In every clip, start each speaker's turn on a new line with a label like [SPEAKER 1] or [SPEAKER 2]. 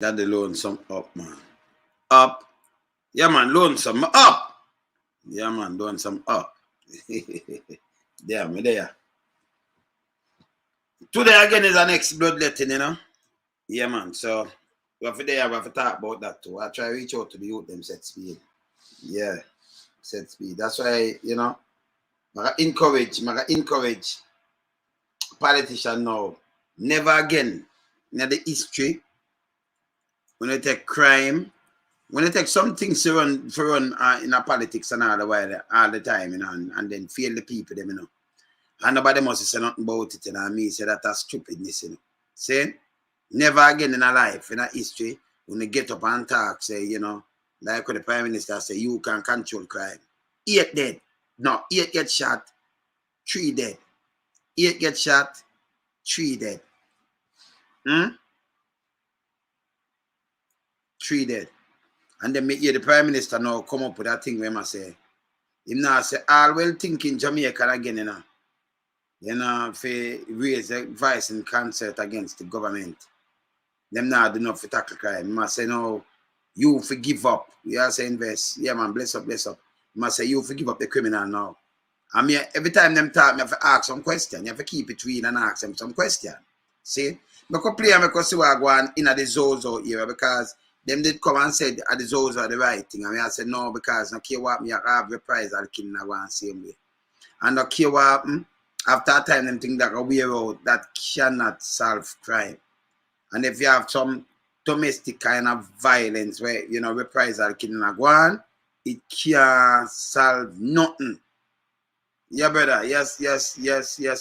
[SPEAKER 1] That the lonesome up, man. Up. Yeah, man, lonesome up. Yeah, man, lonesome up. There, me there. Today again is an next bloodletting, you know. Yeah, man. So we have to talk about that too. I try to reach out to the youth them set speed. Yeah, set speed. That's why, you know, I encourage politicians now. Never again in the history when they take crime, when they take some things to run in a politics and all the time, you know, and then fail the people, them, you know. And nobody must say nothing about it, you know. And me say that's stupidness, you know. See? Never again in a life, in a history, when they get up and talk, say, you know, like when the Prime Minister say, you can control crime. 8 dead. No, 8 get shot, 3 dead. 8 get shot, 3 dead. 3 dead. And then make the Prime Minister now come up with that thing where I say, him now say, all well thinking Jamaica again, you know. You know, for raise the voice in concert against the government. Them now do not for tackle crime. Must say no, you forgive up. You are saying invest. Yeah, man, bless up, bless up. Must say you forgive up the criminal now. I mean, every time them talk, you have to ask some question. You have to keep it real and ask them some question. See? I could play and I see what I go on in the ZOSO era because them did come and said at the ZOSO are the right thing. I mean, I said no because I care what me I have reprisal killing I go on same way. And I care what happen. After a time, them think that a way out that cannot solve crime. And if you have some domestic kind of violence where, you know, reprisal killing a go on, it can't solve nothing. Yeah, brother. Yes,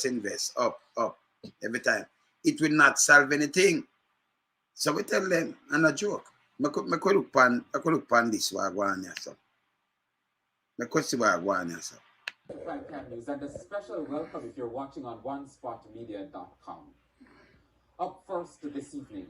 [SPEAKER 1] invest. Up. Every time. It will not solve anything. So we tell them, and a joke. I could look pan this way go on here, so. I could see where I go on here, so.
[SPEAKER 2] Frank News and a special welcome if you're watching on onespotmedia.com. Up first this evening,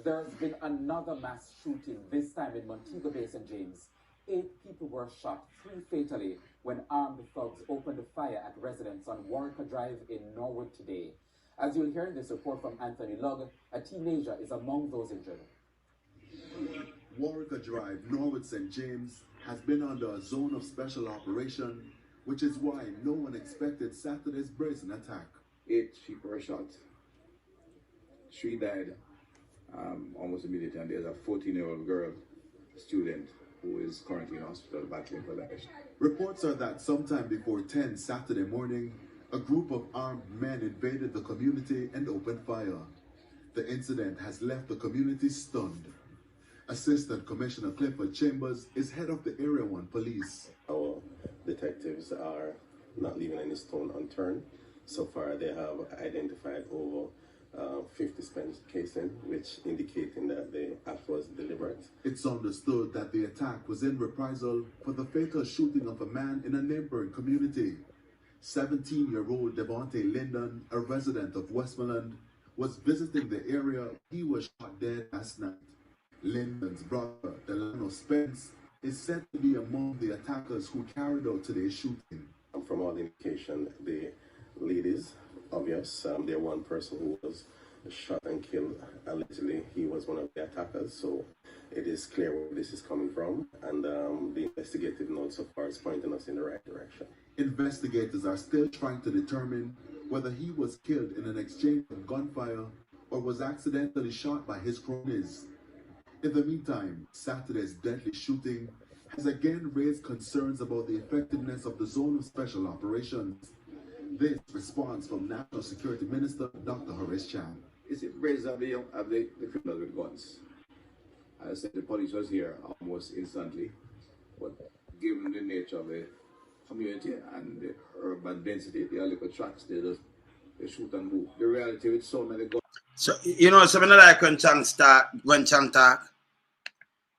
[SPEAKER 2] there's been another mass shooting, this time in Montego Bay, St. James. 8 people were shot, 3 fatally, when armed thugs opened fire at residents on Warwick Drive in Norwood today. As you'll hear in this report from Anthony Lugg, a teenager is among those injured.
[SPEAKER 3] Warwick Drive, Norwood, St. James, has been under a zone of special operation, which is why no one expected Saturday's brazen attack.
[SPEAKER 4] 8 people were shot. 3 died almost immediately, and there's a 14-year-old girl, student, who is currently in hospital battling for life.
[SPEAKER 3] Reports are that sometime before 10 Saturday morning, a group of armed men invaded the community and opened fire. The incident has left the community stunned. Assistant Commissioner Clifford Chambers is head of the Area 1 Police.
[SPEAKER 5] Our detectives are not leaving any stone unturned. So far, they have identified over 50 spent casing, which indicating that the act was deliberate.
[SPEAKER 3] It's understood that the attack was in reprisal for the fatal shooting of a man in a neighboring community. 17-year-old Devontae Linden, a resident of Westmoreland, was visiting the area. He was shot dead last night. Linden's brother, Delano Spence, is said to be among the attackers who carried out today's shooting.
[SPEAKER 5] From all indication, the lead is obvious. There's one person who was shot and killed. Allegedly, he was one of the attackers. So it is clear where this is coming from, and the investigative note so far is pointing us in the right direction.
[SPEAKER 3] Investigators are still trying to determine whether he was killed in an exchange of gunfire or was accidentally shot by his cronies. In the meantime, Saturday's deadly shooting has again raised concerns about the effectiveness of the Zone of Special Operations. This response from National Security Minister Dr. Horace Chan.
[SPEAKER 4] It's a raise of the criminals with guns. As I said, the police was here almost instantly, but given the nature of the community and the urban density, the little tracks, they shoot and move. The reality with so many guns.
[SPEAKER 1] So, you know, something like when Chang talk,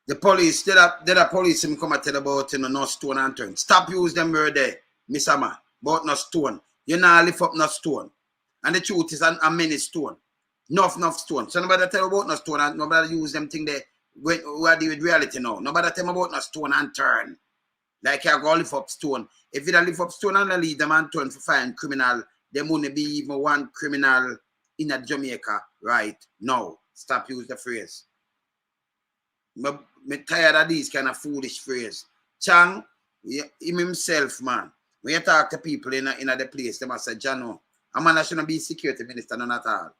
[SPEAKER 1] the police, did a police him come and tell about, you know, no stone and turn. Stop use them word there, Mr. Man, about no stone. You know, lift up no stone. And the truth is a many stone. Enough stone. So nobody tell about no stone and nobody use them thing there. We are dealing with reality now. Nobody tell about no stone and turn. Like you go lift up stone. If you don't lift up stone and leave them and turn for find criminal, there won't be even one criminal in Jamaica right now. Stop use the phrase. Me tired of these kind of foolish phrases. Chang, him himself, man. When you talk to people in the place, they must say, Jano, a man that shouldn't be security minister, none at all.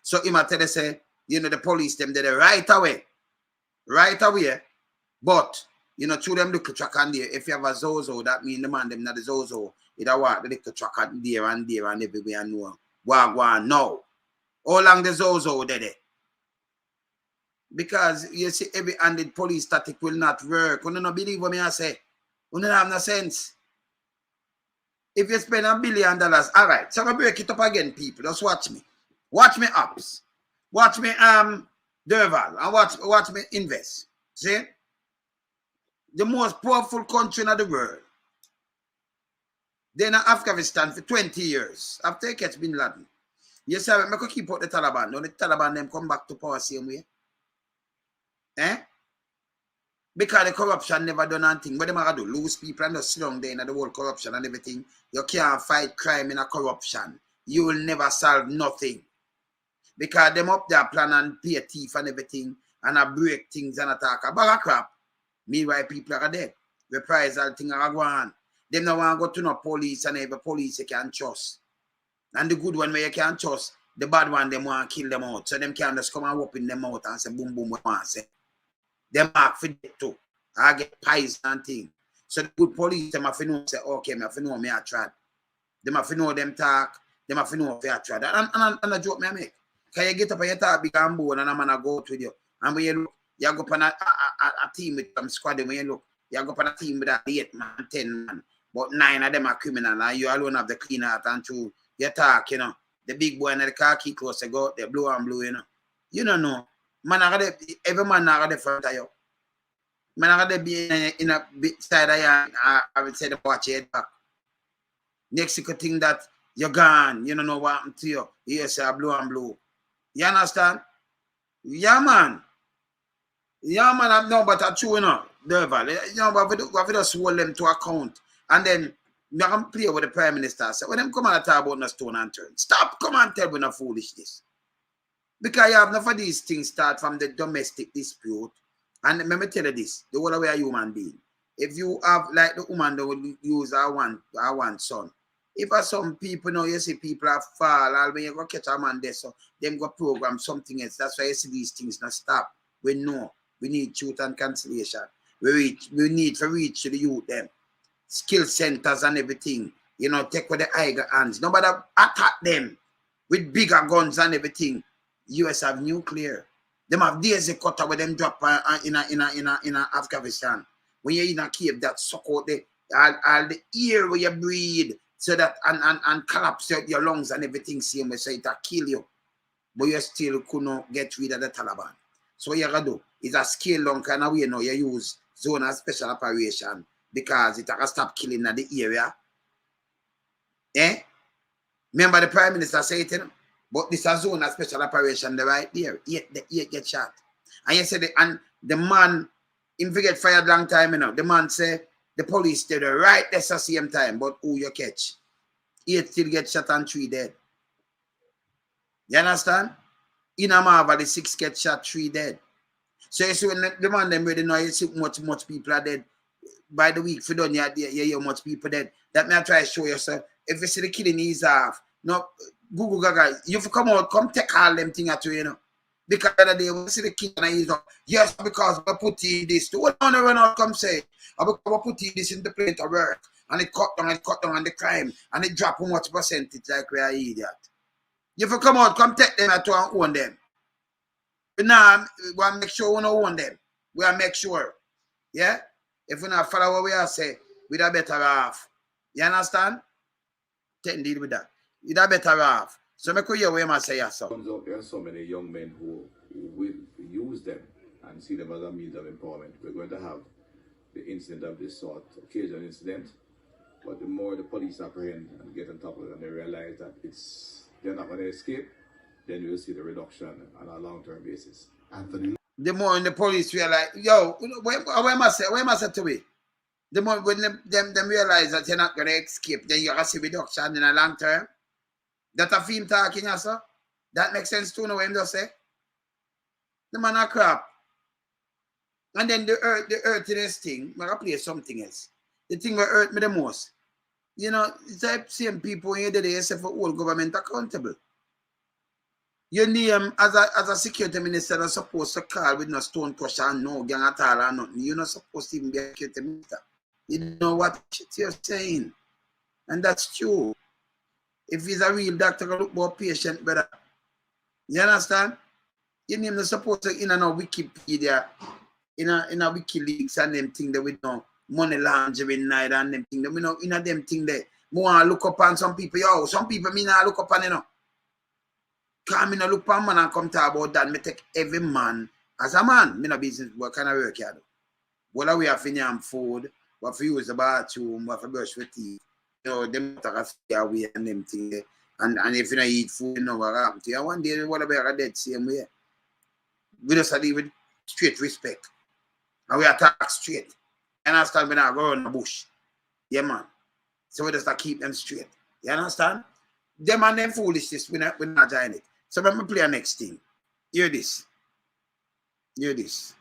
[SPEAKER 1] So he might tell you, say, you know, the police, them did it right away. Right away. But, you know, through them little track on there, if you have a ZOSO, that means the man, them not the ZOSO. It a walk the little track on there and everywhere and know. Wagwan, no. How long the ZOSO did it? Because you see, every handed police static will not work. You don't believe what I say. You don't have no sense. If you spend $1 billion, all right. So I'm gonna break it up again, people. Just watch me. Watch me ups. Watch me Durval. And watch me invest. See? The most powerful country in the world. They're in Afghanistan for 20 years. After it gets Bin Laden. You say, I could keep out the Taliban. Don't the Taliban them come back to power same way? Eh? Because the corruption never done anything. What they might do? Lose people and just sit down there in the whole corruption and everything. You can't fight crime in a corruption. You will never solve nothing. Because them up there plan and pay thief and everything and break things and attack a bag of crap. Meanwhile, people are dead. Reprisal thing are going on. Them no want to go to no police and every police you can trust. And the good one where you can trust, the bad one, them want to kill them out. So them can just come and whoop in them out and say boom, boom, we want to say. Them mark for that too. I get pies and things. So the good police, them have to know, say, okay, I have to know me I tried. Them have to know them talk. Them have to know if I tried. And a joke me I make. Can you get up and you talk big and bold and I'm going to go with you. And when you look, you go up on a team with some squad. When you look, you go up on a team with 8 man, 10 man. But 9 of them are criminal. And you alone have the clean heart and true. You talk, you know. The big boy in the car key close, they go, they blue and blue, you know. You don't know. Man, every man not the front of you. Man, I gotta be in a bit side of you. I would say the watch your head back. Next you could think that you're gone. You don't know what happened to you. You say blue and blue. You understand? Yeah, man. Yeah, man. I know, but that's true, you know. Durval. You know, but we just hold them to account. And then you can play with the Prime Minister. So when them come and talk about no stone and turn. Stop, come and tell me no foolishness. Because you have enough of these things start from the domestic dispute. And let me tell you this, the whole way a human being. If you have, like the woman that would use our one son. If some people know, you see people have fall, when you go catch a man there, so them go program something else. That's why you see these things not stop. We know, we need truth and conciliation. We need to reach to the youth them. Skill centers and everything. You know, take with the higher hands. Nobody attack them with bigger guns and everything. US have nuclear. Them have daisy cutter where them drop in Afghanistan. When you're in a cave that suck out all the air where you breathe so that and collapse your lungs and everything same way so it'll kill you. But you still couldn't get rid of the Taliban. So what you gotta do is a scale down kind of way now you use zone of special operation because it can stop killing in the area. Eh? Remember the Prime Minister said it, you know? But this is a zone of special operation the right there. The 8 get shot. And you said the man, him get fired long time, you know. The man say the police did the right at the same time, but who you catch? 8 still get shot and 3 dead. You understand? In a marvel, the 6 get shot, 3 dead. So you see when the man them ready now, you see much people are dead. By the week for done, you hear much people dead. That may I try to show you, sir. If you see the killing is off, no Google Gaga, you come out, come take all them things at you, you know. Because the other day we see the king and he's up. Yes, because we put in this. What on run out come say? Because we put in this in the plane to work. And it cut down on the crime. And it drop how much percentage like we are idiot. If you come out, come take them at you and own them. But now we want to make sure we don't own them. We want to make sure. Yeah? If we not follow what we are say, we'd have better off. You understand? Take deal with that. You'd have better off. So make sure you must say yourself.
[SPEAKER 4] There are so many young men who will use them and see them as a means of empowerment. We're going to have the incident of this sort, occasional incident, but the more the police apprehend and get on top of it and they realize that they're not going to escape, then you'll see the reduction on a long-term basis.
[SPEAKER 3] Anthony.
[SPEAKER 1] The more the police realize, yo, what am I say to me? The more when them realize that you're not going to escape, then you're going to see reduction in a long term. That a film talking, yes, sir? That makes sense too, know what I'm just say? The man a crap. And then the earthiness thing, I'm going to play something else. The thing that hurt me the most, you know, it's like same people in the day say for all government accountable. Your name as a security minister are supposed to call with no stone crusher and no gang at all or nothing. You're not supposed to even be a security minister. You know what you're saying. And that's true. If he's a real doctor, look more patient, brother. You understand? Your name is supposed to in a Wikipedia, in a WikiLeaks and them thing that we know money laundering night and them thing that we know in a them thing there. More look up on some people. Yo, some people me not look up on, you know. Come in a look on man and come talk about that. Me take every man as a man. Me no business what kind of work you do. Well, we have to yam food, we have to use the bathroom, we have to brush with teeth. You know, them take a stay away and them thing there. And if you don't eat food, you know what happen to you. One day, whatever are dead same way. We just deal with straight respect. And we attack straight. You understand? We not go in the bush. Yeah, man. So we just keep them straight. You understand? Them and them foolishness, we're not joining it. So let me play the next thing. Hear this. Hear this.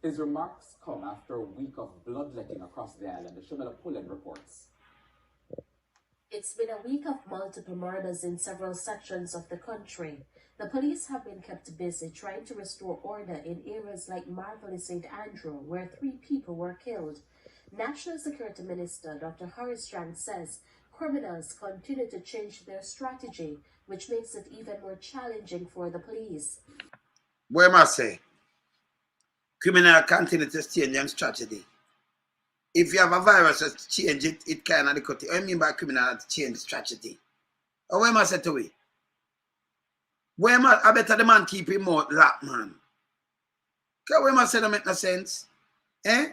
[SPEAKER 2] His remarks come after a week of bloodletting across the island, the Shimela Pullen reports.
[SPEAKER 6] It's been a week of multiple murders in several sections of the country. The police have been kept busy trying to restore order in areas like Marvelous St. Andrew, where 3 people were killed. National Security Minister Dr. Horace Strang says criminals continue to change their strategy, which makes it even more challenging for the police.
[SPEAKER 1] What am I say? Criminal continue to change their strategy. If you have a virus to change it, it kind of cut it. What I mean by criminal to change strategy? Or what am I say to it? Where am I better the man keep him more lap, man? Because what am I say don't make no sense? Eh?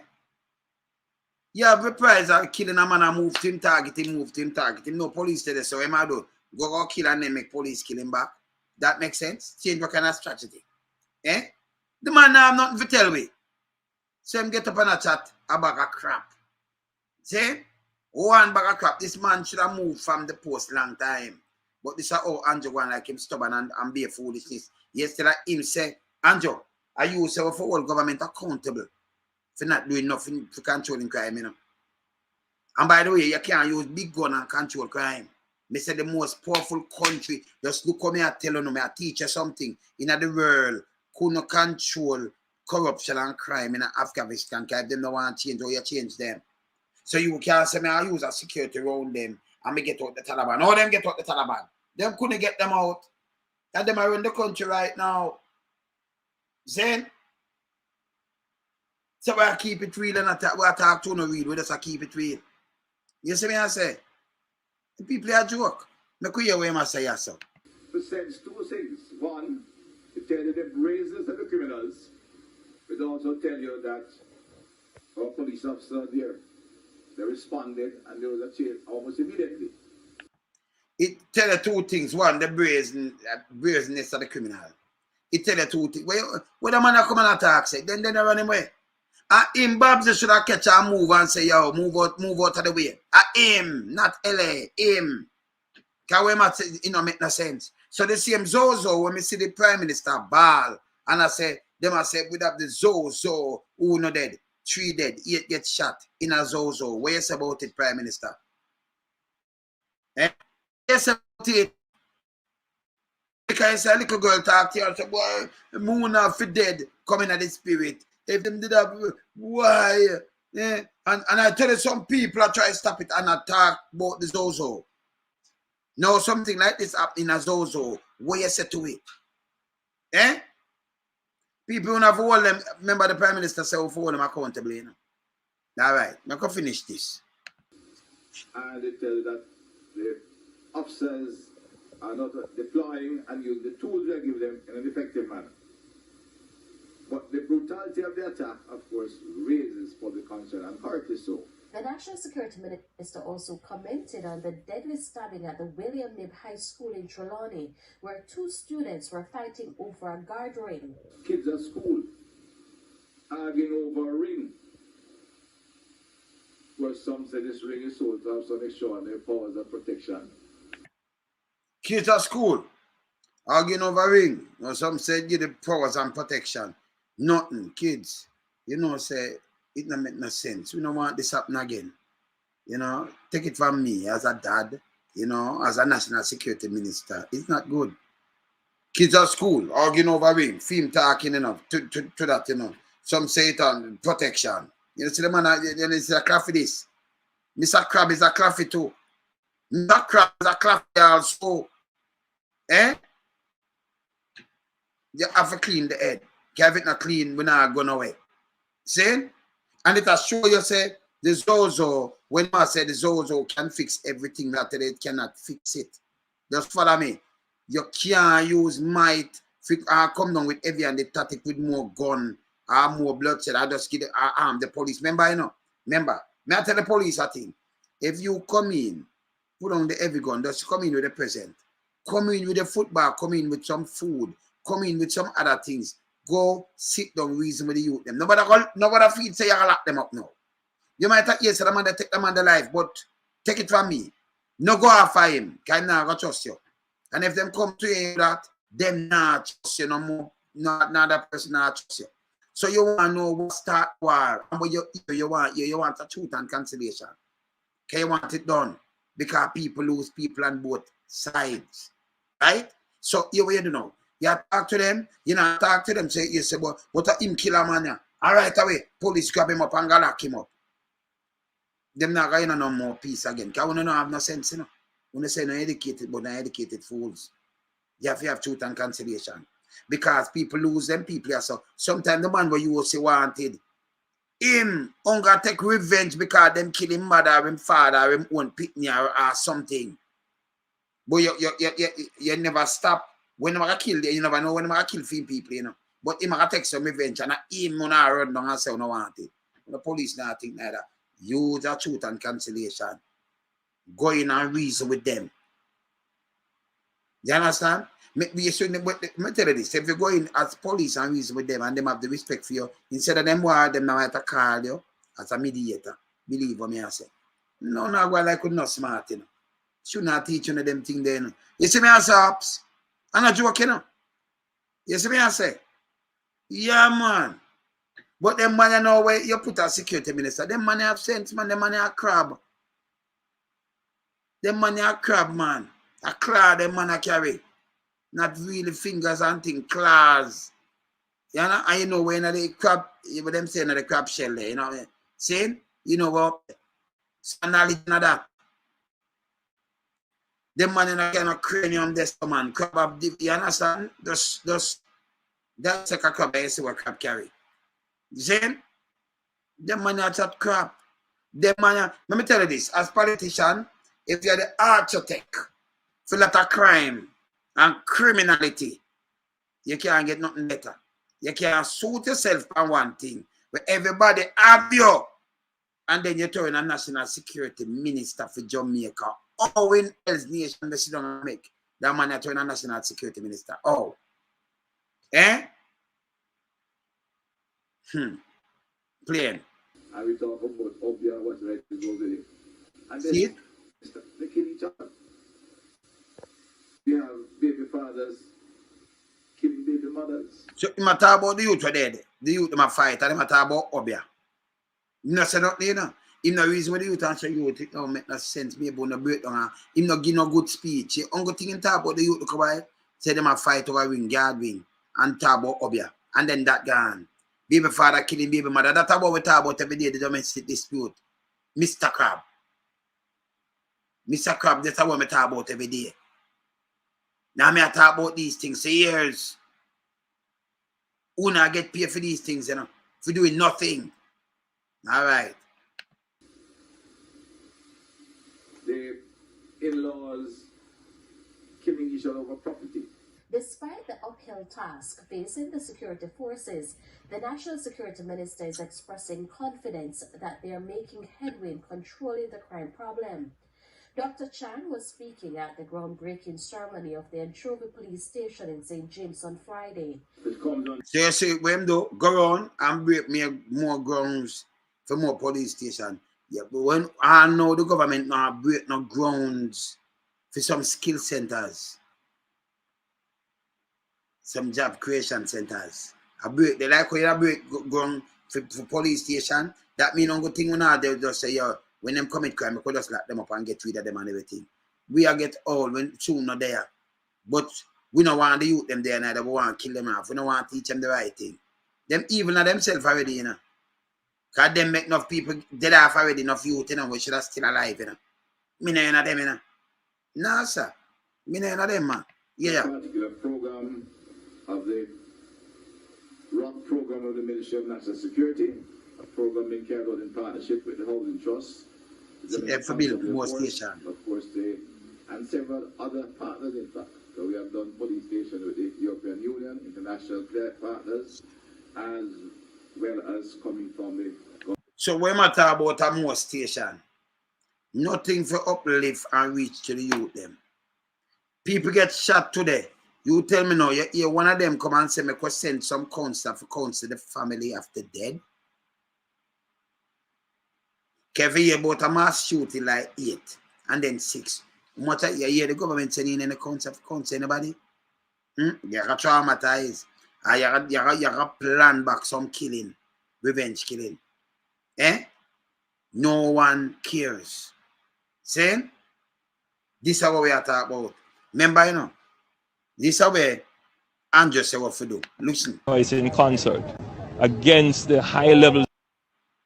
[SPEAKER 1] You have reprisal killing a man and move to him, target him. No police tell us, so what am I do? Go kill and then make police kill him back. That makes sense? Change what kind of strategy? Eh? The man now have nothing to tell me. So him get up on a chat, a bag of crap. See? One bag of crap. This man should have moved from the post long time. But this is how Andrew going like him stubborn and be a foolishness. Yesterday him say, Andrew, I use for all government accountable for not doing nothing for controlling crime, you know. And by the way, you can't use big gun and control crime. Me say the most powerful country, just look at me and tell you, me I teach you something in the world, could not control corruption and crime in Afghanistan, because if them don't want to change, or you change them. So you can't say me I use a security around them and me get out the Taliban. All them get out the Taliban. Them couldn't get them out. And them are in the country right now. Then, so we keep it real and we talk to no real. We just keep it real. You see me I say? The people are joke. I could hear what I say yourself.
[SPEAKER 4] It says 2 things. One, it tells you the brazeness of the criminals. It also tells you that our police officers there, they responded and there was a change almost immediately.
[SPEAKER 1] It tells you 2 things. One, the brazenness of the criminal. It tells you 2 things. When the man come and attack, say, then they run him away. Him, Babs should have catch and move and say, yo, move out of the way. Him, not LA, him. Because it don't make no sense. So the same ZOSO, when we see the Prime Minister ball, and I say, them I say, we have the ZOSO, who no dead, 3 dead, 8 get shot in a ZOSO. What you say about it, Prime Minister? Eh? What you say about it? Because a little girl talk to you and say, boy, the moon off for dead, coming at the spirit. If them did that, why? Yeah. And I tell you, some people are trying to stop it and attack about the ZOSO. No, something like this happening in a ZOSO. What you say to it? Eh? People who have hold them, remember the Prime Minister said, we'll hold them accountable, you know. All right, I'm going to finish this.
[SPEAKER 4] And they tell you that the officers are not deploying and use the tools they give them in an effective manner. But the brutality of the attack, of course, raises public concern, and partly so.
[SPEAKER 6] The National Security Minister also commented on the deadly stabbing at the William Knibb High School in Trelawney, where 2 students were fighting over a guard ring.
[SPEAKER 4] Kids at school arguing over a ring, where some say this ring is sold to have some extraordinary powers of protection.
[SPEAKER 1] Kids at school arguing over a ring, or some said give the powers and protection. Nothing, kids. you know, say, it don't make no sense. We don't want this happen again. You know, take it from me as a dad, you know, as a national security minister. It's not good. Kids at school arguing over him, film talking, you know, to that, you know. Some say it on protection. You know, see the man, you know, it's a crap for this. Mr. Crab is a crafty too. Mr. Crab is a crafty also. Eh? You have to clean the head. If it not clean, we're not going away. See? And it has show you, say, the ZOSO, when I say the ZOSO can fix everything that it cannot fix it. Just follow me. You can't use might, come down with heavy and the tactic with more gun, more bloodshed. I just give the police. Remember, you know? Remember, may I tell the police a thing? If you come in, put on the heavy gun, just come in with the present. Come in with the football, come in with some food, come in with some other things. Go sit down, reason with the youth. Them. Nobody feed say you lock them up now. You might take yes, the man that take the man the life, but take it from me. No go after him. Because I'm not going to trust you. And if them come to you that, them not trust you no more. Not that person not trust you. So you want to know what start war. And what you want a truth and conciliation. Okay, you want it done. Because people lose people on both sides. Right? So you what you do now. You talk to them, you know, talk to them, say, you say, but him kill a man, yeah. All right, away, police grab him up and go lock him up. Them not going to no more peace again. Because we don't have no sense, you know. We don't say no educated, but no educated fools. You have to have truth and conciliation. Because people lose them, people are so. Sometimes the man where you will say wanted, him, hunger take revenge because them kill him mother, or him father, or him own pitney or something. But you never stop. When I'm kill you never know when I'm kill people, you know. But him take some revenge and him gonna run down and say no want it. The police not think neither. Use the truth and conciliation. Go in and reason with them. You understand? Me tell you this. If you go in as police and reason with them and them have the respect for you, instead of them war, them now have to call you as a mediator. Believe what me I say. No, go like with no smart, you know. Should not teach you them thing there, you know. You see me as ups? I'm not joking, you know. You see me I say? Yeah, man. But them man, you know where you put a security minister. Them man have sense, man. Them man are crab. Them man are crab, man. A claw, them man carry. Not really fingers and things, claws. You know, and you know when the crab, what them saying the crab shell there, you know what I mean? Saying, you know what? So knowledge of that. Them man in a kind of cranium, this man, crab up, you understand? Just that's like a crab, I see what crab carry. You see? Them man are that crap. Them man, let me tell you this, as politician, if you're the architect for a lot of crime and criminality, you can't get nothing better. You can't suit yourself on one thing, where everybody have you, and then you turn a national security minister for Jamaica. Oh, in else nation they sit down and make that man turn a national security minister. Oh. Eh? Plain.
[SPEAKER 4] And we talk about Obia and what's right to go with it. And then
[SPEAKER 1] See it?
[SPEAKER 4] they kill each other. We have baby fathers killing baby mothers.
[SPEAKER 1] So you talk about the youth were dead. The youth them fight and them talk about Obia. You know say nothing, you know. Him no reason with the youth and say youth it don't make no sense. Me about no breakdown. Him no give no good speech. The only thing him talk about the youth look away, say them a fight over ring, guard ring, and talk about Obia. And then that gone. Baby father killing baby mother. That's what we talk about every day, the domestic dispute. Mr. Crab. Mr. Crab, that's what we talk about every day. Now me I talk about these things for years. Una get paid for these things, you know, for doing nothing. All right.
[SPEAKER 4] The in-laws killing each other over property.
[SPEAKER 6] Despite the uphill task facing the security forces, the National Security Minister is expressing confidence that they are making headway in controlling the crime problem. Dr. Chan was speaking at the groundbreaking ceremony of the Anchovy Police Station in St. James on Friday.
[SPEAKER 1] So you see, when do go on and break me more grounds for more police station. Yeah, but when I know the government now break no grounds for some skill centers, some job creation centers. I break they like when you break ground for police station, that mean no good thing when they just say, yo, when them commit crime, we could just lock them up and get rid of them and everything. We are get old when soon not there. But we don't want the youth them there neither. We want to kill them off. We don't want to teach them the right thing. Them evil of themselves already, you know. Because them make enough people dead off already, enough youth, you know, we should have still alive, you know. Me no of them, you know. No, sir. Me no of them, man. Yeah.
[SPEAKER 4] Particular program of the ROC program of the Ministry of National Security, a program being carried out in partnership with the Housing Trust.
[SPEAKER 1] For build more station.
[SPEAKER 4] Of course, and several other partners, in fact. So we have done police station with the European Union, international partners, as well as coming from the...
[SPEAKER 1] So when I talk about a more station, nothing for uplift and reach to the youth them. People get shot today. You tell me now, you hear one of them come and say, me could send some counsel for counsel the family of the dead. Kevin hear about a mass shooting like 8 and then 6. Much you hear the government sending in a counsel for counsel anybody? You got traumatized. You got plan back some killing, revenge killing. No one cares. See? This is what we are talking about. Remember, you know, this is where Andrew said what to do. Listen.
[SPEAKER 7] Voice in concert against the high levels.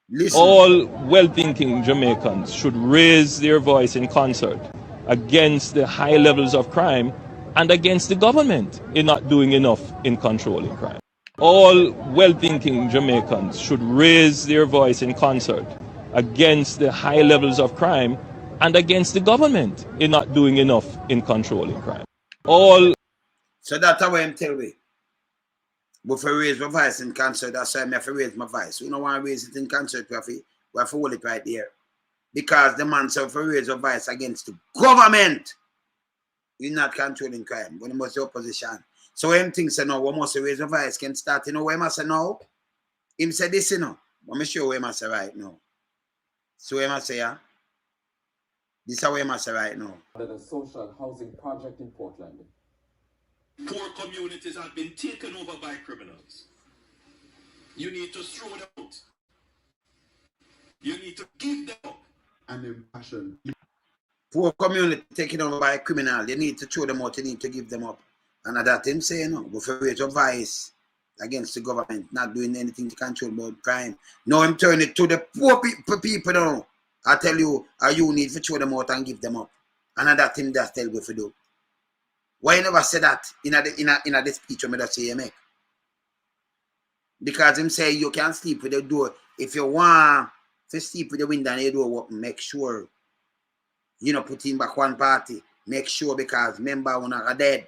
[SPEAKER 1] Listen.
[SPEAKER 7] All well-thinking Jamaicans should raise their voice in concert against the high levels of crime and against the government in not doing enough in controlling crime. All well-thinking Jamaicans should raise their voice in concert against the high levels of crime and against the government in not doing enough in controlling crime.
[SPEAKER 1] So that's how I'm telling you. But if I raise my voice in concert, that's why I have to raise my voice. We don't want to raise it in concert, we have to hold it right there. Because the man said if I raise your voice against the government, you're not controlling crime. When it must be opposition. So him thinks, no, we must raise your voice can start, you know, where must say no? Him say this, you know. Let me show you where must say right now. So where must say, yeah? This is where must say right now.
[SPEAKER 2] The social housing project in Portland.
[SPEAKER 8] Poor communities have been taken over by criminals. You need to throw them out. You need to give them up.
[SPEAKER 3] And impassioned.
[SPEAKER 1] Poor community taken over by a criminal. You need to throw them out. You need to give them up. And that him saying, no, go for raise your voice against the government, not doing anything to control about crime. No, I'm turning it to the poor people now. I tell you, you need to throw them out and give them up. And that him just tell you to do. Why you never say that in the speech when I say you make? Because him say you can sleep with the door. If you want to sleep with the window and the door open, make sure you know put in back one party. Make sure because remember when I dead.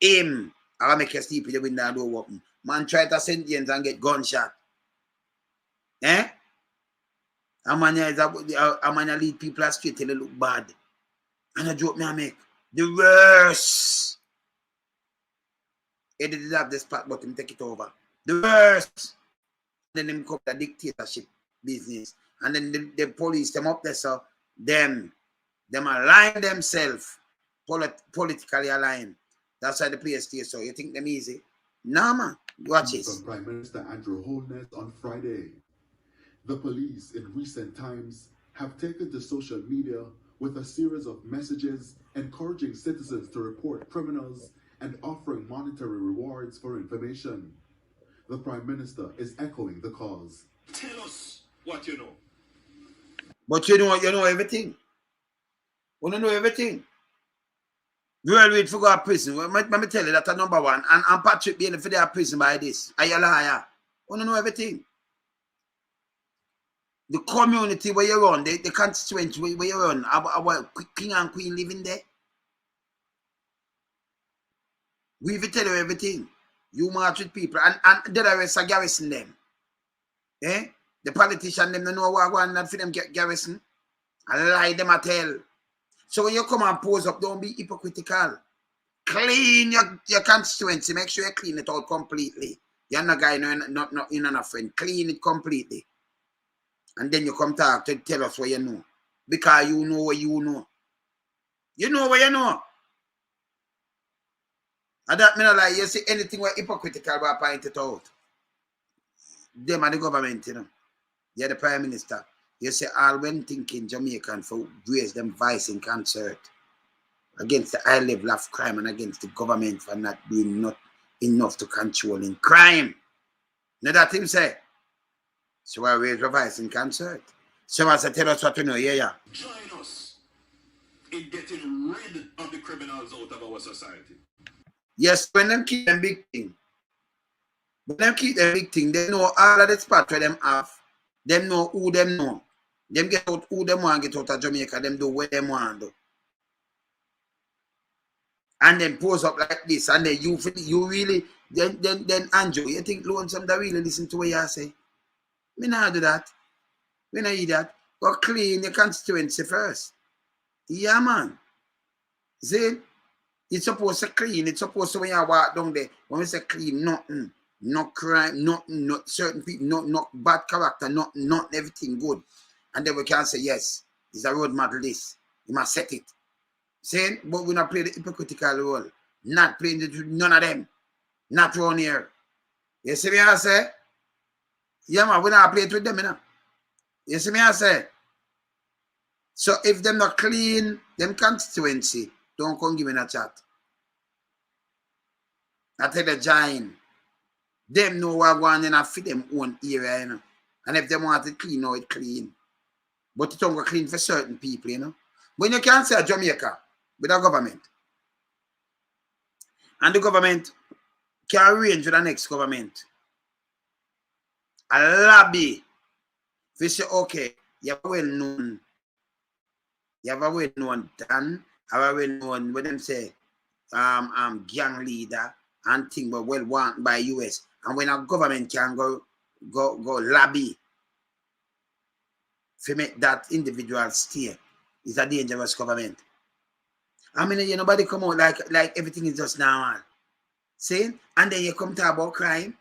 [SPEAKER 1] Him, I'll make you sleep with the window and door open. Man try to send you and get gunshot. A man lead people astray till they look bad. And a joke me I make. The worst. He did have the spot, but him take it over. The worst. Then him come the dictatorship business. And then the police them up there, so them align themselves, politically aligned. That's why the place stays so. You think them easy? Nah, man. Watch this.
[SPEAKER 3] From Prime Minister Andrew Holness on Friday. The police in recent times have taken to social media with a series of messages encouraging citizens to report criminals and offering monetary rewards for information. The Prime Minister is echoing the cause.
[SPEAKER 8] Tell us what you know.
[SPEAKER 1] But you know everything. You don't know everything. You will wait for go to prison. Let me tell you that's number one. And Patrick being for their prison by this. Are you a liar? You don't know everything. The community where you run, the constituency where you run, our king and queen living there. We will tell you everything. You march with people and the rest are garrison them. The politician them don't know what going on for them get garrison. And lie them at tell. So when you come and pose up, don't be hypocritical. Clean your constituency. Make sure you clean it out completely. You're not guy, not a friend. Clean it completely. And then you come talk to tell us what you know. Because you know what you know. You know what you know. And that mean like you see anything where hypocritical but point it out. them are the government, you know. You're the Prime Minister. You say all when thinking Jamaican for raise them voice in concert against the high level of crime and against the government for not doing not enough to controlling crime. Now that him say. So I raise your voice in concert. So I say tell us what we know, yeah.
[SPEAKER 8] Join us in getting rid of the criminals out of our society.
[SPEAKER 1] Yes, when them keep them big thing. When them keep them big thing, they know all of the spots where them have. Them know who them know. Them get out who them want get out of Jamaica. Them do what them want do. And then pose up like this. And then you really, then Andrew, you think lonesome that really listen to what you say? Me not do that. Me not eat that. Go clean your constituency first. Yeah, man. See? It's supposed to clean. It's supposed to when you walk down there, when we say clean, nothing. No crime, nothing, not certain people, not bad character, not everything good. And then we can say, yes, it's a road model this. You must set it. Saying, but we not play the hypocritical role. Not playing the none of them. Not around here. You see me I say? Yeah, man, we not play it with them, you know. You see me I say? So if them not clean, them constituency, don't come give me a chat. I tell the giant. Them know what going in and fit them own area, you know. And if they want it clean, now it clean. But it don't go clean for certain people, you know. When you can't say Jamaica with a government, and the government can arrange with the next government, a lobby, if you say, okay, you have a well-known, Dan, have a well-known, what them say, gang leader, and thing but well wanted by US. And when a government can go lobby to make that individual stay, it's a dangerous government. I mean, nobody come out like everything is just normal. See? And then you come talk about crime.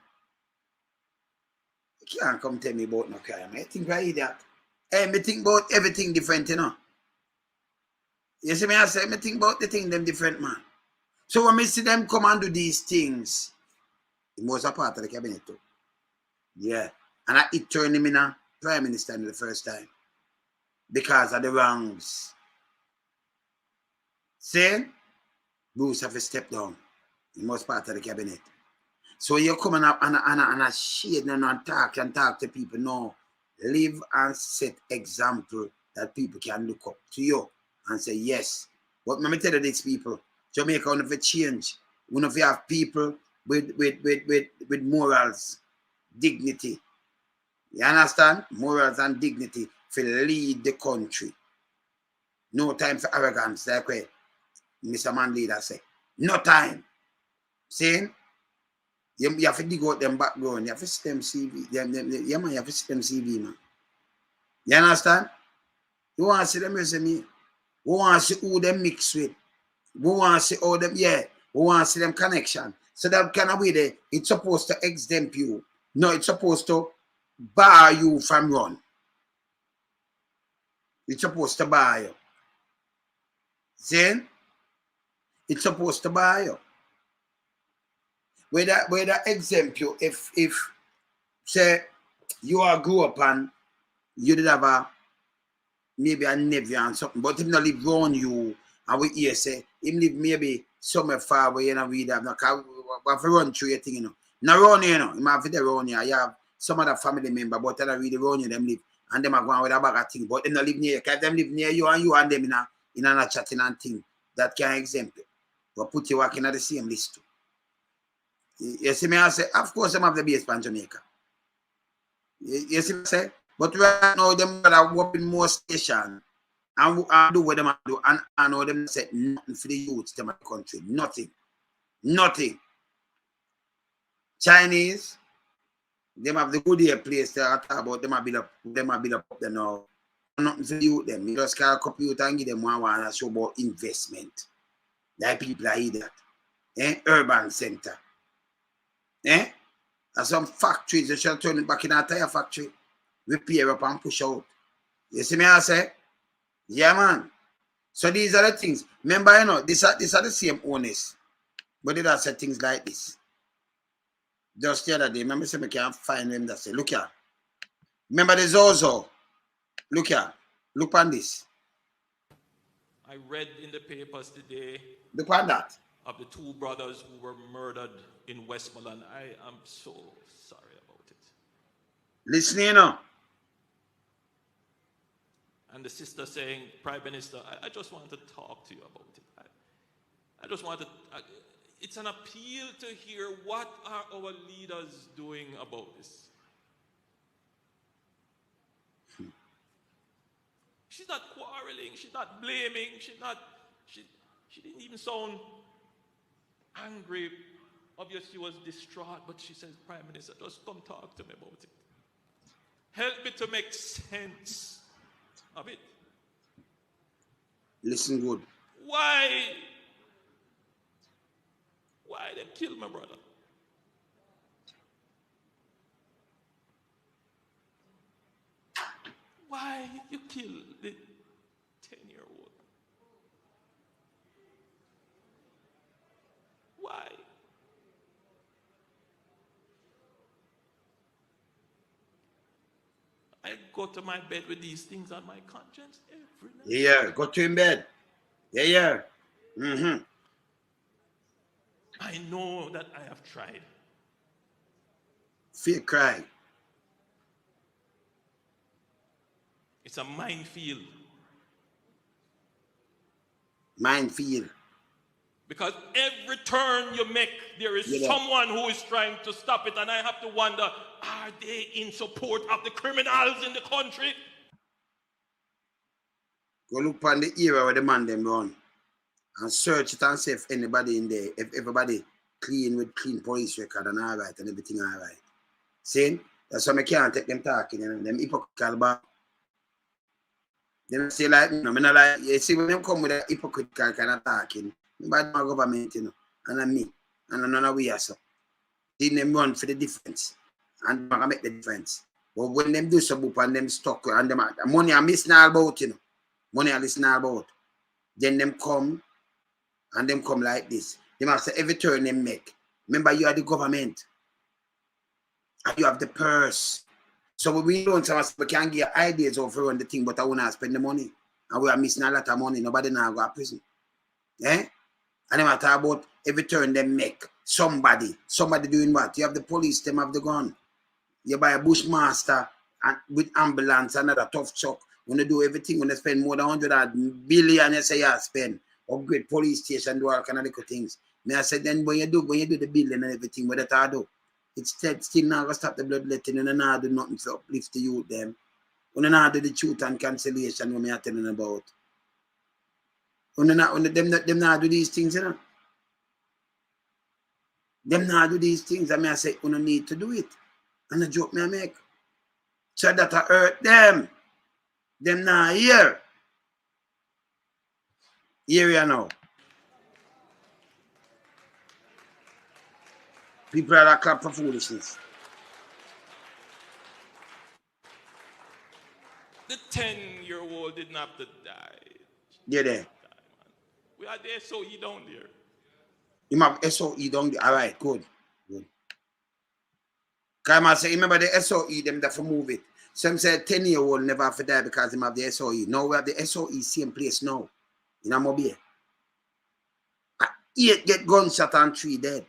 [SPEAKER 1] You can't come tell me about no crime. I think I that. Hey, me think about everything different, you know. You see me I say, me think about the thing them different, man. So when I see them come and do these things, it was a part of the cabinet too. Yeah. And it turned him in a Prime Minister the first time. Because of the wrongs. See? Bruce have to step down. He was part of the cabinet. So you're coming up and a shade and talk to people. No. Live and set example that people can look up to you and say, yes. But let me tell you these people. Jamaica will never change. We never have people with morals, dignity. You understand? Morals and dignity to lead the country. No time for arrogance, like what Mr. Mandela say. No time. Saying? You have to dig out them background. You have to see them CV. Yeah, man, you have to see them CV, man. You understand? You want to see them resume? You want to see who them mix with? We want to see all them, yeah. We want to see them connection. So that kind of way there, it's supposed to exempt you. No, it's supposed to bar you from run. It's supposed to bar you. See? It's supposed to bar you. Where that exempt you if say you are grew up and you did have maybe a nephew and something, but him not live around you. And we hear say, him live maybe somewhere far away, you know, we have to run through your thing, you know. Not around here, you know. You might have to run here. You have some other family member, but they don't really run you, them live. And them are going with a bag of thing. But them not live near you. Because them live near you and them in a chatting and thing that can exempt you. But put you working at the same list too. You see me I say, of course them have the base in Jamaica. You see me I say? But right now them are working more station. And do what them do, and I know them say nothing for the youths them in the country. Nothing. Nothing. Chinese, them have the good air place there. I talk about them a build up there now. Nothing for the youth them. You just call a computer and give them one and show about investment. Like people are here that. Urban center. And some factories, they should turn it back in a tire factory. Repair up and push out. You see me I say? Yeah, man. So these are the things. Remember, you know, these are the same owners. But they don't say things like this. Just the other day, remember say I can't find them that say, look here. Remember the ZOSO? Look here. Look on this.
[SPEAKER 7] I read in the papers today
[SPEAKER 1] Look on that.
[SPEAKER 7] of the two brothers who were murdered in Westmoreland. I am so sorry about it.
[SPEAKER 1] Listen, you know.
[SPEAKER 7] And the sister saying, Prime Minister, I just want to talk to you about it. I just want to, it's an appeal to hear what are our leaders doing about this. She's not quarreling, she's not blaming, she didn't even sound angry. Obviously she was distraught, but she says, Prime Minister, just come talk to me about it. Help me to make sense of it.
[SPEAKER 1] Listen good.
[SPEAKER 7] Why they kill my brother? Why you kill the 10-year-old? Why? I go to my bed with these things on my conscience every night.
[SPEAKER 1] Yeah, go to in bed. Yeah. Mm-hmm.
[SPEAKER 7] I know that I have tried.
[SPEAKER 1] Fear cry.
[SPEAKER 7] It's a minefield.
[SPEAKER 1] Minefield.
[SPEAKER 7] Because every turn you make, there is someone who is trying to stop it. And I have to wonder, are they in support of the criminals in the country?
[SPEAKER 1] Go look on the era where the man them run. And search it and see if anybody in there, if everybody clean with clean police record and all right and everything all right. See? That's why I can't take them talking, you know, them hypocritical back. Them say like, you know, not like, you see when them come with a hypocritical kind of talking, by my government, you know, and me, and none of we are so. Then them run for the difference, and I make the difference. But when them do so, and them stuck, and them money I missing all about, you know, money I listen all about, then them come, and them come like this. They must say every turn they make. Remember, you are the government, and you have the purse. So we don't say we can get ideas of run the thing, but I want to spend the money, and we are missing a lot of money. Nobody now go to prison. Eh? And they matter about every turn they make. Somebody doing what? You have the police, them have the gun. You buy a bushmaster and with ambulance, another tough truck. When they do everything, when they spend more than 100 billion, you say you spend. Upgrade police station, do all kind of little things. May I say then when you do the building and everything, what that do? It's still not gonna stop the bloodletting and not do nothing to uplift the youth them. When not do the truth and cancellation what me are telling about. When them not do these things, you know. Them not do these things, I mean I say, you don't need to do it. And the joke me I make. So that I hurt them. Them not here. Here you know. People are clap for foolishness.
[SPEAKER 7] The 10-year-old didn't have to die.
[SPEAKER 1] Yeah, there.
[SPEAKER 7] We are the SOE down there.
[SPEAKER 1] You have SOE down there. All right, good. Because I say, remember the SOE, them that for move it. Some say 10-year-old never have to die because they have the SOE. Now we have the SOE same place now. In Montego Bay. 8 get gunshot and 3 dead.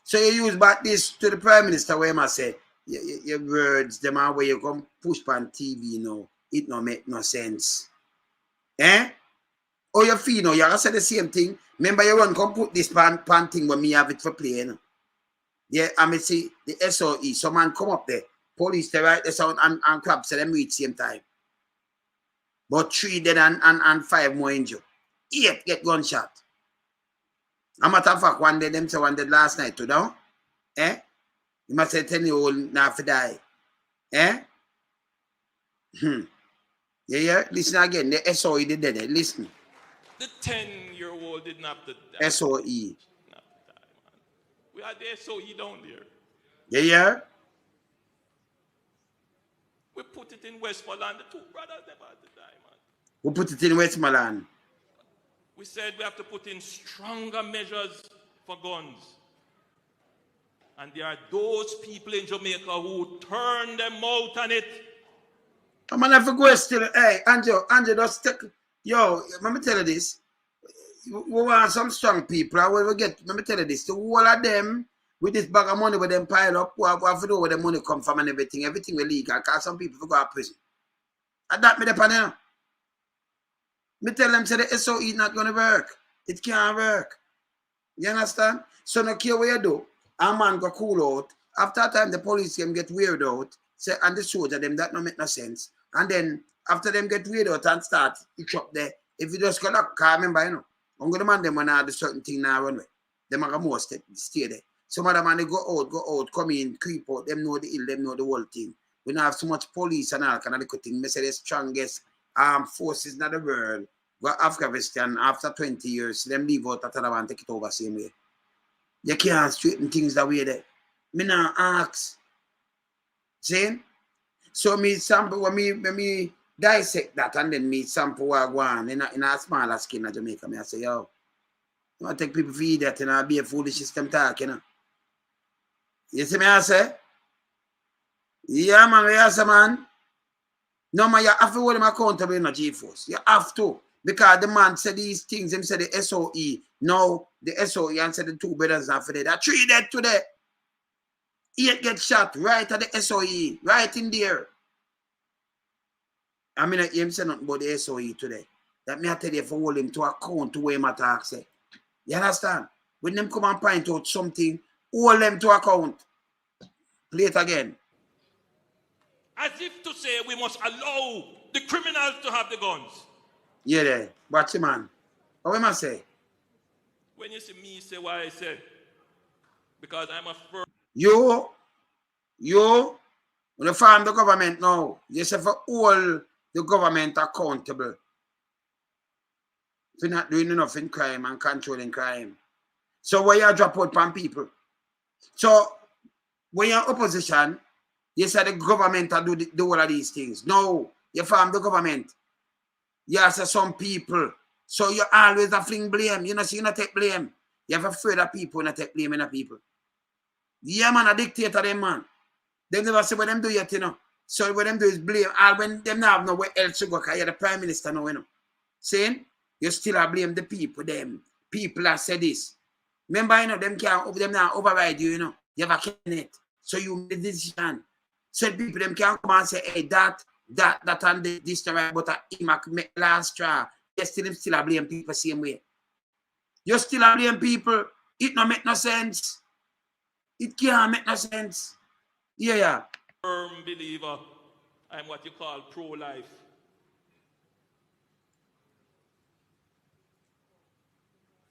[SPEAKER 1] So you use back this to the Prime Minister where I say, your words, them are where you come push on TV now. It no make no sense. Eh? Or you feel now, you have to say the same thing. Remember you run, come put this pan thing when me have it for play. You know? Yeah, I mean see the SOE. Some man come up there. Police they write the sound and crab so them reach same time. But 3 dead and 5 more injured. 8 get gunshot. A matter of fact, one day them say one dead last night too now. Eh? You must say 10-year-old now to die. Eh? Yeah. Listen again. The SOE did dead. Listen.
[SPEAKER 7] The 10-year-old didn't have to die.
[SPEAKER 1] SOE.
[SPEAKER 7] We are the SOE down there.
[SPEAKER 1] Yeah.
[SPEAKER 7] We put it in Westmoreland. The 2 brothers never had to die, man.
[SPEAKER 1] We put it in Westmoreland.
[SPEAKER 7] We said we have to put in stronger measures for guns. And there are those people in Jamaica who turn them out on it.
[SPEAKER 1] I'm gonna have to go still. Hey, Andrew, just take. Yo, let me tell you this. We want some strong people. I will get. Let me tell you this. The whole of them with this bag of money with them pile up, we have to know where the money come from and everything. Everything will legal. Because some people go to prison. And that me the panel. Me tell them say the SOE not gonna work. It can't work. You understand? So no care what you do. A man go cool out. After a time the police can get weird out. Say and the soldier them that no make no sense. And then after them get weird out and start each up there. If you just go look, remember, you know, I'm gonna man them when I do certain thing now run away. Them are more stay there. Some other man they go out, come in, creep out, them know the ill, them know the whole thing. We don't have so much police and all kind of little thing. Me say the strongest armed forces in the world. Go Afghanistan after 20 years, them leave out that other one take it over same way. You can't straighten things that way there. Me not ask. See? So me sample when me dissect that and then me sample what go on in a smaller skin in Jamaica. Me I say, yo, you want to take people for idiot and be a foolish system talk, you know. You see me I say? Yeah, man, we say, man. No, man, you have to hold them accountable in the G-Force. You have to. Because the man said these things, him said the SOE. No, the SOE and said the two brothers are for dead. That 3 dead today. 8 get shot right at the SOE, right in there. I mean, him say nothing about the SOE today. That me I tell you for hold him to account to where him attack say. You understand? When them come and point out something, hold them to account. Play it again.
[SPEAKER 7] As if to say we must allow the criminals to have the guns.
[SPEAKER 1] Yeah, there. Watch it, man. What am I say?
[SPEAKER 7] When you see me say what I say, because I'm a firm.
[SPEAKER 1] You, when you farm the government now, you say for all the government accountable for not doing enough in crime and controlling crime. So where you drop out on people. So when you're opposition, you say the government do all of these things. No, you farm the government. You say some people. So you always a fling blame. You know, so you not take blame. You have afraid of people, not take blame in the people. Yeah, man, a dictator, them, man. They never say what them do yet, you know. So what them do is blame. All when them now have nowhere else to go, because you're the prime minister now, you know. Saying, you still are blame the people, them. People have said this. Remember, you know, them now override you, you know. You have a cabinet. So you make the decision. So people, them can't come and say, hey, that and this time, but him make last straw. You still are blame people same way. You still are blame people. It don't make no sense. It can't make no sense. Yeah.
[SPEAKER 7] Firm believer. I'm what you call pro-life.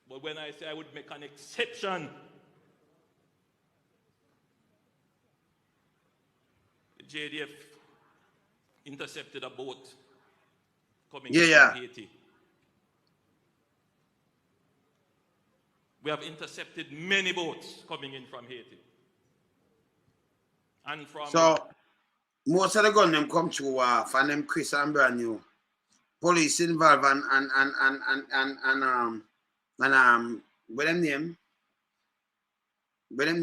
[SPEAKER 7] But when I say I would make an exception, the JDF intercepted a boat coming from Haiti. We have intercepted many boats coming in from Haiti. And from
[SPEAKER 1] so most of the gun them come through and them Chris and brand new. Police involved and what them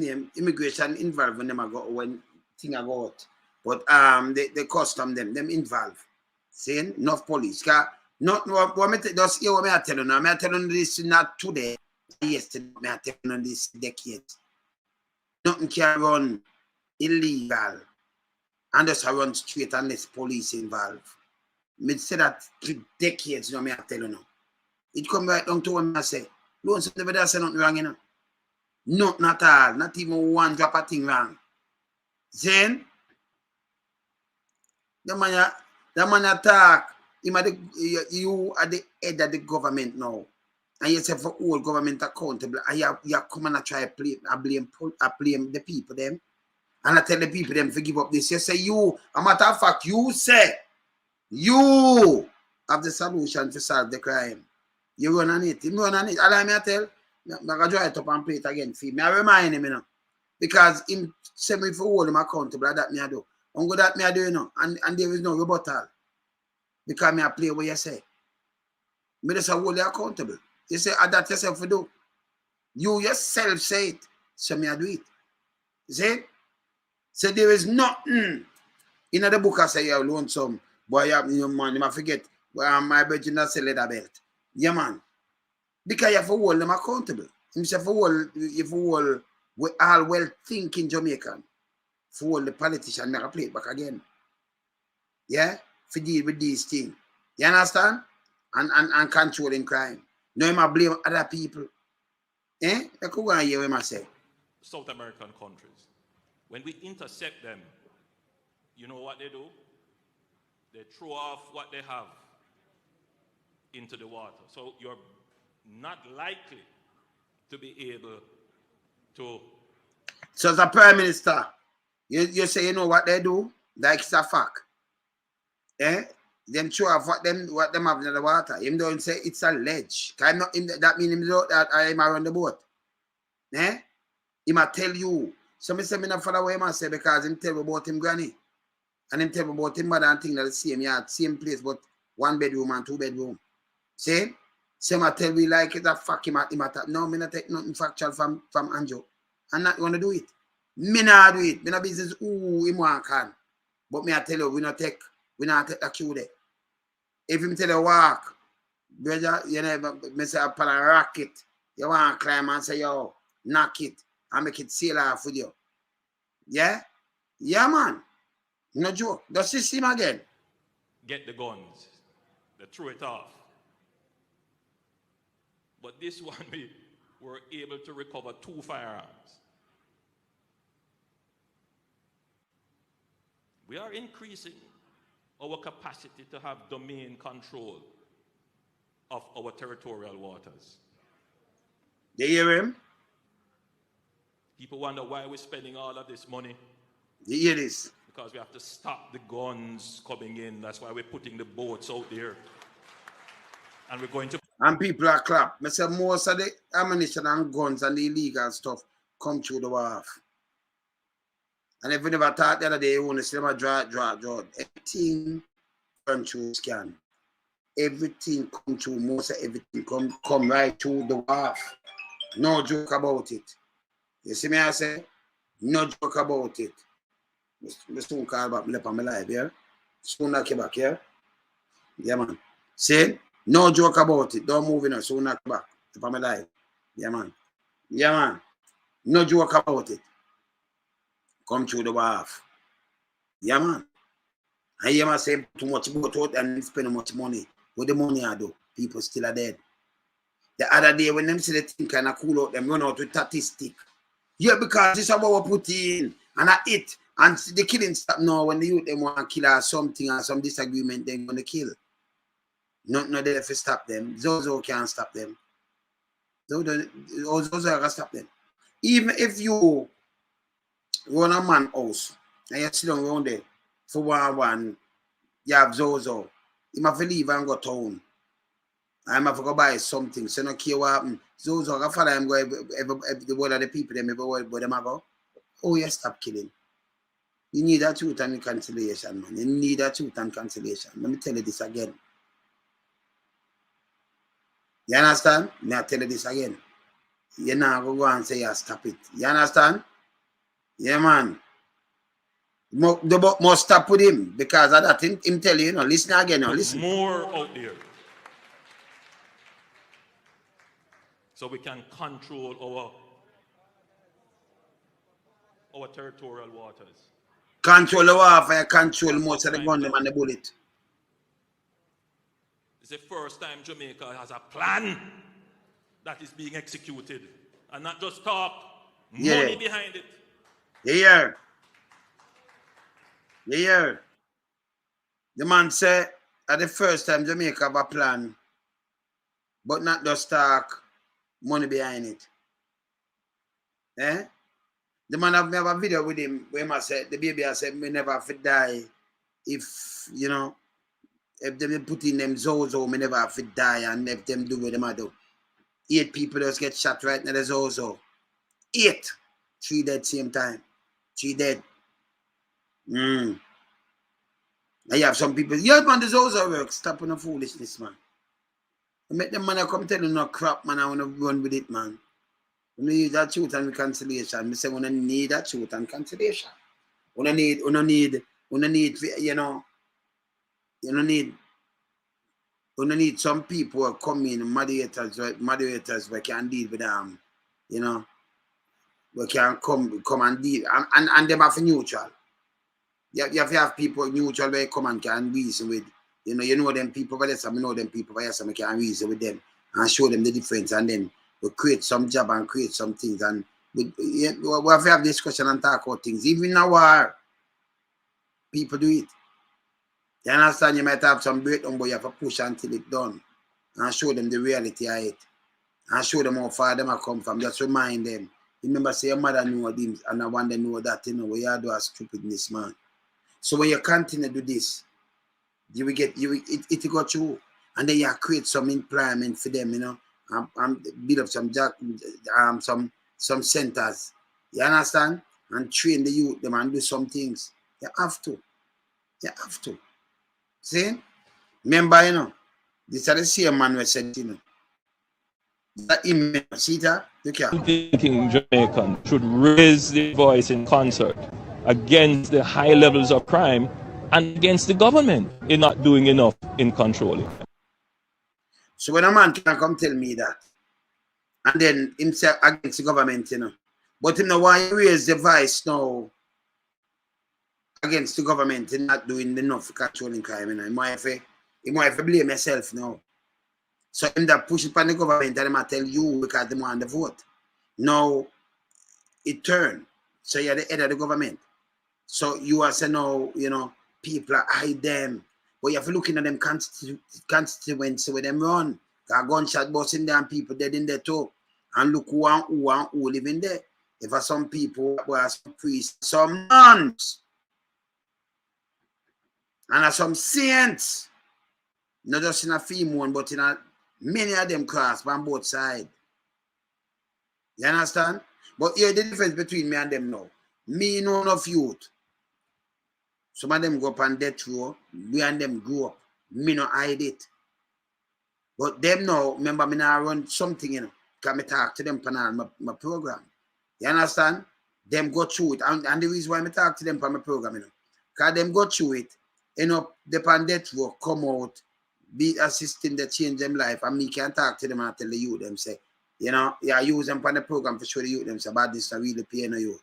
[SPEAKER 1] name? Immigration involved when them when thing I go out. But they custom them involved. Saying enough police. Not what me just hear what me I tell you now. Me I tell you this not today. Yesterday, me I tell you this decades. Nothing can run illegal and just run straight unless police involved. Me say that for decades, you know, me I tell you now. It come right down to what I say. Don't never say nothing wrong, you know. Nothing at all. Not even one drop of thing wrong. Then the man attack. You are the head of the government now. And you say for all government accountable. And you come and try to blame the people them. And I tell the people them to give up this. You say you, a matter of fact, you say you have the solution to solve the crime. You run on it. You run on it. Allow me to tell. I'm going to draw it up and play it again for me. I remind him, you know. Because him say me for hold him accountable. That me I do. I'm good that me I do, you know. And there is no rebuttal. Because me I play what you say. Me just hold you accountable. You say that yourself to do. You yourself say it. So me I do it. See? So there is nothing in the book I say you lonesome. Boy, you man, you might forget. Well, my brother not sell leather belt. Yeah, man. Because you have to hold them accountable. You have to hold with all well-thinking Jamaican. For hold the politician make a play back again. Yeah? For deal with these things. You understand? And controlling crime. No, you might blame other people. Eh? You could go and hear what I say.
[SPEAKER 7] South American countries. When we intercept them, you know what they do? They throw off what they have into the water. So you're not likely to be able to...
[SPEAKER 1] So as a prime minister, you say you know what they do? Like it's a fact. Eh? Them throw off what them have in the water. Him don't say it's a ledge. That means him don't that I'm around the boat. Eh? He might tell you. So I say me not follow what him say because him tell about him granny. And him tell about him mother and thing that the same yard, same place, but 1 bedroom and 2 bedroom. See? So I tell we like it's a fact him no, me not take nothing factual from Anjo. I'm not gonna do it. Me not do it. Me not business him want can. But me I tell you, we not take the cue there. If him tell you walk, brother, you know, me say upon a rocket, you want to climb and say, yo, knock it and make it sail off with you. Yeah? Yeah, man. No joke. The system again.
[SPEAKER 7] Get the guns. They throw it off. But this one, we were able to recover 2 firearms. We are increasing our capacity to have domain control of our territorial waters.
[SPEAKER 1] You hear him?
[SPEAKER 7] People wonder why we're spending all of this money.
[SPEAKER 1] You hear this?
[SPEAKER 7] Because we have to stop the guns coming in. That's why we're putting the boats out there. And we're going to...
[SPEAKER 1] And people are clap. I say most of the ammunition and guns and the illegal stuff come through the wharf. And if you never thought the other day, you want to see them draw. Everything come through scan. Everything come through, most of everything come right through the wharf. No joke about it. You see me I say? No joke about it. I soon call back me up on my life here. Soon knock you back here. Yeah, man. See? No joke about it. Don't move in. Soon knock you back up on my life. Yeah, man. Yeah, man. No joke about it. Come through the wharf. Yeah, man. And you must say too much about it and spend much money. What the money I do? People still are dead. The other day when them see the thing kind of cool out, them run out with statistic. Yeah, because this is what we put in and I eat. And the killing stop now when the youth them want to kill or something or some disagreement, they're going to kill. Not there to stop them. ZOSO can't stop them. ZOSO can stop them. Even if you run a man house and you sit down around there for one, you have ZOSO. You must leave and go town. I have to go buy something. So no care what happen. ZOSO can follow him go the word of the people them everywhere but them go. Oh, you stop killing. You need a truth and reconciliation, man. You need a truth and reconciliation. Let me tell you this again. You understand? May I tell you this again? You now go and say, yeah, stop it. You understand? Yeah, man. The must stop with him because of that. Him tell you, listen again, listen.
[SPEAKER 7] More out there. So we can control our territorial waters.
[SPEAKER 1] Control the warfare, control most of the gun and the bullet.
[SPEAKER 7] It's the first time Jamaica has a plan that is being executed. And not just talk, money behind it.
[SPEAKER 1] Yeah. The man said at the first time Jamaica have a plan, but not just talk, money behind it. Eh? The man have a video with him where I said, the baby I said, me never have to die if, if they put in them ZOSO, me never have to die and if them do what them do. 8 people just get shot right now the ZOSO. 8. 3 dead same time. 3 dead. Now you have some people, yeah man, the ZOSO work. Stop on the foolishness, man. I make them man come tell you no crap, man, I want to run with it, man. We need that truth and reconciliation. We say we need that truth and reconciliation. We need, you know, we need some people who come in, moderators we can deal with them, you know, we can come and deal, and them have neutral. You have to have people neutral where come and can reason with, you know them people, but yes, I know them people, but yes, I can reason with them and show them the difference, and then we create some job and create some things, and we have to have discussion and talk about things. Even in a war, people do it. You understand? You might have some great but you have to push until it's done and show them the reality of it and show them how far them come from. Just remind them. Remember, say your mother knew this and I want them to know that, you know, what you do a stupidness, man. So when you continue to do this, you will get, it will go through, and then you create some employment for them, you know, and build up some job, some centers. You understand? And train the youth them and do some things. You have to. You have to. See? Remember, you know, this is the same man we said, you know. That image, see that? Look here.
[SPEAKER 7] Thinking Jamaicans should raise their voice in concert against the high levels of crime and against the government in not doing enough in controlling.
[SPEAKER 1] So when a man can come tell me that, and then himself against the government, you know, but him know why he raise the voice now against the government and not doing enough for controlling crime, you know, he might blame himself now. So him that push upon the government and him I tell you because they want the vote. Now it turn. So you're the head of the government. So you are saying now, you know, people are hide them. But you have to look in at them constituency where them run. Got gunshot busting there and people dead in there too. And look who live in there. If are some people who are some priests, some nuns, and are some saints. Not just in a female, but in a many of them cross on both sides. You understand? But here the difference between me and them now. Me know enough youth. Some of them go up on death row. We and them grew up. Me no hide it. But them now, remember me now run something, you know. Because me talk to them on my program. You understand? Them go through it. And the reason why I talk to them on my program, you know. Because them go through it. You know, the on death row come out. Be assisting the change them life, and me can talk to them and tell the youth them say, you know, yeah, use them on the program to show the youth them say, but this is really paying the youth.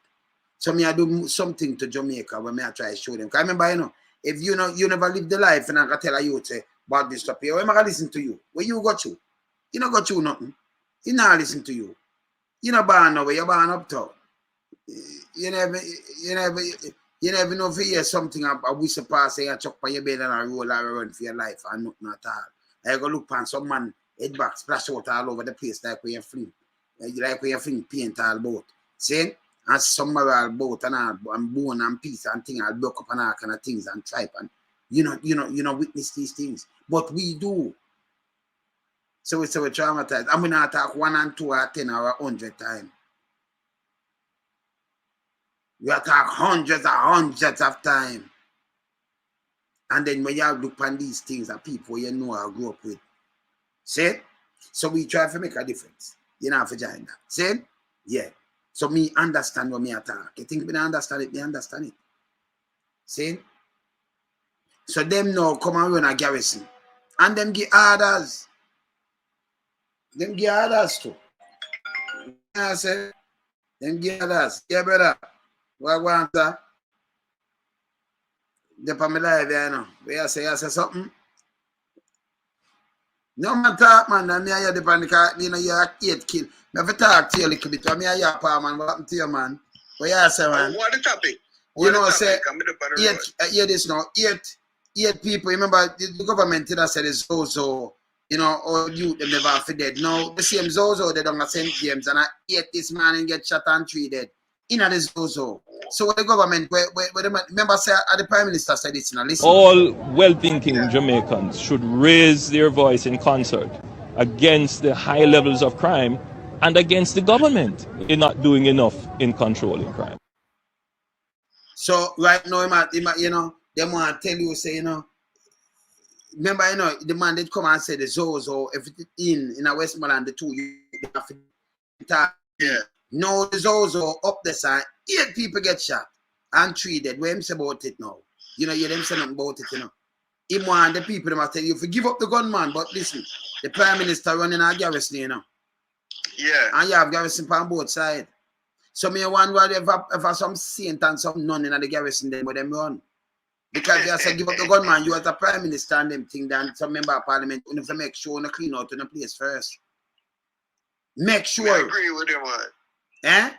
[SPEAKER 1] So me I do something to Jamaica when me I try to show them. Because remember, you know, if you know you never live the life and I can tell a youth say, about this stuff here, when I listen to you, where you got you? You not got you nothing. You not listen to you. You not born nowhere, you're born uptown. You never know if you hear something a whistle pass say you chuck on your bed and a roll around for your life and nothing at all. I go look on some man head back splash out all over the place like where you fling. Like where you fling paint all about. See? And some all boat and all and bone and piece and thing all broke up and all kind of things and tripe and you know witness these things. But we do. So we say we're traumatized. I'm gonna attack 1 and 2 or 10 or 100 times. We attack hundreds of times. And then when you look on these things that people you know I grew up with. See? So we try to make a difference. You know, for join that. See? Yeah. So me understand what me attack. You think me understand it, me understand it. See? So them now come and run a garrison. And them give orders. Them give orders too. I say, them give orders. Yeah, brother. What want that? The Pamela, you know. Where I say something. No man talk, man. And me hear the panic. You know, you are 8 kill. Me have to talk to you a little bit. Me hear man. What happened to you, man? What you say, man?
[SPEAKER 9] What the topic?
[SPEAKER 1] You know, say, hear this now. 8 people. Remember, the government did say the ZOSO. You know, all youth them never for dead. Now, the same ZOSO, they don't send James. And I 8 this man and get shot and 3 dead. In the ZOSO. So what the government, remember say the Prime Minister said it's not listen.
[SPEAKER 7] All well-thinking Jamaicans should raise their voice in concert against the high levels of crime and against the government in not doing enough in controlling crime.
[SPEAKER 1] So right now, you know, they want to tell you, say, you know, remember, you know, the man did come and say the ZOSO, if it's in a Westmoreland, the 2, you have to talk me. No, the ZOSO up the side, 8 people get shot and 3 dead. What him say about it now? You know, you them say nothing about it, you know. Him want the people them tell you if you give up the gunman, but listen, the Prime Minister running a garrison, you know.
[SPEAKER 9] Yeah.
[SPEAKER 1] And you have garrison on both sides. So me wonder if some saint and some nun in the garrison them with them run. Because they say give up the gunman, you as a Prime Minister and them thing, then some member of Parliament, you have to make sure you clean out in the place first. Make sure.
[SPEAKER 9] I agree with them, man.
[SPEAKER 1] Eh?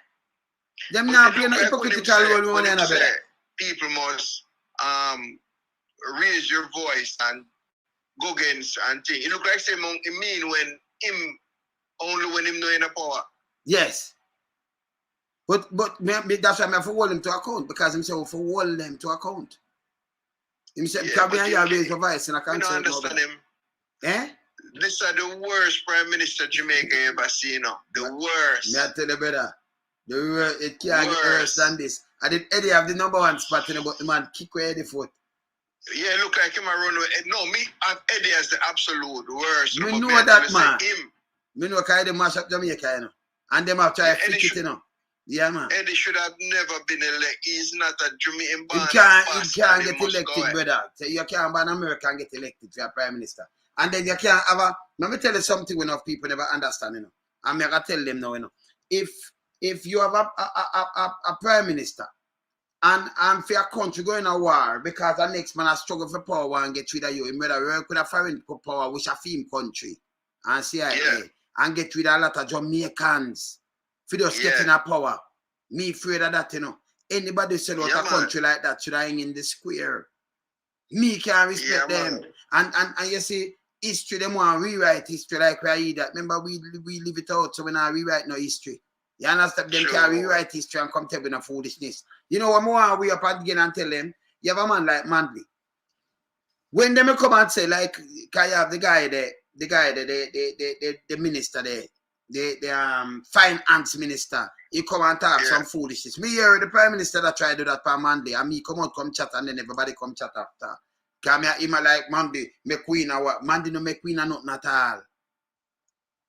[SPEAKER 1] Them now playing a hypocritical role one another.
[SPEAKER 9] People must raise your voice and go against and thing. It look like say it mean when him only when him know in the power.
[SPEAKER 1] Yes. But that's why I have to hold him to account, because himself for hold them to account. Himself can be and raise your voice and I can't say
[SPEAKER 9] understand him.
[SPEAKER 1] Eh?
[SPEAKER 9] This are the worst Prime Minister Jamaica ever seen, you know. The worst.
[SPEAKER 1] Me I tell you, brother. The worst, it can't get worse than this. I did Eddie have the #1 spot in but the man kick away Eddie foot.
[SPEAKER 9] Yeah, look like him a run with no, me have Eddie as the absolute worst.
[SPEAKER 1] Me know that man. Me know because they mash up Jamaica, you know. And them have tried to fix it, you know. Yeah, man.
[SPEAKER 9] Eddie should have never been elected. He's not a Jamaican born.
[SPEAKER 1] He can't get elected, brother. So you can't ban America and get elected for a Prime Minister. And then you can't have a, let me tell you something enough people never understand, you know. I'm going to tell them now, you know. If you have a Prime Minister and for your country going to war because the next man has struggled for power and get rid of you, you better work with a foreign power which a film country and CIA and get rid of a lot of Jamaicans for just getting a power. Me afraid of that, you know. Anybody said what a country like that should hang in the square. Me can't respect them. And you see, history, them want to rewrite history like we read that. Remember, we leave it out, so we not rewrite no history. You understand? Them can't rewrite history and come tell me no foolishness. You know what more we up again and tell them, you have a man like Manley. When them come and say, like, can you have the guy there, the minister there, the finance minister, he come and talk some foolishness. Me hear the Prime Minister that try to do that for Monday, and me come out, come chat, and then everybody come chat after. Because me like Monday, me queen or what? Monday no make queen or nothing at all.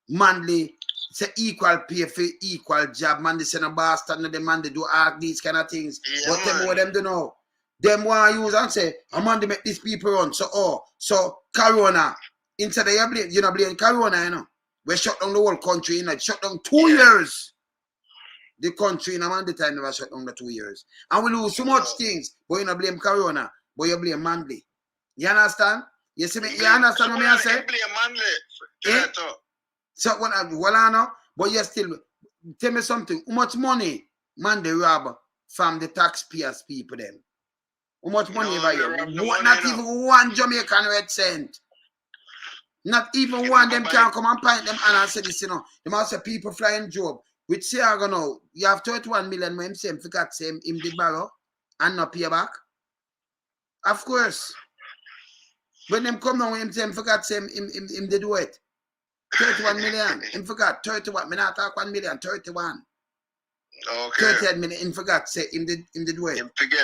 [SPEAKER 1] Monday say equal pay for equal job. Monday say no bastard, no them Monday do all these kind of things. But them what them do know. Them want to use and say, Monday make these people run. So Corona, instead of you blame Corona, you know. We shut down the whole country, you know, shut down 2 years. The country in a Monday time never shut down the 2 years. And we lose so much things, but you don't blame Corona, but you blame Monday. You understand? You see me? You understand what I say?
[SPEAKER 9] You blame Monday.
[SPEAKER 1] So what I know, but you still tell me something. How much money Monday rob from the taxpayers people them? How much money have you? Not even 1 Jamaican red cent. Not even one them can come and point them and say this, you know. They must say people flying job. Which say I know you have 31 million when him say him forgot say him did borrow and not pay back. Of course. When them come down him say him forgot say him did what? 31 million. Him forgot 31. Me not talk 1 million, 31.
[SPEAKER 9] Okay.
[SPEAKER 1] 30 million him forgot say him did what?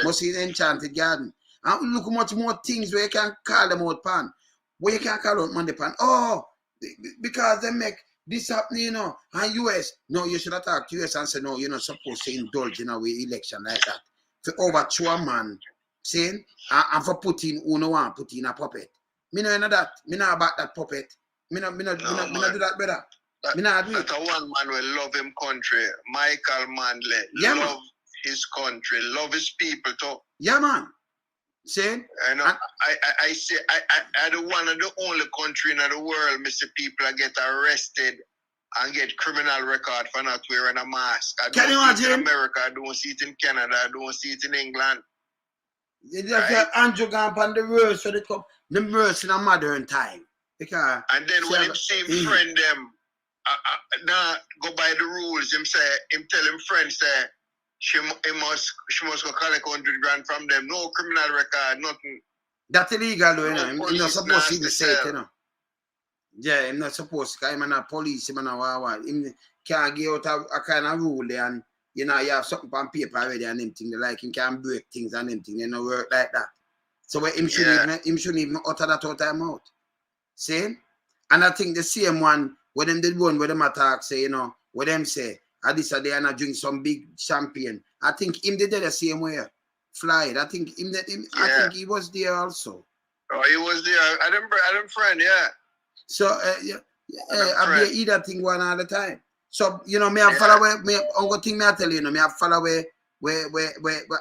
[SPEAKER 1] Must see the enchanted garden. And look how much more things where you can call them out pan. Where you can't call out Monday pan. Oh, because they make this happening, you know. And US, no, you should have talked to US and say, no, you're not supposed to indulge in a election like that. For overthrow a man, saying, and for putting who no one put in a puppet. Me no that. Me not about that puppet. Me no do that, brother. Me not do it.
[SPEAKER 9] That one man will love him country. Michael Manley. Love his country. Love his people too.
[SPEAKER 1] Yeah, man. Saying,
[SPEAKER 9] I know. I say I the one of the only country in the world, Mr. People get arrested and get criminal record for not wearing a mask. I don't see it in America. I don't see it in Canada. I don't see it in England.
[SPEAKER 1] You just have Andrew gone on the road so they come the verse in a modern time. Because
[SPEAKER 9] and then when him see him friend them, now go by the rules. Him tell him friends say. She must go collect 100 grand from them. No criminal record, nothing.
[SPEAKER 1] That's illegal, though, you know. He's not supposed to even say it, you know. Yeah, he's not supposed to, because he's not police, he's not what. He can't give out a kind of rule there, and, you know, you have something on paper already and them things, like he can break things and them things, they don't work like that. So him shouldn't even utter that out of his mouth. See? And I think the same one, when them did one, where them attack, say, you know, what them say, At this day and I drink some big champagne. I think him did the same way. Fly. I think I think he was there also.
[SPEAKER 9] Oh, he was there. I didn't friend, yeah.
[SPEAKER 1] So I be eat that thing one all the time. So me I follow where me uncle thing me I tell you, me I follow where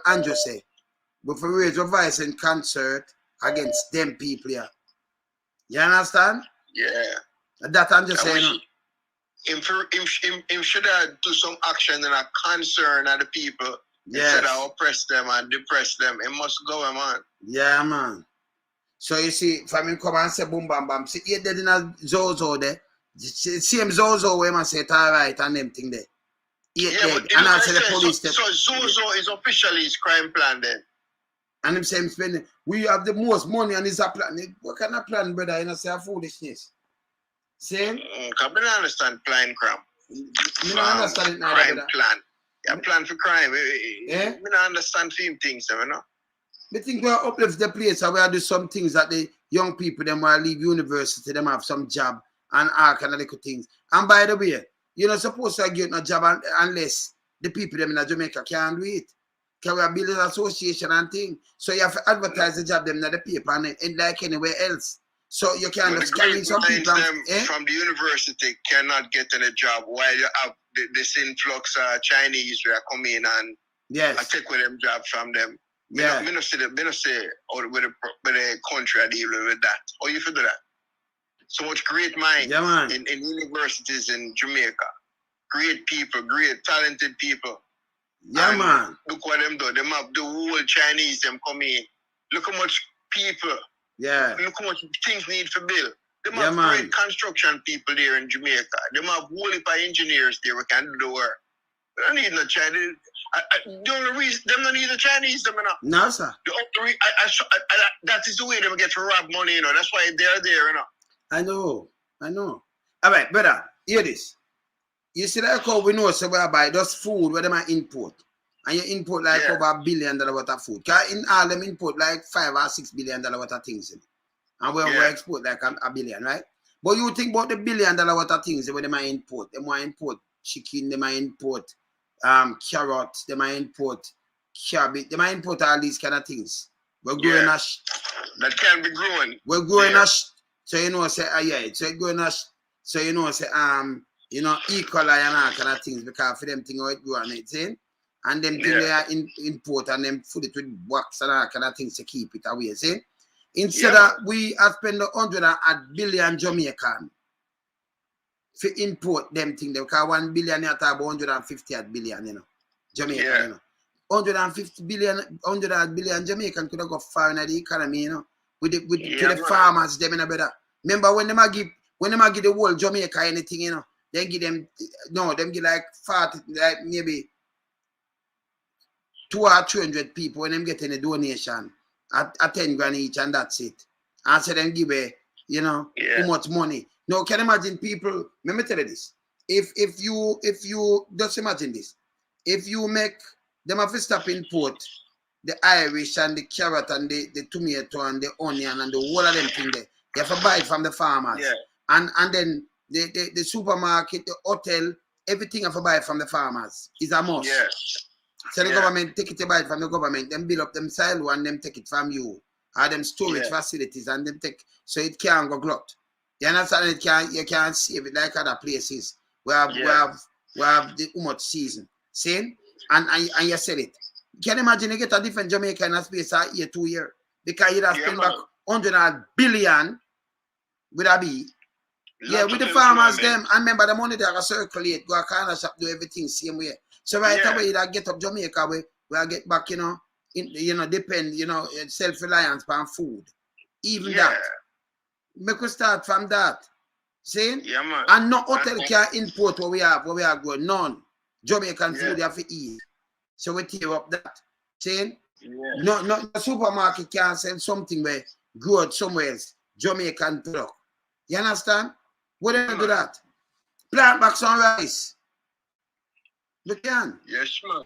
[SPEAKER 1] Andrew say. But for raise your voice in concert against them people here. You understand?
[SPEAKER 9] Yeah.
[SPEAKER 1] That I'm just saying.
[SPEAKER 9] Him should have do some action and a concern of the people instead of oppress them and depress them. It must go, man.
[SPEAKER 1] Yeah, man. So you see, if I come and say boom bam bam, see you dead in a ZOSO there. Same ZOSO where man say it all right and them thing there.
[SPEAKER 9] But
[SPEAKER 1] and I say the police.
[SPEAKER 9] So ZOSO is officially his crime plan then.
[SPEAKER 1] And him say him spending. We have the most money and it's a plan. What kind of plan, brother? You know, say a foolishness. See?
[SPEAKER 9] I don't understand plan crime.
[SPEAKER 1] You don't understand it now,
[SPEAKER 9] crime
[SPEAKER 1] brother.
[SPEAKER 9] plan. Yeah, plan for crime.
[SPEAKER 1] Yeah?
[SPEAKER 9] I don't understand film things, you know.
[SPEAKER 1] I think we uplift the place and we do some things that the young people them want to leave university, them have some job and all kind of little things. And by the way, you're not supposed to get no job unless the people them in Jamaica can't do it. Can we build an association and thing? So you have to advertise the job them in the paper and like anywhere else. So you can just carry some people
[SPEAKER 9] from the university cannot get any job while you have this influx of Chinese who are coming in and I take with them job from them.
[SPEAKER 1] Yeah.
[SPEAKER 9] Me no say with the country I deal with that. How you feel that? So much great minds in universities in Jamaica. Great people, great talented people.
[SPEAKER 1] Yeah, and man.
[SPEAKER 9] Look what them do. Them have the whole Chinese them come in. Look how much people.
[SPEAKER 1] Yeah.
[SPEAKER 9] Look how much things need for build. Them have great construction people there in Jamaica. Them have whole heap of engineers there who can do the work. They don't need no Chinese. The only reason them don't need the Chinese, them enough.
[SPEAKER 1] No, sir.
[SPEAKER 9] That is the way they get to rob money, you know. That's why they're there, you know.
[SPEAKER 1] I know. All right, brother, hear this. You see that how we know so we buy those food where they might import. And you import like over $1 billion worth of food. Because in all them import like $5 or $6 billion worth of things in. And we export like a billion, right? But you think about the $1 billion worth of things where they might import. They might import chicken, they might import carrots, they might import cabbage, they might import all these kind of things. We're growing
[SPEAKER 9] that can be grown.
[SPEAKER 1] We're growing so you know say so growing so you know say E. coli and all kind of things because for them thing how it grow and it see? And them thing they are import and them food it with wax and all kind of things to keep it away, see? Instead of we have spent 100 billion Jamaican to import them things because 1 billion you have 150 billion, you know, Jamaican, you know. 150 billion Jamaican could have got far in the economy, you know, with the farmers, them in a better. Remember when them give the whole Jamaica anything, you know, they give them them give like 40, like maybe 200 or 300 people when them getting a donation at 10 grand each and that's it. And so them give too much money. Now can you imagine people, let me tell you this. If you just imagine this. If you make them have to stop import the Irish and the carrot and the tomato and the onion and the whole of them thing there. You have to buy it from the farmers. Yeah. And then the supermarket, the hotel, everything you have to buy from the farmers. Is a must. Yeah. So the government take it to buy it from the government, then build up them silo and them take it from you. Or them storage facilities and them take so it can't go glut. You understand? You can't save it like other places. We have the much season. See? And you said it. Can you imagine you get a different Jamaica in a space a year, 2 years? Because you have spent back 100 billion with a B. With the farmers them. And remember the money they are circulate, go a corner shop, do everything same way. So right away you get up Jamaica we get back, depend, self-reliance on food. Even that. Make us start from that. See? Yeah, man. And no hotel can import what we are going. None. Jamaican food you have to eat. So we tear up that. See? Yeah. No the supermarket can sell something where grow somewhere else. Jamaican product. You understand? What do you do that? Plant back some rice. We can.
[SPEAKER 9] Yes, man.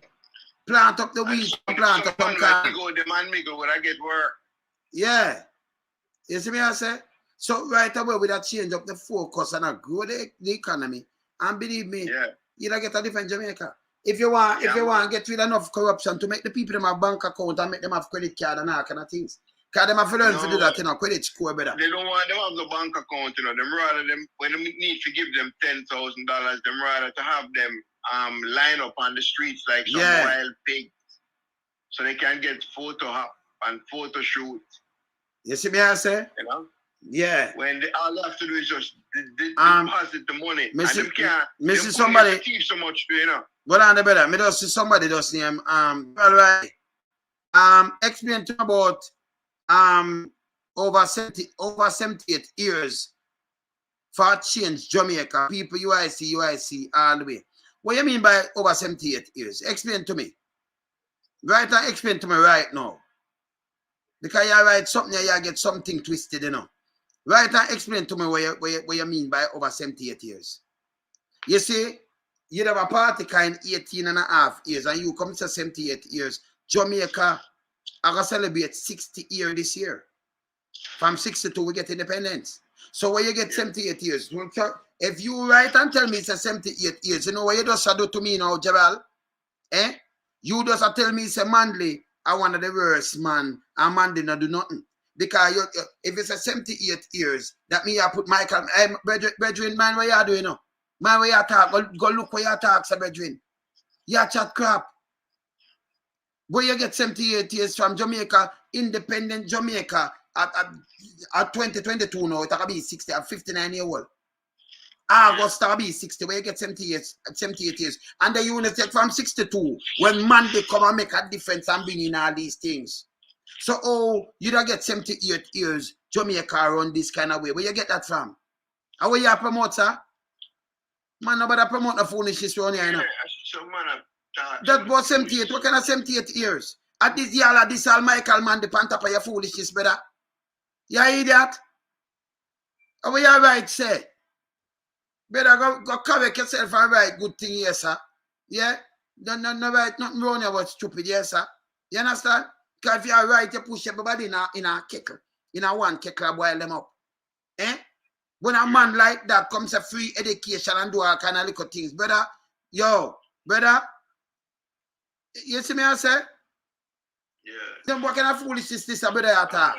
[SPEAKER 1] Plant up the wheat and plant up some corn.
[SPEAKER 9] Go the man me go when I get work.
[SPEAKER 1] Yeah. You see me I say? So right away we that change up the focus and grow the economy. And believe me, you'll get a different Jamaica. If you want to get rid of enough corruption to make the people them have bank account and make them have credit card and all kind of things. Because them have to learn to do that, credit score better.
[SPEAKER 9] They don't want them have the bank account, Them rather them when they need to give them $10,000, them rather to have them line up on the streets like some wild pigs. So they can get photo op and photo shoot.
[SPEAKER 1] You see me I say? Yeah.
[SPEAKER 9] When all they have to do is just deposit the money.
[SPEAKER 1] Miss
[SPEAKER 9] and them can't
[SPEAKER 1] somebody
[SPEAKER 9] thief so much,
[SPEAKER 1] Well, on the better. Me just see somebody just name all right. Explain to me about over 78 years for change Jamaica. People UIC all the way. What do you mean by over 78 years? Explain to me. Right now, explain to me right now. Because you write something, you get something twisted, Right now, explain to me what you mean by over 78 years. You see, you have a party kind 18 and a half years, and you come to 78 years. Jamaica, I gonna celebrate 60 years this year. From 62, we get independence. So when you get 78 years, if you write and tell me it's a 78 years, you know what you just do to me now, Gerald? You just tell me it's a Manley, I one of the worst man, and Manley not do nothing. Because if it's a 78 years, that means I put Michael, brethren, man, what you doing now? Man, where you talk, go look where you talk, sir, brethren. You chat crap. Where you get 78 years from Jamaica, independent Jamaica, at 2022 now, it'll be 60, at 59 years old. August will be 60, where you get 78 years. And the unit take from 62, when Monday come and make a difference and bring in all these things. So, you don't get 78 years, Jamaica run this kind of way. Where you get that from? And where you promote, sir? Man, nobody promote the foolishness around here, That was 78. What kind of 78 years? At this year, at this all Michael man, the pan top of your foolishness, brother. You idiot? How you right, say? Better go correct yourself and write good thing, yes, sir. Yeah? No right, nothing wrong about stupid, yes, sir. You understand? Because if you are right, you push everybody in a kettle. In a one kettle, boil them up. When a man like that comes a free education and do all kind of little things, brother, brother, you see me I say?
[SPEAKER 9] Yeah.
[SPEAKER 1] Then what kind of foolishness this, brother, you talk?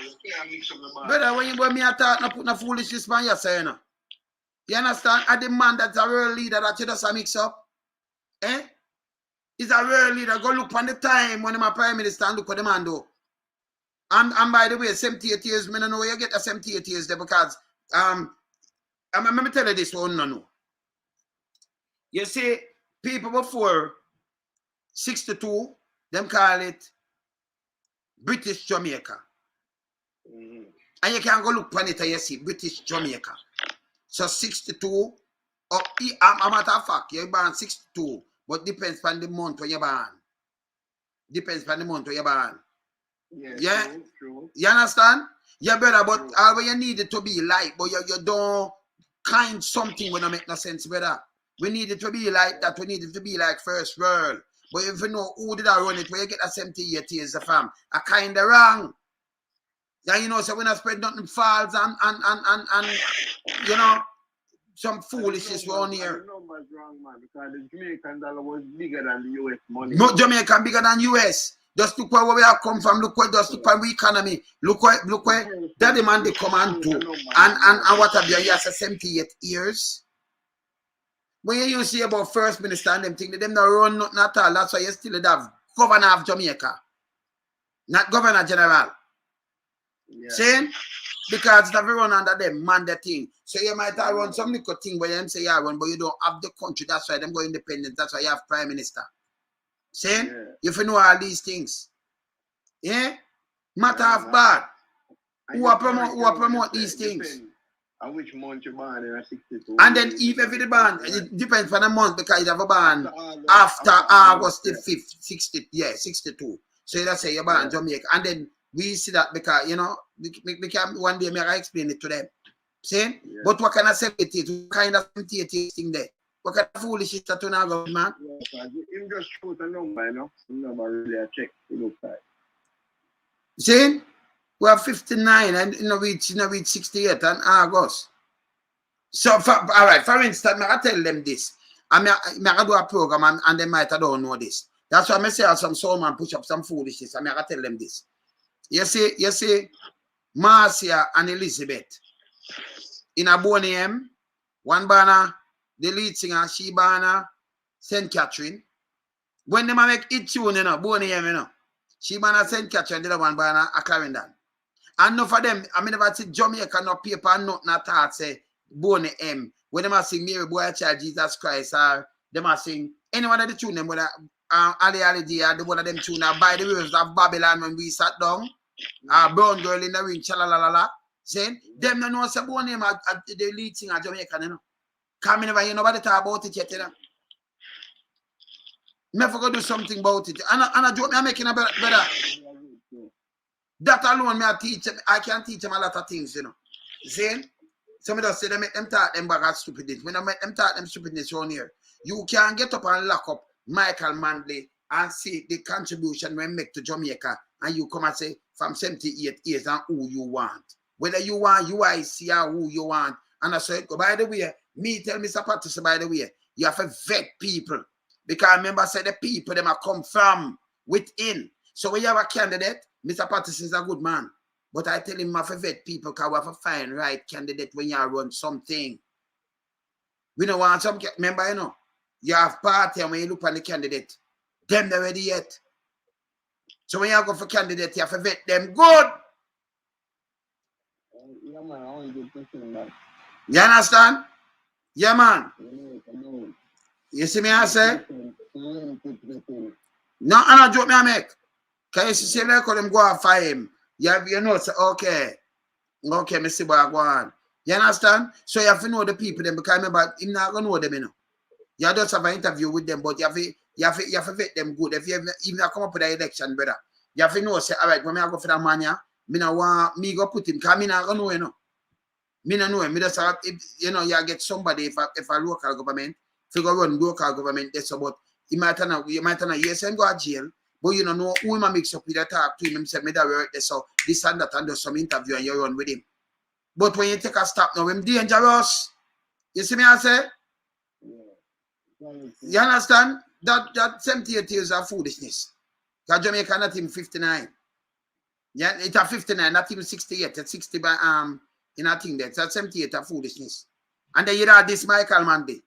[SPEAKER 1] Brother, when me talk, not put no foolishness on you, say, You understand? I demand that's a real leader that you just mix up. He's a real leader. Go look on the time when I'm a prime minister and look what the man do. And by the way, 78 years, I don't know where you get the 78 years there because let me tell you this one, no. You see, people before 62, them call it British Jamaica. And you can go look on it and you see British Jamaica. So 62, a matter of fact, you're born 62, but depends on the month when you're born. Depends on the month when you're born. Yeah? True. You understand? Yeah, brother, but all you need it to be like, but you don't kind something when I make no sense, brother. We need it to be like that. We need it to be like first world. But if you know who did I run it, where you get that 78 years, fam, I kind of wrong. Yeah, so when I spread nothing false and you know, some foolishness around here.
[SPEAKER 9] The number's wrong, man, because the Jamaican dollar was bigger than the US money.
[SPEAKER 1] No, Jamaica bigger than US. Just look where we have come from. Look where just look at the economy. Look where daddy man they come and do. And what have you? Yes, 78 years. When you see about first minister and them thing, them not run nothing at all. That's why you still have governor of Jamaica, not governor general. Yeah. See? Because it's everyone under them man the thing. So you might have run some little thing where you say you run, but you don't have the country. That's why them go independent. That's why you have prime minister. See? Yeah. If you know all these things. Yeah? Matter of bad. Who promote these things?
[SPEAKER 9] And which month you born in a 62?
[SPEAKER 1] And then even if you born, it depends on the month because you have a born after August the 5th, 62. So you just say you're born in Jamaica. And then we see that because, we can one day I explain it to them. See? Yeah. But what kind of 78? What kind of 78 thing there? What kind of foolishness that you know, man?
[SPEAKER 9] Yeah, him just shoot a number, Number really a check to look like.
[SPEAKER 1] See? We have 59 and reach 68 in August. So, all right, for instance, I tell them this. I do a program and they might don't know this. That's why I say some soul man push up some foolishness. I tell them this. You see, Marcia and Elizabeth in a Boniem, one banner, the lead singer, she banner, St. Catherine. When they make it tune, Boniem, she banner St. Catherine, the other one banner, a Clarendon. And no for them, I mean, if I see Jamaica, no paper, not thought, say, Boniem. When they sing Mary Boy Child, Jesus Christ, or they sing any one of the tune, them, whether Ali the one of them tune, By the Rivers of Babylon, when we sat down, Brown Girl in the Ring, chalalala, saying, them no know, say, Boniem, the lead singer, Jamaican, you know. Come in, you nobody talk about it yet, you know. Me forgot to do something about it. And I joke, me making a better. That alone, me I can teach them a lot of things, you know. Saying, some of us say they make them talk them back at stupidness. When I make them talk them stupidness around here, you can get up and lock up Michael Manley and see the contribution we make to Jamaica, and you come and say from 78 years and who you want. Whether you want UIC or who you want. And I say, by the way, me tell Mr. Patterson, by the way, you have to vet people. Because remember, I said the people them are come from within. So when you have a candidate, Mr. Patterson is a good man. But I tell him I have to vet people because we have to find right candidate when you run something. We don't want some, remember, you know, you have party and when you look on the candidate, them not ready yet. So when you go for candidate, you have to vet them good. You understand? Yeah, man. You see me, I say? No, I don't joke me, I make. Can you see like them go and find him? You know, say, okay, me see what I go on. You understand? So you have to know the people, them, because remember, you're not going to know them, you know. You just have an interview with them, but you have to vet them good. If you even come up with an election, brother, you have to know, say, all right, when I go for that man, yeah, me no want me go put him, because me not going to know, you know. Me no know him. Me just have, you know, you get somebody, if a local government, if you go run local government, that's about, you might not, yes, and go to jail, but you don't know who him mix up with the talk to him, and say, me that work there, so this and that, and do some interview, and you run with him. But when you take a stop now, him dangerous. You see me, I say? You understand? That 78 years of foolishness. Because Jamaica not even 59. Yeah, it's a 59, not even 68. It's 60 by in a thing there. That's 78 of foolishness. And then you have this Michael Manley.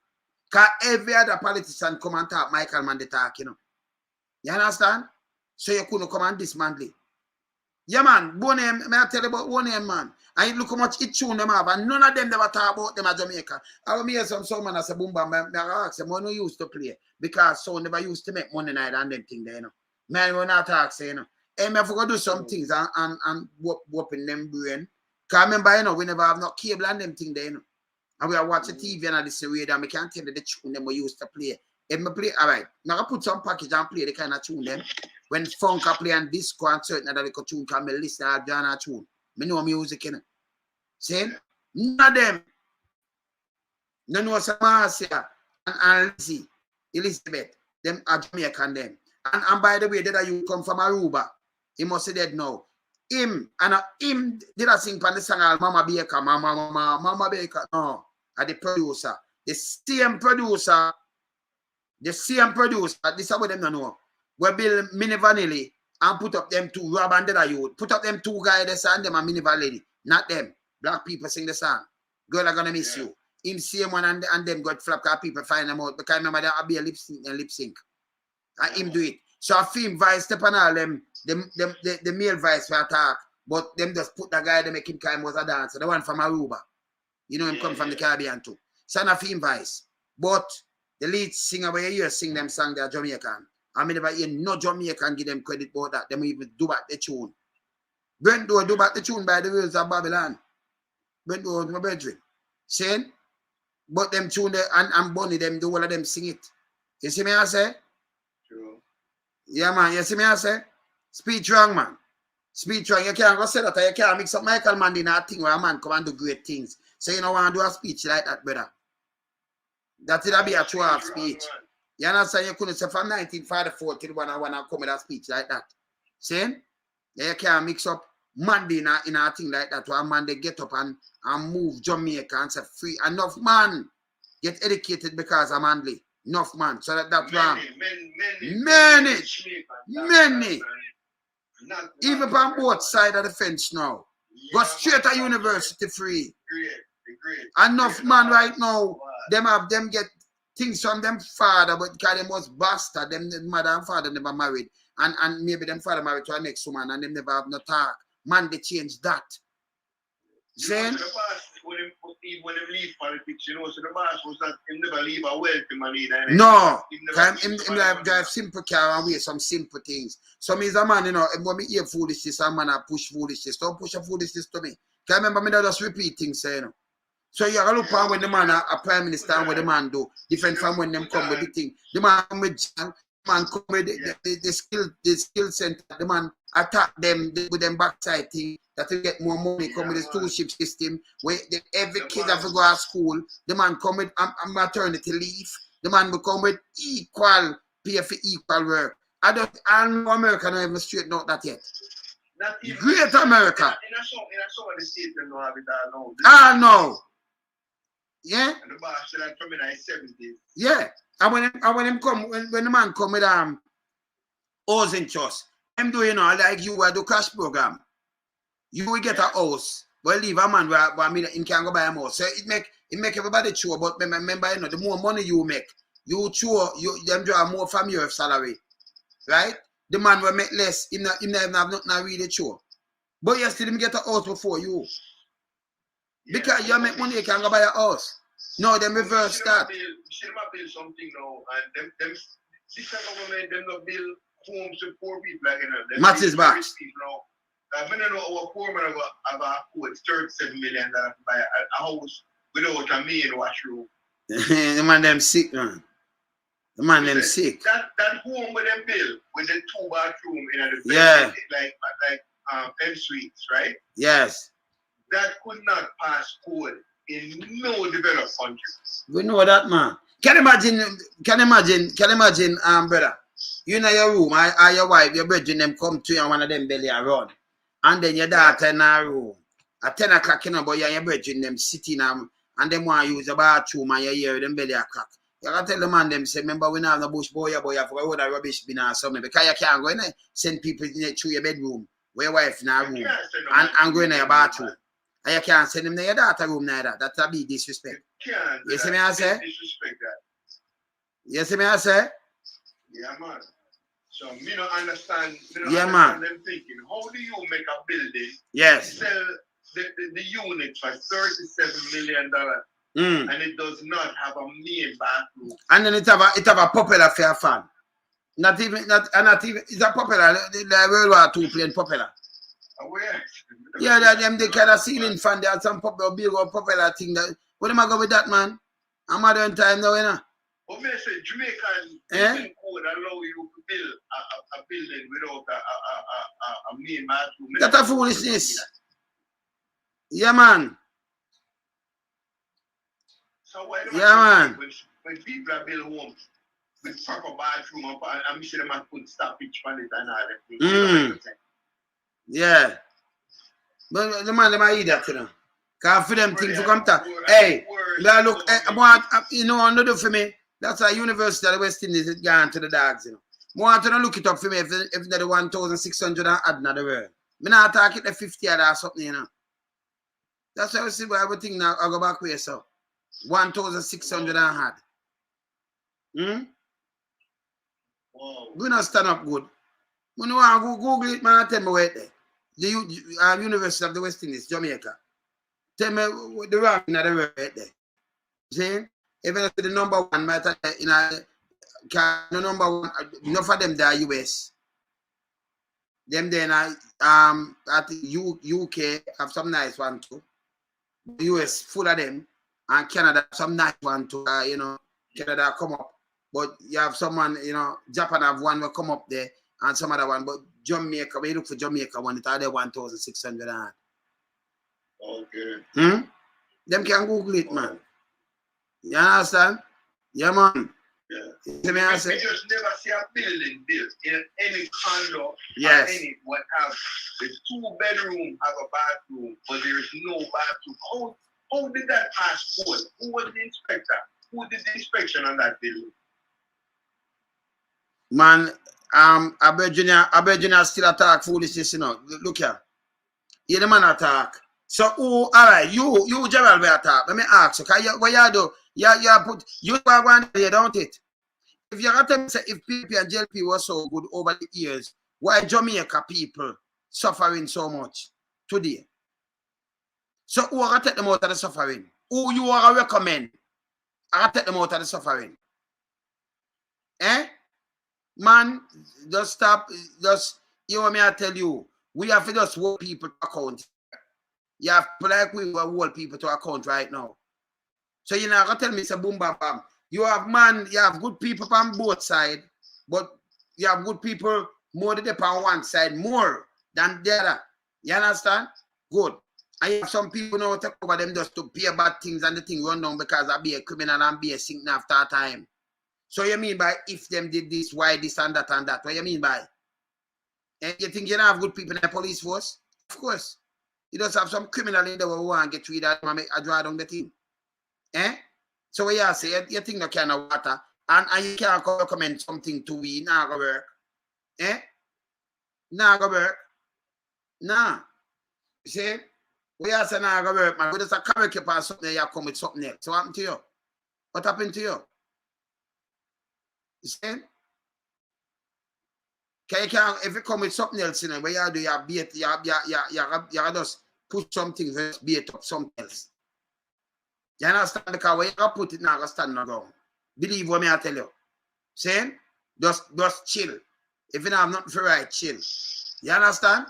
[SPEAKER 1] Because every other politician come and talk Michael Manley talk, you know. You understand? So you couldn't come and dismantle. Yeah, man. Boniem, may I tell you about Boniem, man? And look how much it tune them have, and none of them never talk about them at Jamaica. I will hear some man as a boom bam, I ask them, when you used to play, because so never used to make money night and them thing there, you know. Man, when I talk, say, you know, hey, I forgot to do some things and whoop in them brain. Because remember, you know, we never have no cable and them thing there, you know. And we are watching TV and this radio, and we can't tell you the tune them we used to play. If I play, all right, now I put some package and play the kind of tune them. When funk I play and disco and certain other little tune can be listen to John tune. Me know music, you know. See? None of them. No know some Marcia and Elizabeth. Them are Jamaican them. And by the way, that you come from Aruba. He must be dead now. Him did I sing on the song Mama Baker, Mama Baker. No. And the producer. The same producer. This is what them don't know. We build Mini Vanilla and put up them two Rob and the youth. Put up them two guys that sang them and Mini Vanilla. Not them. Black people sing the song. Girl are gonna miss you. Him same one and them got flap because people find them out. Because remember there will be a lip sync. And him do it. So a film vice step on all them the male vice for attack. But them just put the guy that make him kind was a dancer. The one from Aruba. You know him come from the Caribbean too. So a film vice. But the lead singer where you hear sing them song they're Jamaican. I mean, if you no Jamaican give them credit for that, them even do back the tune. Brendo do back the tune by the Rivers of Babylon. Brendo was my brethren. Saying, but them tune there and Bonnie them do all of them sing it. You see me I say?
[SPEAKER 9] True.
[SPEAKER 1] Yeah, man. You see me I say? Speech wrong, man. Speech wrong. You can't go say that. You can't mix up Michael Manley in a thing where a man come and do great things. So you don't want to do a speech like that, brother. That it'll be a true half speech. You understand? You couldn't say from 1944 till when I want to come with a speech like that. See? You can't mix up Monday in a thing like that where a man they get up and move Jamaica and say free. Enough man get educated because of Manley. Enough man. So that's wrong. Many. Even on both sides of the fence now. Go straight to university free. Enough man right now. Them get things from them father, but because them was bastard, them mother and father never married. And maybe them father married to a next woman and them never have no talk. Man, they change that. Saying?
[SPEAKER 9] When they leave politics, you know, so the boss was not, him never leave a wealthy man either.
[SPEAKER 1] No, him drive simple car and wear some simple things. So me as a man, you know, when me hear foolishness, a man I push foolishness. Don't push a foolishness to me. Can remember me not just repeat things, you know. So you gotta look at when the man a prime minister and what the man do, different from when them come with the thing. The man come with the skill center, the man attack them with them backside thing that will get more money, come with the scholarship system where every kid have to go to school, the man come with maternity leave, the man will come with equal pay for equal work. I know America don't even straighten out that yet. Great America.
[SPEAKER 9] In some of the states they don't have it all now.
[SPEAKER 1] Ah no. Yeah.
[SPEAKER 9] And the boss said that from in the 70s.
[SPEAKER 1] Yeah. And when him come, when the man come with housing trust, him do, you know, like you do cash program. You will get a house, but leave a man where him can go buy a house. So it make everybody sure, but remember, you know, the more money you make, you sure them draw more from your salary. Right? The man will make less, him never have nothing really sure. But you still him get a house before you. Because you make money, you can go buy a house. No, them reverse that.
[SPEAKER 9] Should build something now, and them this government them not build homes to poor people like, you know.
[SPEAKER 1] Match is back.
[SPEAKER 9] I don't know our poor man have a quote $37 million to buy a house without a main washroom.
[SPEAKER 1] The man them sick, man. The man them sick.
[SPEAKER 9] That home with them build with the 2 bathroom in the
[SPEAKER 1] yeah,
[SPEAKER 9] like M suites, right?
[SPEAKER 1] Yes.
[SPEAKER 9] That could not pass code in no developed country.
[SPEAKER 1] We know that, man. Can you imagine, brother? You know your room, your wife, your brethren, them come to you and one of them belly around. And then your daughter in her room. At 10 o'clock, you know, but you and your brethren, them sitting and them want to use the bathroom and you hear them belly a crack. You can tell the man them, say, remember we have no bush boy, you have all the rubbish bin or something. Because you can't go in there, send people through your bedroom, where your wife in her room, and go in your bathroom. And you can't send them to your daughter room neither. That's a big disrespect. You see me I say?
[SPEAKER 9] Disrespect that.
[SPEAKER 1] You see me I say?
[SPEAKER 9] Yeah, man. So me don't understand.
[SPEAKER 1] Man.
[SPEAKER 9] Them thinking, how do you make a building?
[SPEAKER 1] Yes.
[SPEAKER 9] Sell the unit for $37 million, and it does not have a main bathroom. And
[SPEAKER 1] then it have a popular fair fan. Not even it's a popular the World War II plane popular.
[SPEAKER 9] Where?
[SPEAKER 1] Yeah, they kind of ceiling fan. There are some big or popular thing that. What am I go with that, man? I'm modern time now, you know.
[SPEAKER 9] But me say Jamaican building code allow you to build a building without a main bathroom.
[SPEAKER 1] That's a foolishness. Yeah, man.
[SPEAKER 9] So why do when people are build homes with proper bathroom and me say them put stoppage on it and all that thing.
[SPEAKER 1] Yeah. But the man, they might eat that, you know. Because for them things to come to. Hey, look, I want, you know, another for me. That's a University of the West Indies is gone to the dogs, you know. I want to look it up for me if they're the 1,600 and add another word. I'm not talking the 50 or something, you know. That's why I see why everything now I go back with yourself. 1,600 and add.
[SPEAKER 9] Wow.
[SPEAKER 1] We're not stand up good. When you want to Google it, man, tell me where there. The University of the West Indies, Jamaica. Tell me the wrong in the word right there. See? Even the number one matter in the number one, enough of them there US. Them then at UK have some nice one too. The US full of them, and Canada some nice one too. You know, Canada come up, but you have someone, you know, Japan have one will come up there, and some other one. But Jamaica, when you look for Jamaica one, it's there 1,600.
[SPEAKER 9] Okay.
[SPEAKER 1] Them can Google it, man. You understand? Yeah, man.
[SPEAKER 9] Yeah.
[SPEAKER 1] You me I say?
[SPEAKER 9] We just never see a building built in any condo.
[SPEAKER 1] Yes.
[SPEAKER 9] Any what have the 2-bedroom have a bathroom, but there is no bathroom. How did that pass code? Who was the inspector? Who did the inspection on that building?
[SPEAKER 1] Man, Virginia still attack foolishness, you know. Look here. You the man attack. So who, all right, you Gerald will attack. Let me ask you, what you do? You are one there, don't it? If you're going to say if PP and JLP were so good over the years, why Jamaica people suffering so much today? So who are going to take them out of the suffering? Who you are recommend? I take them out of the suffering. Man, just stop. Just, you want me to tell you, we have to just hold people to account. You have to, like we will hold people to account right now. So you're not going to tell me, say, boom, bam, bam. You have good people on both sides, but you have good people more than on one side, more than the other. You understand? Good. And you have some people now take over them just to pay bad things and the thing run down because I be a criminal and be a sinking after a time. So you mean by if them did this, why this and that and that? What you mean by? And you think you don't have good people in the police force? Of course. You just have some criminal in there who want to get rid of them and draw down the thing. So what you say, you think no kind of water and you can't recommend something to we, not gonna work. Not gonna work. Nah. You see? What you say not gonna work, man. We just a correct you on something, you come with something else. So what happened to you? What happened to you? You see? If you come with something else in it, where you do you bait, you just put something, just bait up something else. You understand? Because when you put it now, you stand on the ground. Believe what I tell you. See? Just chill. If you don't have nothing for right, chill. You understand?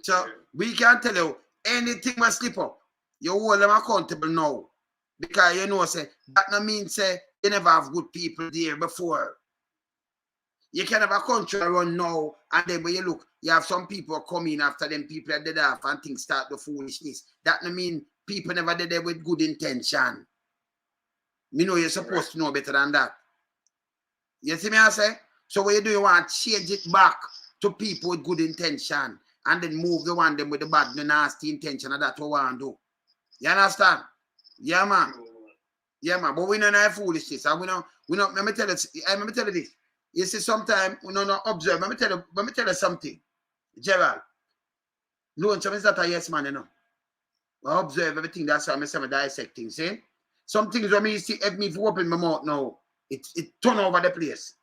[SPEAKER 1] So we can tell you anything will slip up. You hold them accountable now. Because you know, say that no means say you never have good people there before. You can have a country run now, and then when you look, you have some people coming after them people are dead off and things start the foolishness. That no mean people never did it with good intention. Me know you're supposed to know better than that. You see me I say? So what you do, you want to change it back to people with good intention and then move the one them with the bad, the nasty intention, and that's what we want to do. You understand? Yeah, man. Yeah, man. But we don't know foolishness. And we don't, let me tell you this. You see, sometimes we don't observe. Let me tell you something. Gerald. Loan is not a yes man, you know. I observe everything. That's why I'm saying dissecting. See? Some things when me see, if me open my mouth now, it turn over the place.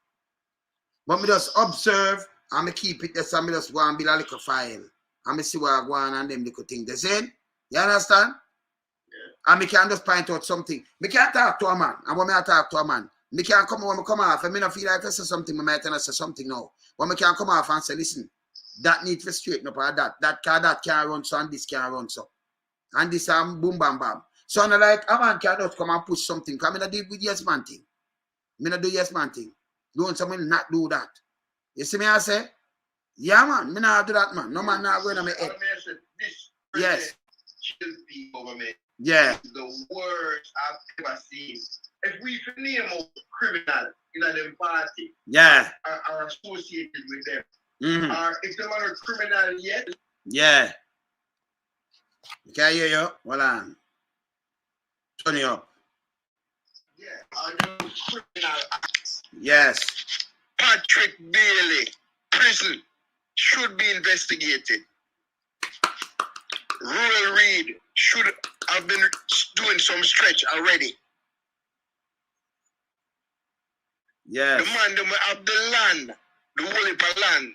[SPEAKER 1] But me just observe and me keep it there, so me just go and build a little file. And me see what I go on and them little things. They say? You understand? Yeah. And me can just point out something. Me can't talk to a man. And when I talk to a man, me can come when me come off. And me not feel like I say something, me might say something now. But me can come off and say, listen, that need to straighten up or that can't run so and this can't run so. And this boom bam bam. So I'm like a man cannot come and push something. Because I not do with yes man thing. Me not do yes man thing. Don't someone not do that. You see me I say? Yeah man, me not do that man. No man not going to my head. Yes. Yeah.
[SPEAKER 9] The worst I've ever seen. If we name a criminal in a them party,
[SPEAKER 1] yeah,
[SPEAKER 9] are associated with them, or if they are a criminal yet,
[SPEAKER 1] yeah. Can hear you? Hold on. Turn it up.
[SPEAKER 9] Yeah, are those criminal acts?
[SPEAKER 1] Yes.
[SPEAKER 9] Patrick Bailey, prison, should be investigated. Royal Reid should have been doing some stretch already.
[SPEAKER 1] Yes.
[SPEAKER 9] The man them have the land, the whole heap of land,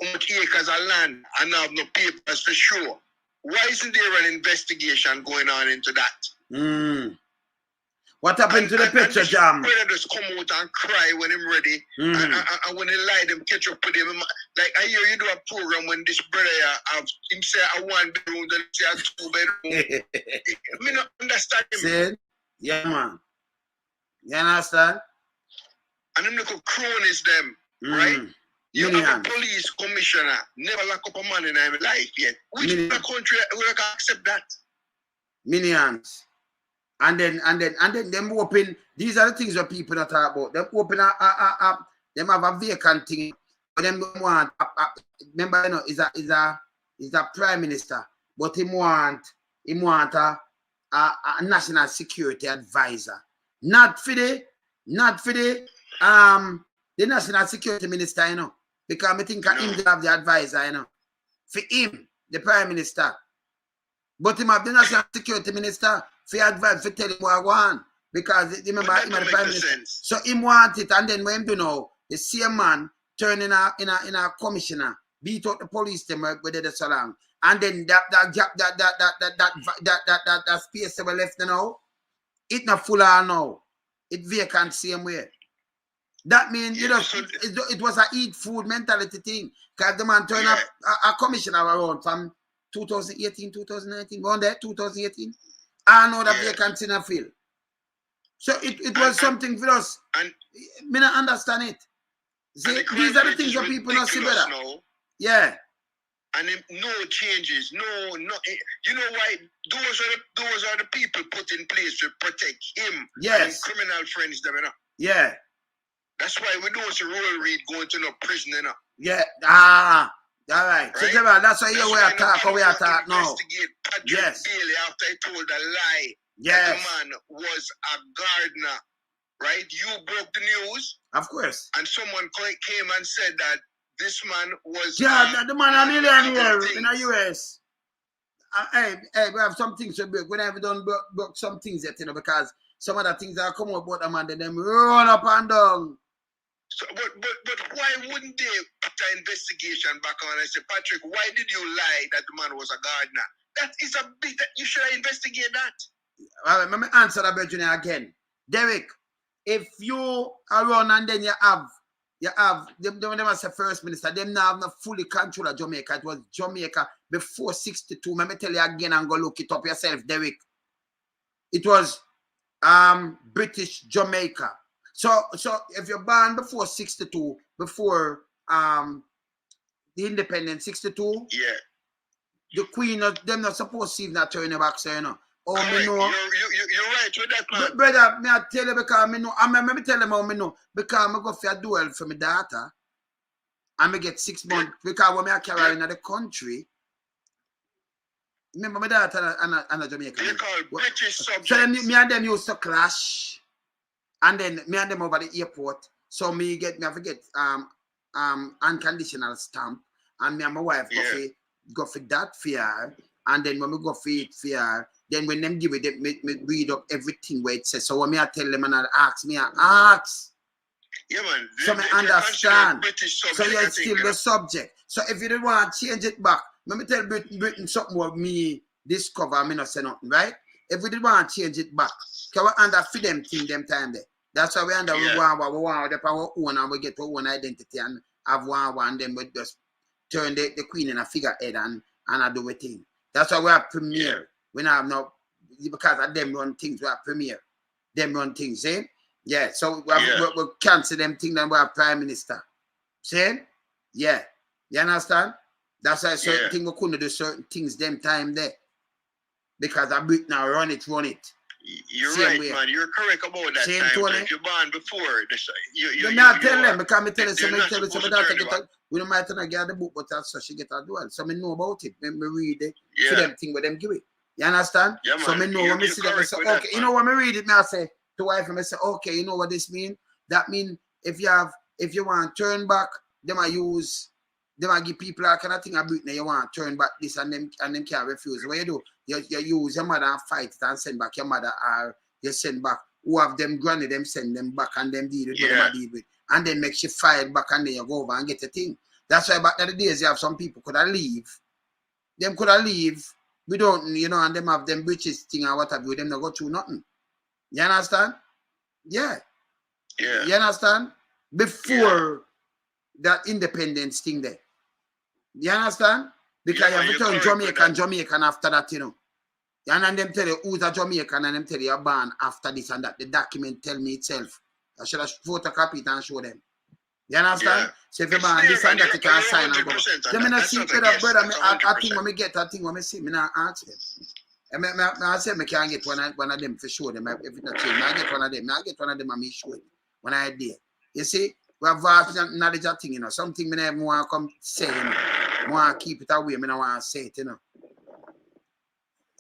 [SPEAKER 9] how much acres of land, and have no papers for sure. Why isn't there an investigation going on into that?
[SPEAKER 1] What happened to the picture jam?
[SPEAKER 9] Brother just come out and cry when I'm ready, and when they lie, them catch up with him. Like I hear you do a program when this brother have him say a 1 bedroom, then say a 2 bedroom. Me not understand him.
[SPEAKER 1] See? Yeah, man. You understand?
[SPEAKER 9] And them little cronies them, right? You have a police commissioner, never lock up a man in his life yet. Which country will accept that?
[SPEAKER 1] Millions. And then them open, these are the things that people that talk about. Them open them have a vacant thing. But them don't want remember, you know, is a prime minister, but he want a national security advisor. Not for the The national security minister, you know. Because I think him to have the advisor, you know. For him, the prime minister. But him have the national security minister for advice, for tell him what I want. Because remember, him the prime minister. So him want it, and then when him do know, the same man turn in a commissioner, beat out the police them with the salon. And then that space that we left now, it not full on now. It vacant same way. That means it was a eat food mentality thing. Because the man turned up a commissioner around from 2018, 2019, one day, 2018. I know that vacancy in a field. So it was something for us. And me not understand it. See, these are the things that people not see better. Yeah.
[SPEAKER 9] And no changes, no. You know why? Those are the people put in place to protect him.
[SPEAKER 1] Yes.
[SPEAKER 9] And criminal friends, them, you know.
[SPEAKER 1] Yeah.
[SPEAKER 9] That's why we don't see Royal Reid going to no prison, you know.
[SPEAKER 1] Yeah. All right. So that's why we are talking now.
[SPEAKER 9] Patrick
[SPEAKER 1] yes.
[SPEAKER 9] Bailey after he told a lie.
[SPEAKER 1] Yes.
[SPEAKER 9] That the man was a gardener, right? You broke the news.
[SPEAKER 1] Of course.
[SPEAKER 9] And someone came and said that this man was...
[SPEAKER 1] Yeah, the man a millionaire in the US. Hey, we have some things to break. We never done broke some things yet, you know, because some of the things that come out about the man, then them run up and down.
[SPEAKER 9] So, but why wouldn't they put an investigation back on and say, Patrick, why did you lie that the man was a gardener? That is a bit that you should investigate that.
[SPEAKER 1] All right, let me answer that question again. Derek, if you are run and then you have them as a first minister, them now have no fully control of Jamaica. It was Jamaica before 62. Let me tell you again and go look it up yourself, Derek. It was British Jamaica. So if you're born before 62, before the independence, 62,
[SPEAKER 9] yeah,
[SPEAKER 1] the Queen of them not supposed to even turn your back, so you know. Oh, me know.
[SPEAKER 9] You're right with that, man.
[SPEAKER 1] Brother, me I tell you because me know. Let me tell them how me know. Because I go for a duel for my daughter. And I get 6 months. Because when I carry in the country, remember my daughter and a Jamaican.
[SPEAKER 9] They call British subjects.
[SPEAKER 1] So me and them used to clash. And then me and them over the airport. So me forget unconditional stamp. And me and my wife go for that fear. And then when we go for it fear, then when them give it, me read up everything where it says. So when me I tell them and I ask.
[SPEAKER 9] Yeah, man.
[SPEAKER 1] So me understand. So you're still the subject. So if you don't want to change it back, let me tell Britain something what me discover, me not say nothing, right? If we didn't want to change it back, can we under feed them thing them time there? That's why we under we want our own and we get our own identity and have one and then we just turn the queen in a figurehead and I do a thing. That's why we have premier. Yeah. We now have no, because of them run things, we have premier. Them run things, eh? Yeah, so we cancel them things and we have prime minister. See? Yeah. You understand? That's why certain things we couldn't do certain things them time there. Because I Britain now run it.
[SPEAKER 9] You're same right, way. Man. You're correct about that. Same time. So if you're born before,
[SPEAKER 1] you not tell them because me tell you, we don't might not get the book, but that's so she get a duel. So me know about it. Me read it. For them thing with them give it. You understand?
[SPEAKER 9] Yeah,
[SPEAKER 1] so me know when me see them, I say, okay, you know when me read it, me I say to wife, I say, okay, you know what this mean? That mean if you want to turn back, them I give people that kind of thing. You want to turn back this and them can't refuse. What you do? You use your mother and fight it and send back your mother, or you send back who have them granny, them send them back and them deal with what them deal with. And then make you fight back and then you go over and get a thing. That's why back in the days you have some people could have leave. Them could have leave. We don't, you know, and them have them British thing and what have you, them not go through nothing. You understand? Yeah.
[SPEAKER 9] Yeah.
[SPEAKER 1] You understand? Before that independence thing there. You understand? Because you have to turn Jamaican after that, you know. And then them tell you who's a Jamaican and them tell you you're born after this and that. The document tell me itself. I should have photocopy it and show them. You understand?
[SPEAKER 9] Yeah.
[SPEAKER 1] So if you're born this and that, you can sign and go. Then I see brother, I think when I get that thing, when I see, I not ask them. I say I can't get one of them for sure. Them if it's not change, I get one of them. I get one of them and me show it when I did. You see, we have vast knowledge of thing, you know. Something I never want to come say, you know. I want to keep it away, I don't want to say it, you know.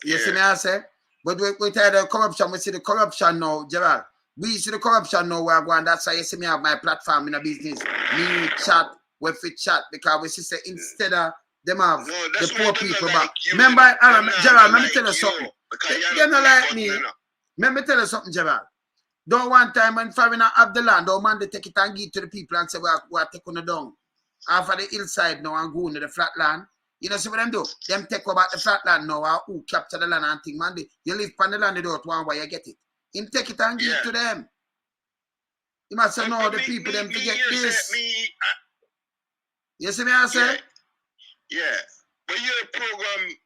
[SPEAKER 1] You see me I say? But we tell the corruption, we see the corruption now, Gerald. We see the corruption now we're going. That's why you see me have my platform in a business. Me chat, we fit chat, because we see say instead of them have the poor people back. Remember, Gerald, let me tell you something. They're not like me. Let me tell you something, Gerald. Don't one time when Farina have the land, don't man they take it and give it to the people and say we're taking it down. Half of the hillside now and go into the flat land. You know see what them do? Them take over the flat land now and who capture the land and think, man, you live on the land, you don't want where you get it. Him take it and give it to them. You must say, no, the people them to get this. You see me I say?
[SPEAKER 9] Yeah. But your program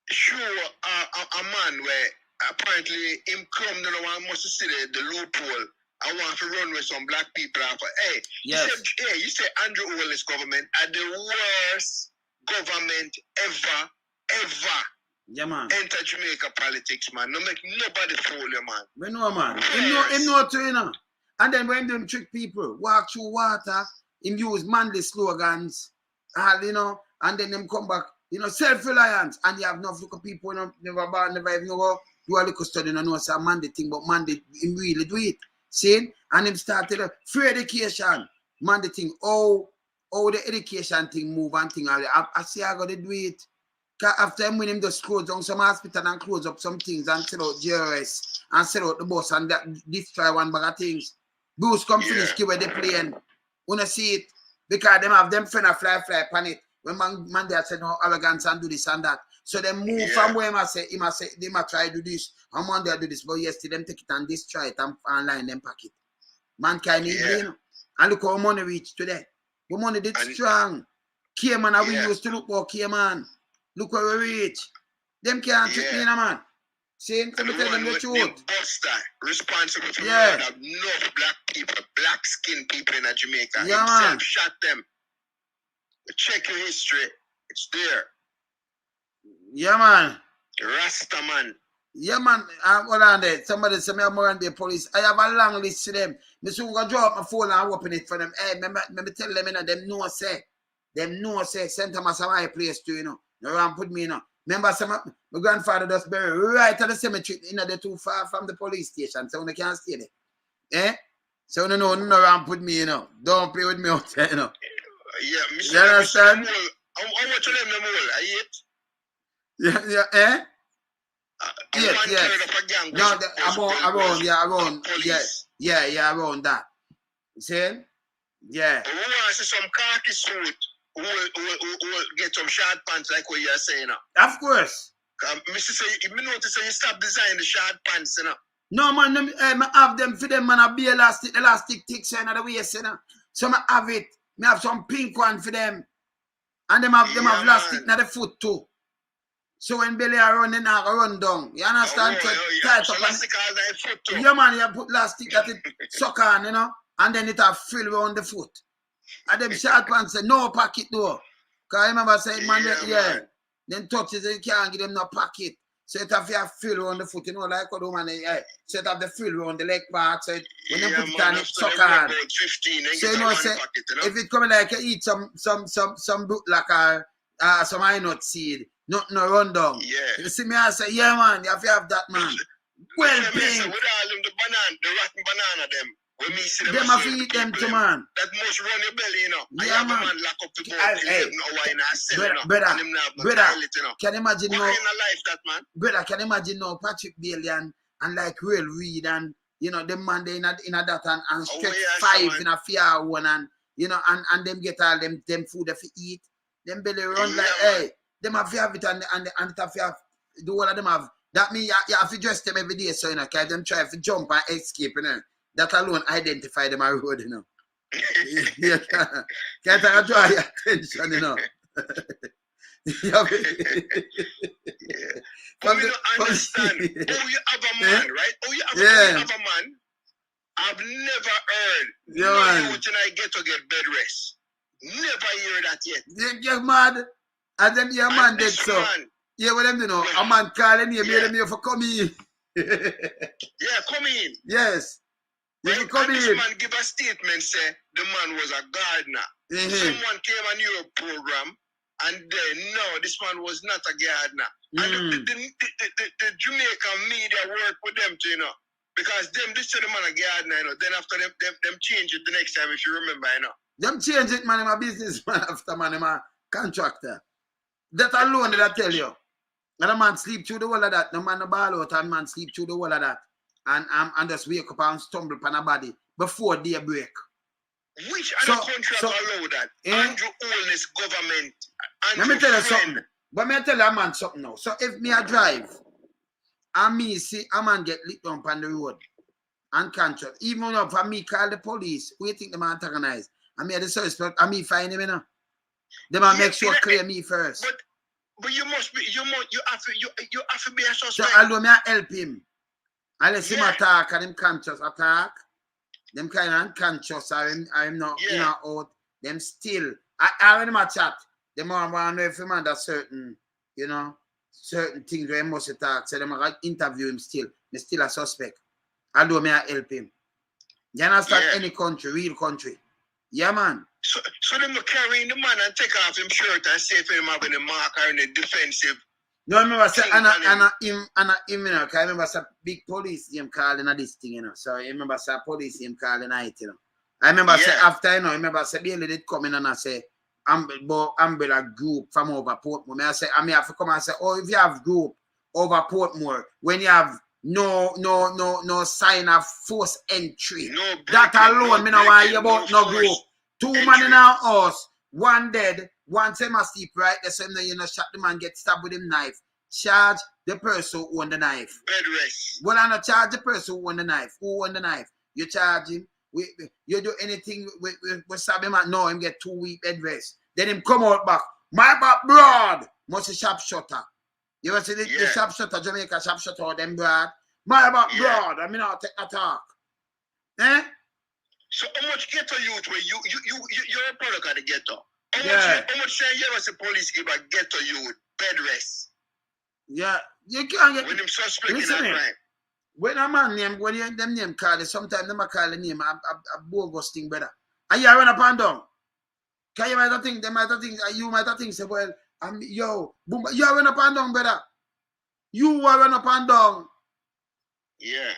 [SPEAKER 9] show a man where apparently him come to the one must see the loophole. I want to run with some black people. Hey,
[SPEAKER 1] yes.
[SPEAKER 9] You say Andrew Wallace government are the worst government ever.
[SPEAKER 1] Yeah, man.
[SPEAKER 9] Enter Jamaica politics, man. No make nobody fool you, man.
[SPEAKER 1] We know, man. Him know too, you know. And then when them trick people, walk through water, him use manly slogans, you know, and then them come back, you know, self-reliance. And you have enough look at people, you know, never born, never even know, do a little study, you know, say a man the thing, but man, him really do it. See? And him started free education. Man the thing, oh, the education thing move and thing. I see I gotta do it. After him when him just close down some hospital and close up some things and sell out JRS and sell out the bus and destroy one bag of things. Bruce come finish give away the plane. Wanna see it? Because them have them friend fly on it. When man they say no arrogance and do this and that. So they move from where he must say they must try to do this. And man they do this, but yesterday them take it and destroy it and line them pack it. Mankind need you know. And look how money reach today. But money did strong. Cayman we used to look for Cayman. Look where we reach. Them can't trick me, man. See, let me tell them the truth.
[SPEAKER 9] Buster, responsible for murder of enough black people, black skinned people in Jamaica.
[SPEAKER 1] Yeah, man.
[SPEAKER 9] Shot them. Check your history. It's there.
[SPEAKER 1] Yeah, man.
[SPEAKER 9] Rasta man.
[SPEAKER 1] Yeah, man. Hold on there. Somebody say me I'm more on the police. I have a long list to them. Me soon go drop my phone and open it for them. Hey, me tell them, you know, them know say St. Thomas my place too, you know. No one put me, you know. Remember, my grandfather just buried right at the cemetery, you know, they're too far from the police station, so they can't stay there. Eh? So no one put me, you know. Don't play with me out there, you know.
[SPEAKER 9] Yeah, Mr.
[SPEAKER 1] You understand?
[SPEAKER 9] How much of them all?
[SPEAKER 1] Yeah, eh? Yes. No, around, around that. See? Yeah.
[SPEAKER 9] We want to see some khaki suit. Who will get some short pants like what you're saying now.
[SPEAKER 1] Of course.
[SPEAKER 9] Mr. Say, if you notice you stop designing the short pants, you know.
[SPEAKER 1] No man, I have them for them man. I be elastic thick so in the waist, you know. So I have it. I have some pink one for them. And them have elastic in the foot too. So when belly are running, I run down. You understand? Tight up foot too. Yeah man, you put elastic that it suck on, you know, and then it have fill around the foot. And them short pants say no pocket though. Cause I remember saying man, then touches you can't give them no pocket. So it have to have fill around the foot, you know, like what woman so it have the fill around the leg part. So when you put it on, it suck on. So you know, say if it come like you eat some like some high nut seed, nothing no run down.
[SPEAKER 9] Yeah.
[SPEAKER 1] You see me I say, yeah man, you have to have that man. Well pink.
[SPEAKER 9] With all them the rotten banana them. When me see
[SPEAKER 1] them have to eat them too, man.
[SPEAKER 9] That must run your belly, you know.
[SPEAKER 1] Yeah, man.
[SPEAKER 9] Man lock up the boat.
[SPEAKER 1] Brother, can you imagine
[SPEAKER 9] what
[SPEAKER 1] now?
[SPEAKER 9] Kind of life that, man?
[SPEAKER 1] Brother, can you imagine now Patrick Bailey and like Real Reed and, you know, them man they in a that and stretch 5 in a fair one and, you know, and them get all them food they eat. Them belly run like, hey, them have to have it and it have to have, do all of them have. That means you have to dress them every day, so, you know, because them try to jump and escape, you know. That alone identify them on road, you know. Can't I draw your attention, you know.
[SPEAKER 9] But we don't understand. Oh, you have a man, right? Oh, you have a man. I've never heard.
[SPEAKER 1] Yeah,
[SPEAKER 9] what I get to get bed rest. Never hear that yet.
[SPEAKER 1] You're mad. And then your man did so. Yeah, what them, you know. A man calling you, made him here for come in.
[SPEAKER 9] Yeah, come in.
[SPEAKER 1] Yes.
[SPEAKER 9] Right? And this man give a statement, say the man was a gardener. Someone came on your program and then, no, this man was not a gardener. And the Jamaican media work with them too, you know. Because them this to the man a gardener, you know. Then after them change it the next time, if you remember, you know.
[SPEAKER 1] Them change it, man. I'm a businessman after, man. I'm a contractor. That alone did I tell you. And a man sleep through the whole of that. No man no ball out and man sleep through the whole of that. And just wake up and stumble upon a body before daybreak.
[SPEAKER 9] Which other country allow that? Andrew Holness government.
[SPEAKER 1] Let me tell you something. But me tell you a man something now. So if me a drive and me see a man get lit down on the road and conscious, even though for me call the police, who you think the man antagonize? I mean the suspect, and me find him, you know. They might make sure clear me first.
[SPEAKER 9] But you must be you have to be a suspect.
[SPEAKER 1] So although me I help him. Unless him attack and him conscious attack, them kind of unconscious or him not out, them still I when him a chat, them want to know if him under certain, you know, certain things where he must attack. So them I interview him still. Me still a suspect. Although me I help him. You understand any country, real country. Yeah, man.
[SPEAKER 9] So them carrying the man and take off him shirt and say for him having a mark or in a defensive.
[SPEAKER 1] No, I remember say him, you know, I remember say big police him calling this thing, you know. So I remember say police him calling it, you know. I remember say after, you know, I remember say Bailey did come in and I say umbrella group from over Portmore. I say I may have to come and say, oh, if you have group over Portmore, when you have no sign of forced entry.
[SPEAKER 9] No
[SPEAKER 1] that alone, me no want to hear about no group. 2 man in our house, 1 dead, 1 same asleep, right? The same you know, shot the man, get stabbed with him knife. Charge the person who own the knife.
[SPEAKER 9] Bed rest.
[SPEAKER 1] Well, I not charge the person who own the knife. Who own the knife? You charge him. You do anything with stab him and no, him get 2 week bed rest. Then him come out back. My back broad. Must be sharp shutter. You ever see the sharp shutter, Jamaica sharp shutter or them broad? My back broad. I mean, I'll take a talk. Eh?
[SPEAKER 9] So how much ghetto youth where you're a product of the ghetto? How much say you ever see police give a ghetto youth bed rest?
[SPEAKER 1] Yeah, you can't get.
[SPEAKER 9] When them suspect in a crime.
[SPEAKER 1] When a man name, when them name call it, sometimes them call the name a bogus thing, brother. And you run up and down. Can you might have think, you might have think, say, well, yo, boom, you run up and down, brother. You run up and down.
[SPEAKER 9] Yeah.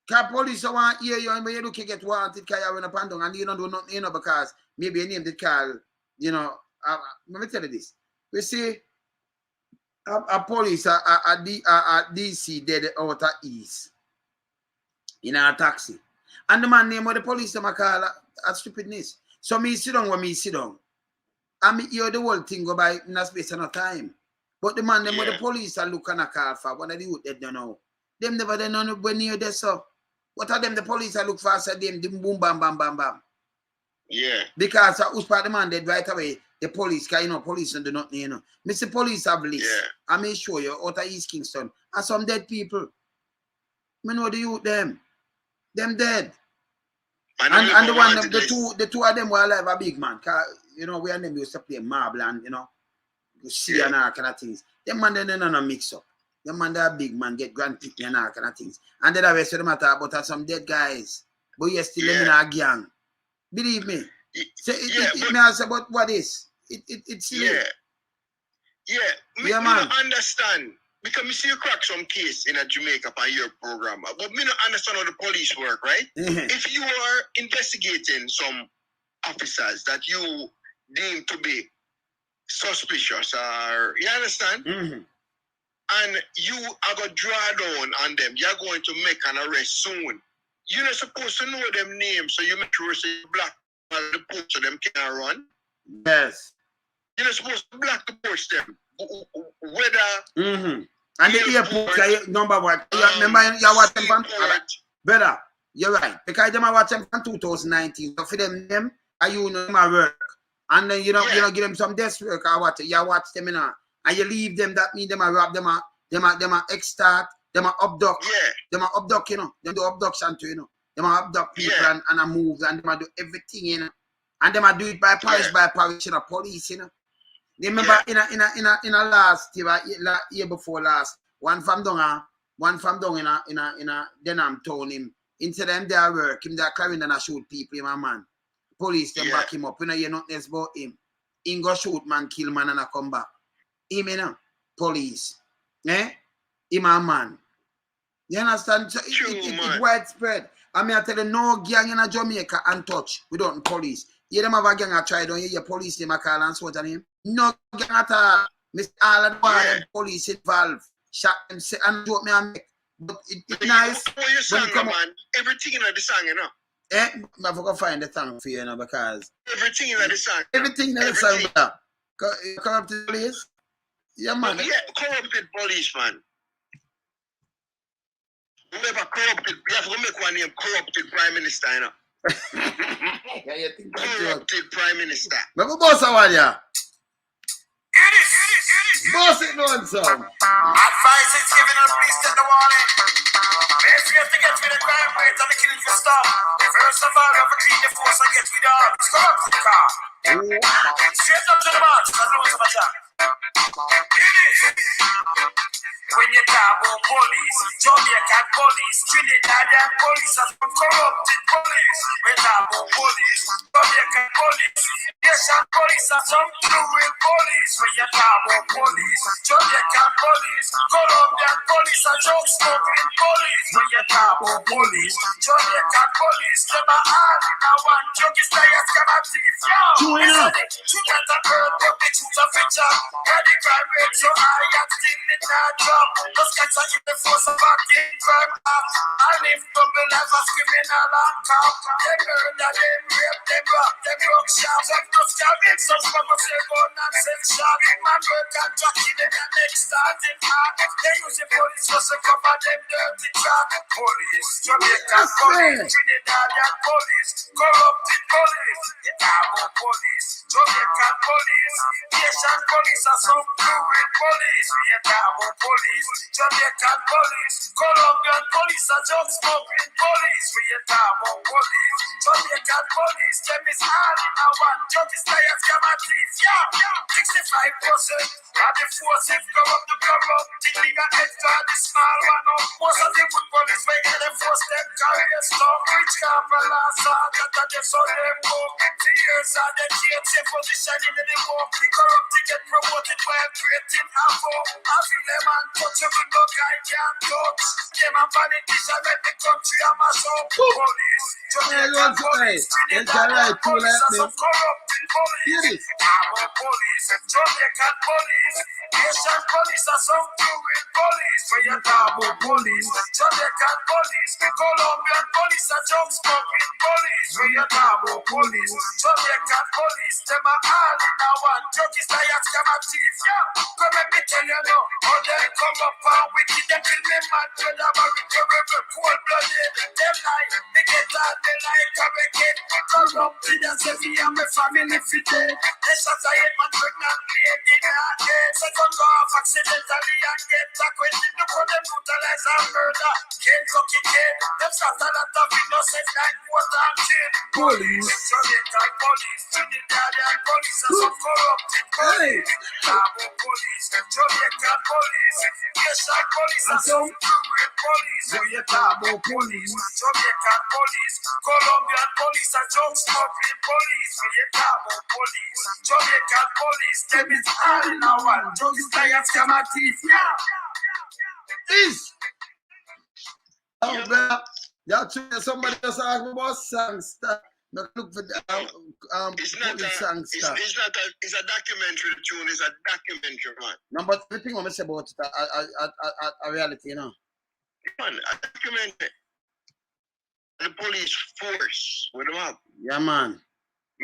[SPEAKER 1] Can police want to hear you and when you look you get wanted, can you run up and down and you don't do nothing, you know, because maybe your name did call, you know, let me tell you this. We see a police, a DC dead out of East in a taxi. And the man name of the police, them call a stupidness. So me sit down when me sit down. And me hear the whole thing go by in a space of no time. But the man name of the police are look and a call for. What are the youth they don't know? Them never they know when near there, so. What are them the police are look for? Say them boom bam bam bam bam.
[SPEAKER 9] Yeah.
[SPEAKER 1] Because who's part the man dead right away. The police, because you know, police don't do nothing, you know. Mr. Police have list. Yeah. I may show you out of East Kingston. And some dead people. I know the youth them. Them dead. And the one the two of them were alive a big man. Cause you know, we and them used to play marble and you know, you see and all kind of things. Them man they no mix up. Them man they are big man, get grand pick and all kind of things. And then the rest of them matter about some dead guys. But you still living in a gang. Believe me. It may say about what is. It's
[SPEAKER 9] yeah. Me don't understand. Because me see you crack some case in a Jamaica on your program. But me don't understand how the police work, right? If you are investigating some officers that you deem to be suspicious or you understand? And you are going to draw down on them. You're going to make an arrest soon. You're not supposed to know them names, so you make sure you block the post so them can't run.
[SPEAKER 1] Yes.
[SPEAKER 9] You're not supposed to block the post them. Whether
[SPEAKER 1] and the airport, number one. Remember you watch them from brother, you're right. Because them I watch them from 2019. So for them you know my work. And then you know give them some desk work. I watch it. You watch them and you leave them, that mean them a rob them a extort, them a abduct. Them a abduct, you know. Them do abduction too, you know. Them a abduct people and a move and them a do everything, you know. And them a do it by parish, you know, police, you know. Remember in a last year before last, one from down in a Denham town him. Instead of him there work, him there carrying and shoot people, my man. Police them back him up. You know you nothing else about him. He go shoot man, kill man and I come back. Him you know, police. Him a man. You understand? So it's widespread. I mean, I tell you, no gang in Jamaica untouched without the police. You them have a gang I try, don't you? Your police name I call and sort of name. No gang at all. Miss all of the police involved. Shot them and joke me and make. But it's nice.
[SPEAKER 9] You song, man. Everything in the song, you know.
[SPEAKER 1] I forgot find the song for you, you know, because
[SPEAKER 9] everything in the song.
[SPEAKER 1] Everything in the song, brother. Corrupted police? Yeah, man.
[SPEAKER 9] Yeah, corrupted police, man. Whoever corrupted, we have to make one name corrupted prime minister, you know.
[SPEAKER 1] Yeah, you think
[SPEAKER 9] corrupted prime minister.
[SPEAKER 1] Remember boss one, yeah? Boss it on some.
[SPEAKER 10] Advice is given and please take the warning. If you have to get rid of crime rate and the killing for stop. First of all, you have to clean the force and get rid of it's corrupt the car. Straight up to the march, that's the most of a job. When you talk about police, Jamaican police, Trinidadian police, and some corrupted police. When you talk about police, Jamaican police, Asian police, and some cruel police. When you talk about police, Jamaican police, Colombian police, and drug smuggling police. When you talk about police, Jamaican police, them are all in a one. Junkies, liars, come and thief, yo. You got a bird, but the truth of it, the crime rate so high and still it not drop. Those guys are in the force of acting crime act. I live double life as criminal and cop. They murder, them rape, them rock, them rock shops. Some just carrying some smugglers, they gun and sex shop. Big man work and jockey, them and next starting act. They use the police just to cover them dirty track. Police, Jamaican police, Trinidadian police, corrupted police. The Tabo police, Jamaican police, Asian police are some cruel police. The Tabo police, Jamaican police, Colombian police are just smuggling police. The Tabo police, Jamaican police, them is all in a one. Judges, liars, come and thief, yeah. 65% of the force if corrupt the corrupt. The bigger extra, the small one up. Most of the good police may get the force them carry a stop. Rich camera last that they saw them go. The years are the change their position in the walk. The corrupt to get promoted while creating havoc. I feel them and touch them with no guy can't touch. Them and politicians make the country a mash up. Police, Jamaican police, Trinidadian police are some corrupted police. Our police, Jamaican police, Asian police are some cruel police. Where you talk about police, Jamaican police, Colombian police are just smuggling police. Where you talk about police, Jamaican police, them are all in a one. Junkies, liars, come and thief, yeah. Come let me tell you now, how they come up and wicked, them kill me mad, brother, but we terrible, cold-blooded. Them lie, they get out, they like corrected. Corrupted as if he and my family fitted. They shot a head man pregnant lady in her head. Second go off accidentally and get acquitted. Look how them brutalize and murder. Kentucky kid, them shot a lot of innocent like water and kid. Police, Jamaican police, Trinidadian police, and some corrupted police. Tabo police, Jamaican police, Asian police, and some cruel police. Tabo police, Jamaican police, Colombian police, and drug smuggling police. Tabo police, Jamaican police, them is all in a one. Junkies, liars, come and thief, yeah.
[SPEAKER 1] Is. Oh, man. Somebody just asked me about songster. Look for the
[SPEAKER 9] it's not
[SPEAKER 1] songster.
[SPEAKER 9] It's a documentary tune. It's a documentary, man.
[SPEAKER 1] No, but the thing I'm say about it, a reality, you know.
[SPEAKER 9] Man, a documentary. The police force with them up.
[SPEAKER 1] Yeah, man.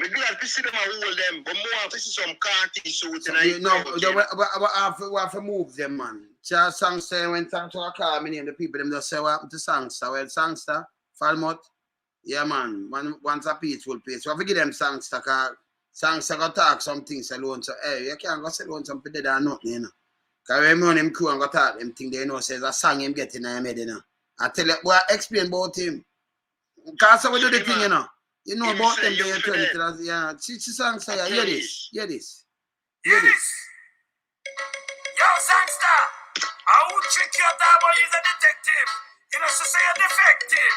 [SPEAKER 9] I'm glad to see them and hold them, but more to see some khaki suits and
[SPEAKER 1] we have to move them, man. Charles Songster went to a car, many of the people, them just say what happened to Songster. Well, Songster, Falmouth, yeah, man, once a peaceful place. We have to give them Songster, because Songster got talk some things alone, so hey, you can't go sell alone some people that are nothing, you know. Because when run him crew and go talk them thing, they know says a song him getting in head, you know. I tell you, boy, explain about him. Because we do the thing, you know. You know about them, they turn it to us, yeah. She Songster, yeah, hear this.
[SPEAKER 10] Yo, Songster, I would trick your dad while he's a detective. You know, so say you're defective.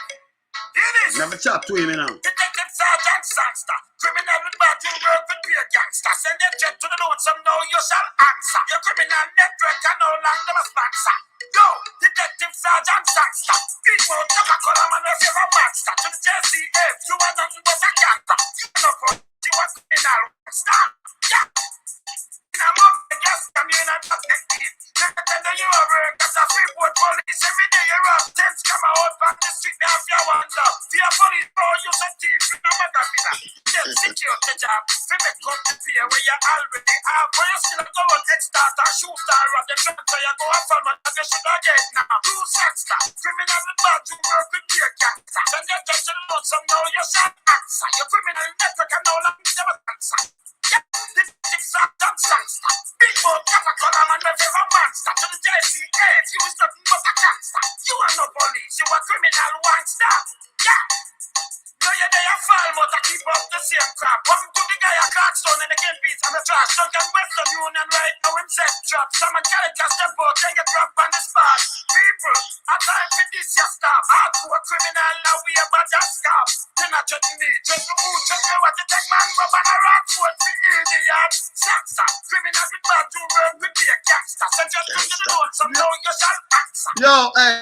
[SPEAKER 10] Hear this.
[SPEAKER 1] Never chat to him, you know.
[SPEAKER 10] Detective Sergeant Songster, criminal with bad you work with peer gangster. Send them jet to the lonesome, now you shall answer. Your criminal network can no longer sponsor. Yo, Detective Sergeant Sangster. Big mouth, never call a man your favorite monster. To the JCF, you are nothing but a gangster. You know for you are criminal. Stop. Yeah. In a month, I guess I'm in a detective. You are work as a Freeport police. Every day you're up, tents come out back the street. Now if you wonder, fear police, oh, you some thief. No matter what. Just secure the job. We make come to fear where you already have. Where you still go on X-Start and shoot star of the front where you go and fall, man. You should have get now. You Sangster. Criminal with bad, you work with your cancer. Send your judge to load some now, you shall answer. Your criminal network and no longer never answer. This is Sergeant Sangster. Big mouth, Coca-Cola, man, never a monster. To the JCF, you is nothing but a gangster. You are no police, you are criminal wankster. Yeah. No, you're there, fall, but I keep up the same crap. Welcome to the guy at Clarkstone and the game beats and the trash. Duncan Western Union right now in set trap. Some characters step out, then get dropped on the spot. People, a time for this, your stop. Hardcore criminal, now we about to stop. They're not judging me, just the mood, just know what to take man, rub on a rock foot for idiot. Sangster, criminal with bad, do work with be a gangster. Send your thing to the road, some know you shall answer.
[SPEAKER 1] Yo, hey,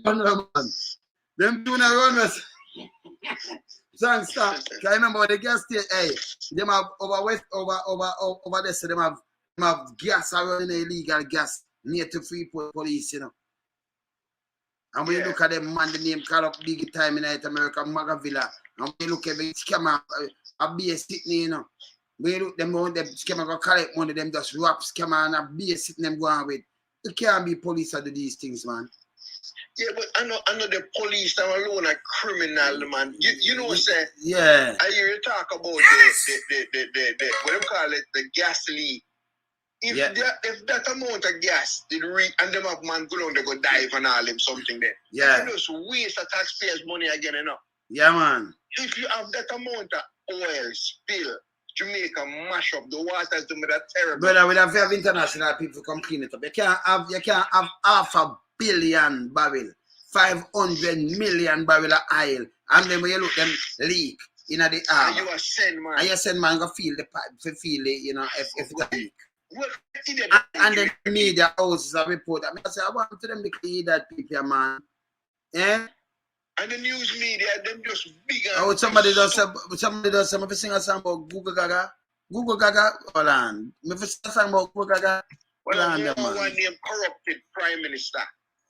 [SPEAKER 1] man. Them doing a run with Sangster. Can you remember the gas station? Hey, them have over there, so them have gas around illegal gas near to Freeport police, you know. And when you look at them, man, the name call up big time in America, Magavilla. And when you look at the scammer, a be sitting, you know. When you look them scammer go collect money, them just rap scammer and a be sitting them going with. You can't be police that do these things, man.
[SPEAKER 9] Yeah, but I know the police them alone are criminal, man. You know what I'm saying?
[SPEAKER 1] Yeah.
[SPEAKER 9] I hear you talk about the what do you call it, the gas leak. If that amount of gas did and them have man go down, they go dive and all them something there.
[SPEAKER 1] Yeah.
[SPEAKER 9] You just waste the taxpayers' money again, you know.
[SPEAKER 1] Yeah, man.
[SPEAKER 9] If you have that amount of oil spill, Jamaica mash up the waters, them that terrible.
[SPEAKER 1] Brother, we have international people come clean it up. You can't have half a billion barrel, 500 million barrel of oil, and then when you look them leak in the
[SPEAKER 9] and you are send man.
[SPEAKER 1] And you send man go feel the pipe, feel it, you know, if it's a leak.
[SPEAKER 9] Well,
[SPEAKER 1] and then the media houses a report. I say, I want to them to clean that people, man. Yeah?
[SPEAKER 9] And the news media, them just big.
[SPEAKER 1] Oh, somebody does say, me sing a song about Google Gaga. Google Gaga, hold on. Me sing a song about Google Gaga. Hold on,
[SPEAKER 9] you
[SPEAKER 1] man.
[SPEAKER 9] know one named corrupted prime minister.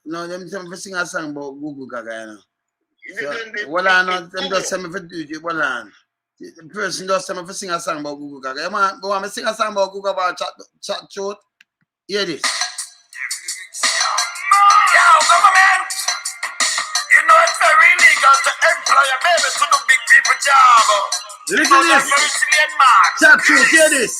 [SPEAKER 1] No, them sing a song about Google Gaga, you know.
[SPEAKER 9] So,
[SPEAKER 1] hold on, them just say me for do it. Hold on. The person just say me for sing a song about Google Gaga. Man, go on, me sing a song about Google about chat short. Hear this.
[SPEAKER 10] Yo, government! You know it's very illegal to employ a baby to do big people job.
[SPEAKER 1] Listen to this. Chat short, hear this.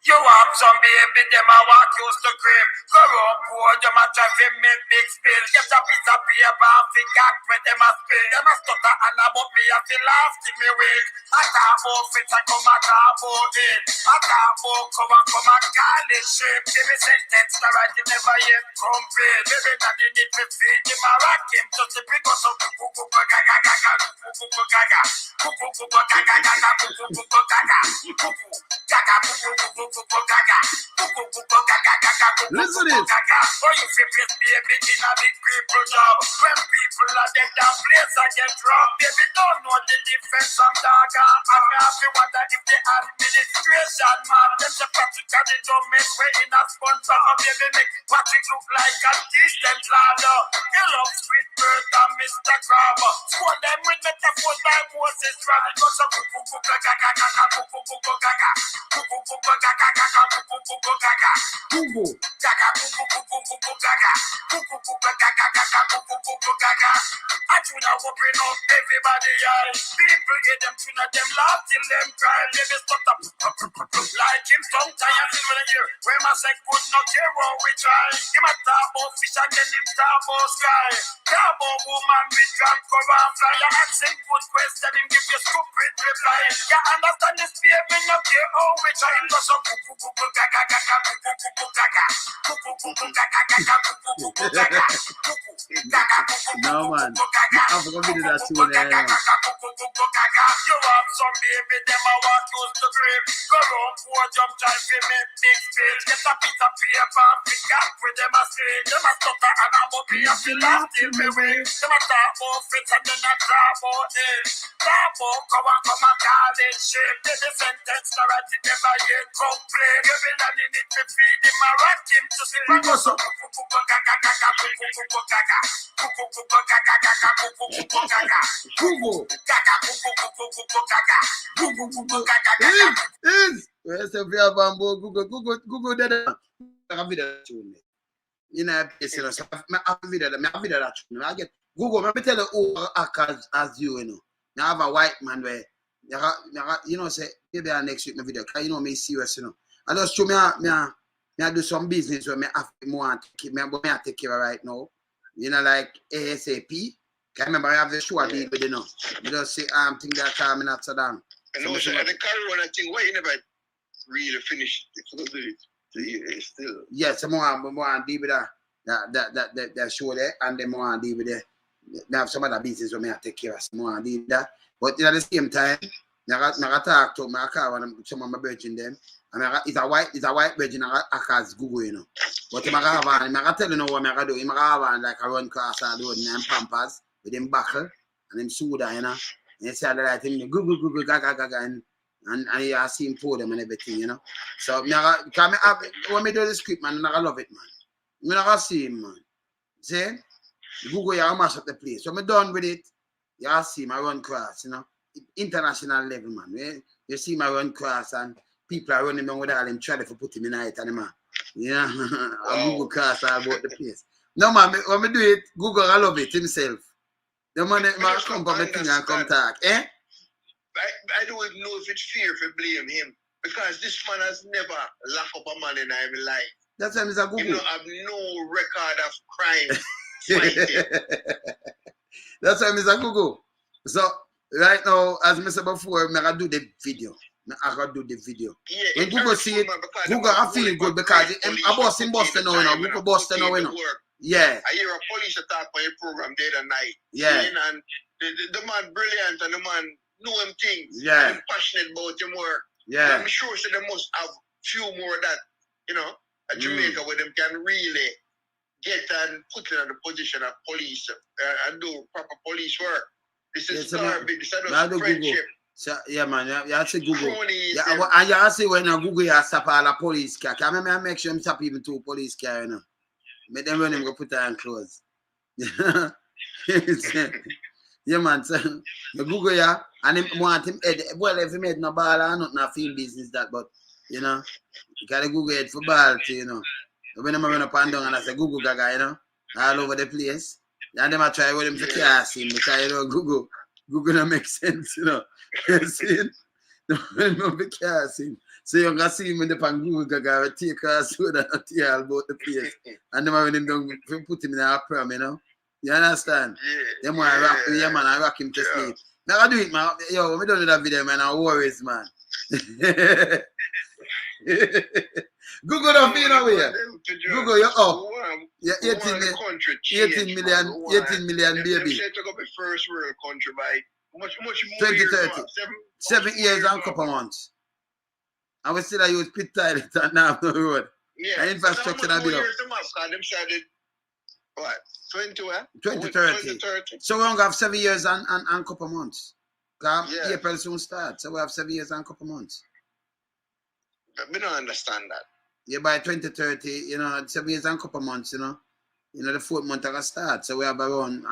[SPEAKER 10] You have some baby, them a walk used to crib. Go up, boy, them a try to make big spill. Get a piece of paper and finger where them a spill. Them a stutter and about me and feel laugh till me wake. I talk about fit and come and talk about it. I talk about come and call it shape. Give me sentence, the right you never yet complete. Baby, that you need to feed him a rock him. Just to pick us up, gaga, gaga, gaga, gaga,
[SPEAKER 1] listen to this.
[SPEAKER 10] Oh, you feel baby in a big people job. When people are dead, that place I get robbed. Baby don't know the difference from dagger. And me have to wonder if the administration man them the practically don't make way in a sponsor for baby make Patrick look like a distant ladder. He loves sweet bird and Mr. Crabber. Squad them with metaphors by Moses Rabbit. Go so everybody people get them to them laugh till them cry. Baby stop up like him tongue tie and feel the ear. Where my say good not care what we try. Him a talk about fish and then him talk about sky. Talk about woman with drum cover and fly. You ask him good question, him give you stupid reply. You understand this baby not care how we try. Him go so gaga gaga gaga gaga gaga gaga gaga
[SPEAKER 1] No, man. I forgot to do that too.
[SPEAKER 10] You have some baby, them a want use the grip. Go round for jump time to make big space. Get a piece of paper, pick up with them a say. Them a stutter and a bubby a fill up till me wing. Them a talk about fit and then a talk about it. Talk about come a call it shape. Then the sentence correct it never yet complain. You be learning it to feed him a rat him to see.
[SPEAKER 1] Where's the real bamboo? Google that. I have video tune. You know, so I have video that tune. I get Google. Let me tell you who as you know. I have a white man where you know say maybe next week my video. Cause you know me serious, you know. I just show me I do some business where me have more to keep me take care right now. You know, like ASAP. I remember I have the show I did with you know. You just say think that time in Amsterdam.
[SPEAKER 9] And also the Corona thing, why you never really finish it? Still.
[SPEAKER 1] Yes, more and deal with that show there, and then more and deal with that. They have some other business where I take care of more and deal with that. But at the same time, I talk to my car when some of my virgin them. And it's a white virgin I can Google, you know. But I tell you know what I do. I like a run cross and do them pampers with them buckle and them soda, you know. And they say that I think Google, gaga, and I see him pour them and everything, you know. So when I do the script, man, I love it, man. I see him, man. See? Google, you mash up the place. So I'm done with it. You see him, I run cross, you know. International level, man. You see my run cross and people are running down with all them trying to put him in it and man. Yeah. Google cross all about the place. No man, when I do it, Google I love it himself. The man come from the thing and come talk. Eh?
[SPEAKER 9] I don't even know if it's fair to blame him. Because this man has never laughed up a man in his life.
[SPEAKER 1] That's why Mr. Google.
[SPEAKER 9] He don't have no record of crime fighting.
[SPEAKER 1] That's why Mr. Google. So right now, as I said before, I do the video. I got do the video.
[SPEAKER 9] Yeah,
[SPEAKER 1] when Google see it, Google I feel good because I boss in Boston now, you know. Google Boston now, you know. Yeah.
[SPEAKER 9] I hear a police attack on your program the other night.
[SPEAKER 1] Yeah.
[SPEAKER 9] And the man brilliant and the man know him things.
[SPEAKER 1] Yeah.
[SPEAKER 9] And passionate about him work.
[SPEAKER 1] Yeah.
[SPEAKER 9] And I'm sure so they must have few more that, you know, at Jamaica where them can really get and put in the position of police and do proper police work. This is garbage. This is not friendship.
[SPEAKER 1] So, yeah, man, you have to Google. Yeah, and you have to say when you Google, you stop all the police car. I make sure you stop even 2 police car, you know. Make them run him go put on clothes. Yeah, man. So, you Google, yeah, and him want him head. Well, if he made no ball or not, no film business that, but, you know, you got to Google head for ball, too, you know. When I'm run up and down and I say Google gaga, you know, all over the place. And them I try with him to cast him because, you know, Google don't make sense, you know. You see? No be casting. So you can see him in the pan Google gaga take a soda and tell about the place. And then when him don't put him in a pram, you know. You understand?
[SPEAKER 9] Yeah.
[SPEAKER 1] Them want rock yeah, man, I rock him to sleep. Now I do it, man. Yo, when we don't do that video, man, I worries, man. Google don't feel no way. Google, you're up. You're 18 million baby.
[SPEAKER 9] They took up the first world country by much more
[SPEAKER 1] 2030. 7 years and a couple months. And we still use pit toilet and now the road.
[SPEAKER 9] Yeah.
[SPEAKER 1] And infrastructure and build up.
[SPEAKER 9] What?
[SPEAKER 1] 2030. So we only have 7 years and a couple months. April soon start. So we have 7 years and a couple months.
[SPEAKER 9] We don't understand that.
[SPEAKER 1] Yeah, by 2030, you know, 7 years and a couple months, you know. You know, the 4th month I start. So we have around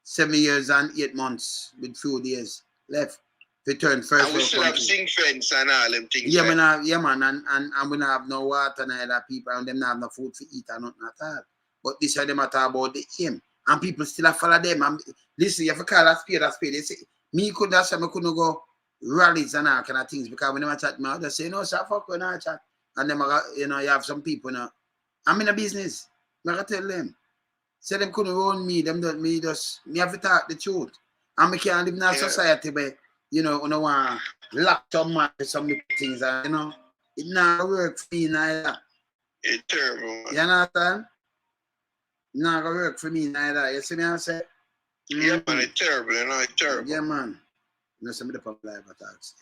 [SPEAKER 1] 7 years and 8 months with few days left to turn first.
[SPEAKER 9] And we still have sink fence and all them things.
[SPEAKER 1] Yeah, man, and we don't have no water and other people and them don't have no food to eat and nothing at all. But this is them talk about the aim. And people still follow them. And listen, you have to call a spade. They say, me could have said I couldn't go rallies and all kind of things because when they chat, I just say, no, sir, fuck when I chat. And then, you know, you have some people, you know, I'm in a business. I gotta tell them. Say them couldn't run me, them don't me just me have to talk the truth. And we can't live in a society where, you know, you don't want to lock some man for some things, and you know, it not work for me neither.
[SPEAKER 9] It's terrible.
[SPEAKER 1] You understand? Not gonna work for me neither. You see me I say?
[SPEAKER 9] Yeah, man, it's terrible, you know, it's terrible.
[SPEAKER 1] Yeah, man. You know, some of the public life attacks.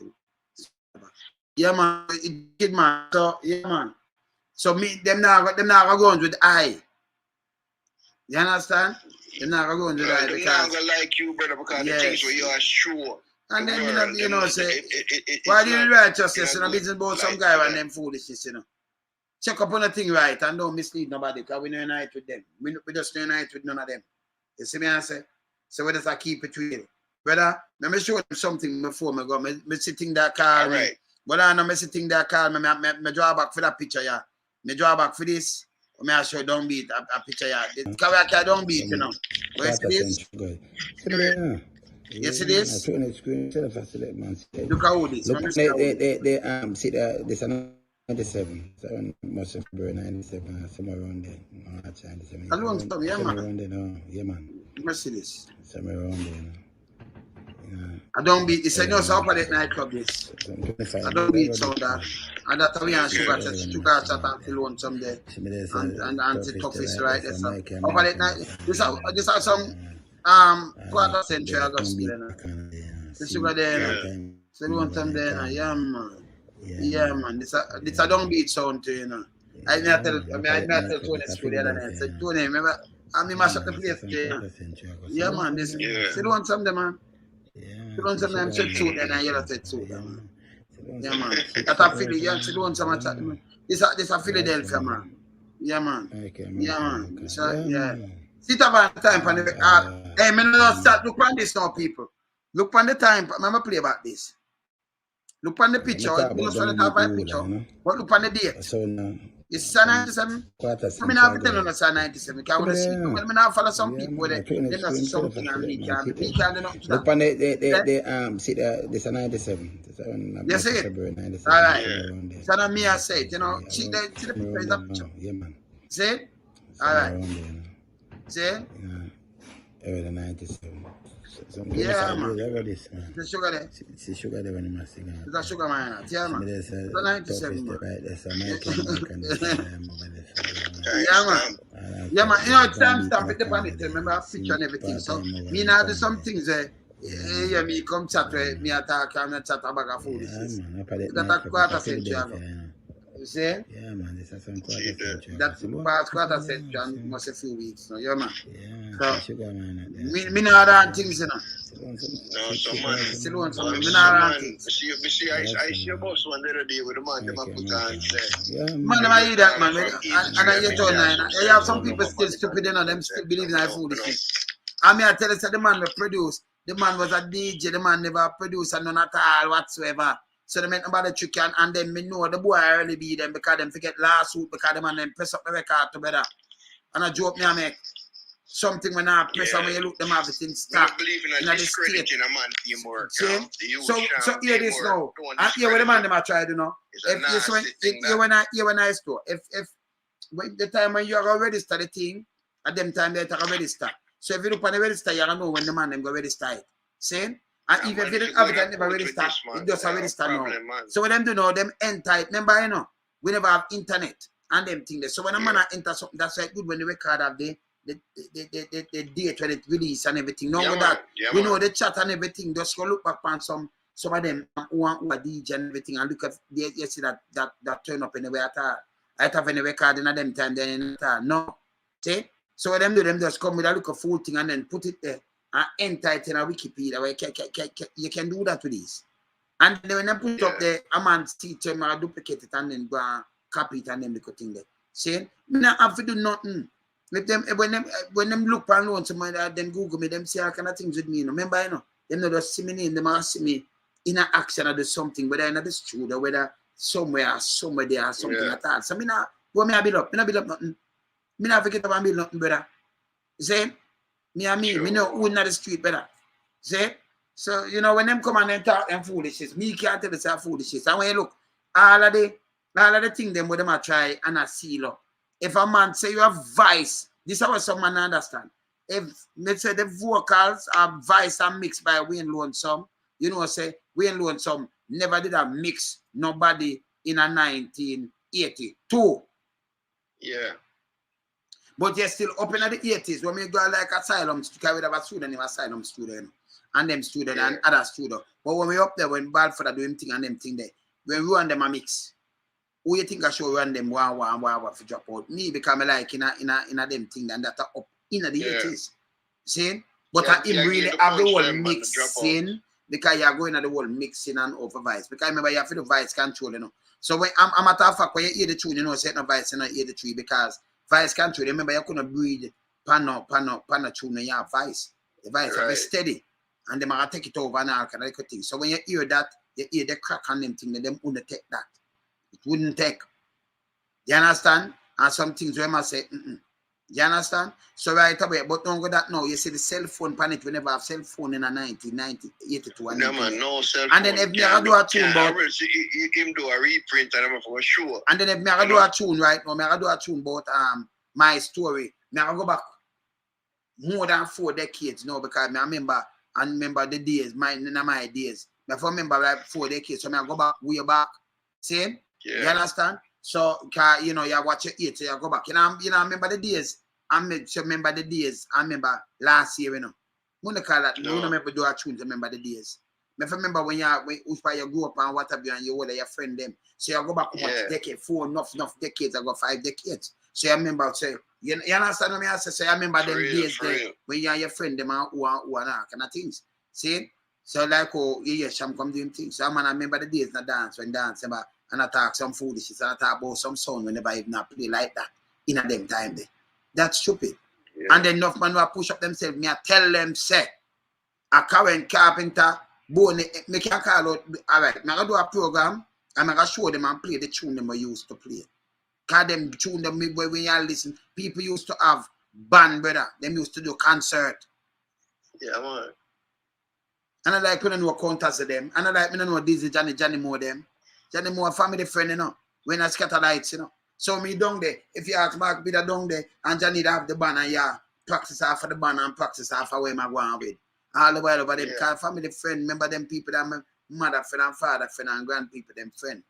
[SPEAKER 1] Yeah, man, it did, man. So, yeah, man. So me, them not gonna go on with I. You understand? Them not gonna go on with I
[SPEAKER 9] They're
[SPEAKER 1] because
[SPEAKER 9] not gonna like you, brother, because the things where you are sure.
[SPEAKER 1] and then
[SPEAKER 9] world,
[SPEAKER 1] you know say
[SPEAKER 9] it's
[SPEAKER 1] why do you
[SPEAKER 9] not
[SPEAKER 1] righteousness
[SPEAKER 9] in
[SPEAKER 1] you
[SPEAKER 9] a
[SPEAKER 1] know business
[SPEAKER 9] good
[SPEAKER 1] about some
[SPEAKER 9] light
[SPEAKER 1] guy
[SPEAKER 9] for
[SPEAKER 1] and
[SPEAKER 9] them.
[SPEAKER 1] them foolishness, you know. Check up on the thing right and don't mislead nobody because we don't unite with them. We just don't unite with none of them. You see me I say? So we just keep it real. Brother, let me show them something before me go. Me sitting there call me. But I know me sitting there call me. Me draw back for that picture, yeah. Me draw back for this. Me I show don't beat a picture, yeah. The character don't beat, you know. But you see this? You see this? Look how this.
[SPEAKER 11] Look, they see that this is 97, 7 February 97, somewhere around there. March 97.
[SPEAKER 1] Alone, yeah, man.
[SPEAKER 11] Around there, no, yeah, man.
[SPEAKER 1] You see this?
[SPEAKER 11] Somewhere around there, no.
[SPEAKER 1] I don't beat this. I know so that nightclub this. I don't beat so that. And that's how we are sugar chat and feel on someday. And anti-toughest right there. So over that night, this are some quarter century Augustine. The sugar there. So you want them there, yeah man. Yeah man. This a don't beat sound too, you know. I tell Tony school the other night. Say Tony, remember I mash up the place. Yeah man, this still want some them man. You want some them set suit and yellow set suit, man. Yeah man. That's a Philly, yeah, still want some chat. This a Philadelphia man. Yeah man. Yeah man. So yeah. Sit up on time for the hey man, don't start look on this now, people. Look on the time. Remember play about this. Look on the picture. You just want to have a picture. But look on the date.
[SPEAKER 11] So now.
[SPEAKER 1] It's 97. I mean, I'm telling you, it's 97. Because when I see people, I mean, I follow some people, they don't see something and they can't do nothing to
[SPEAKER 11] look on the see this is 97.
[SPEAKER 1] You see it? All right. So now me, I say it, you know, see the picture is a picture.
[SPEAKER 11] Yeah, man.
[SPEAKER 1] See it? All right. See it?
[SPEAKER 11] Early 97.
[SPEAKER 1] Yeah, man.
[SPEAKER 11] This, man.
[SPEAKER 1] The sugar there.
[SPEAKER 11] It's the sugar there when you must sing.
[SPEAKER 1] It's a sugar man. Yeah, man. It's 97, man. Yeah, man. Yeah, man. You know, time stamp it upon it. Remember, I picture and everything. So, me now do some things there. Yeah, me come chat with me attack and I chat about a foolishness. That's a quarter century ago. You see?
[SPEAKER 11] Yeah, man. This is some quarter century.
[SPEAKER 1] That's past quarter century and must a few weeks now. Yeah, man.
[SPEAKER 11] Yeah, sugar man.
[SPEAKER 1] Me not run things, you know.
[SPEAKER 9] No, some man.
[SPEAKER 1] Still want some. Me not run things.
[SPEAKER 9] I see a boss one the other day with the man, them put on there.
[SPEAKER 1] Man, I hear that, man. And I hear John, you have some people still stupid, you know, them still believe in that foolishness. I mean, I tell you, the man we produced, the man was a DJ, the man never produced and none at all whatsoever. So they make nobody trick and then me know the boy really be them because them forget last week because the man them press up the record together. And I joke me I make something when I press and when you look them everything start.
[SPEAKER 9] I believe in a discrediting a man teamwork.
[SPEAKER 1] So hear this now. And hear what the man them I try to do now. If you when I store. If when the time when you are register the thing, at them time they take a register. So if you look on the register, you don't know when the man them go register it. See? And even if you don't have it, never register, it does a register now. So when them do know, them enter it. Remember, you know, we never have internet and them things there. So when a man enter something, that's why good when the record have the date when it release and everything. Now with that, we know the chat and everything. Just go look back on some of them who are DJ and everything and look at you see that turn up anyway at all. I have any record in them time then no. See? So when them do them just come with a look of full thing and then put it there. And enter it in a Wikipedia where you can do that with this. And then when I put up there, a man teacher, I duplicate it and then go and copy it and then look at thing there. See? Me not have to do nothing. Let them when them look and loan somebody them Google me, them say all kind of things with me. You know? Remember, you know, them not just see me name, them see me in an action or do something, whether in the studio, whether somewhere there or something at all. So me not go me a build up. Me not build up nothing. Me not forget about build nothing, brother. See? Me know who in the street better. See? So, you know, when them come and them talk them foolishness, me can't tell it's a foolishness. And when you look, all of the things them with them I try and I seal up. If a man say you have vice, this is what some man understand. If let's say the vocals are vice and mixed by Wayne Lonesome, you know, say Wayne Lonesome never did a mix nobody in a 1982.
[SPEAKER 9] Yeah.
[SPEAKER 1] But you're still up in the 80s when we go like asylum to carry the student, asylum student, and them student and other student. But when we up there, when bad for the doing thing and them thing there, when we and them a mix. Who you think I should run them one for drop out? Me because I like in a them thing and that are up in the 80s. See? But I really have the whole mixing because you're going at the whole mixing and over vice. Because remember you have to do vice control, you know. So when I'm at a fact when you hear the tune, you know, set no vice and not hear the tree because vice control, remember you couldn't breathe pan tune and you have vice. The vice have to be steady. And they might take it over and all kind of thing. So when you hear that, you hear the crack on them thing, them wouldn't take that. It wouldn't take. You understand? And some things we must say, You understand? So right away, but don't go that now. You see the cell phone panic, we never have cell phone in a 1990, 82 and
[SPEAKER 9] no, man, no cell
[SPEAKER 1] and then if me I do a tune about
[SPEAKER 9] him do a reprint and I'm for sure.
[SPEAKER 1] And then if me I do a tune right now, me I do a tune about my story. Me I go back more than 4 decades now because me I remember the days, my days. Me I remember like 4 decades, so me I go back way back. See?
[SPEAKER 9] Yeah.
[SPEAKER 1] You understand? So, you know, you watch your 8, so you go back. You know, remember the days. I remember the days. I remember last year, you know. I don't call that. No. I remember do a tune to remember the days. I remember when you grew up and what have you and you were your friend them. So you go back watch decade, 4 enough decades ago, 5 decades. So you remember, say, you understand what I say? So I remember them days there when you and your friend them and who and all kind of things. See? So like, oh, yeah, Sham come doing things. So I remember the days in the dance, when dance about. And I talk some foolishness and I talk about some sound whenever I even play like that in a them time there. That's stupid. Yeah. And then enough man will push up themselves. Me I tell them say a current carpenter bone me can call out all right. I'm gonna do a program and I'm gonna show them and play the tune them I used to play. Cause them tune them when you listen, people used to have band, brother. Them used to do concert.
[SPEAKER 9] Yeah, man.
[SPEAKER 1] And I like when I know counters of them. And I like when I know Dizzy Johnny more them. Johnny more family friend, you know, when I scatter lights, you know. So me down there, if you ask Mark, be that down there, and Johnny have the band and yeah, practice half of the band and practice half of where I'm going with. All the while over there, because family friend, remember them people that my mother friend and father friend and grandpeople, them friend.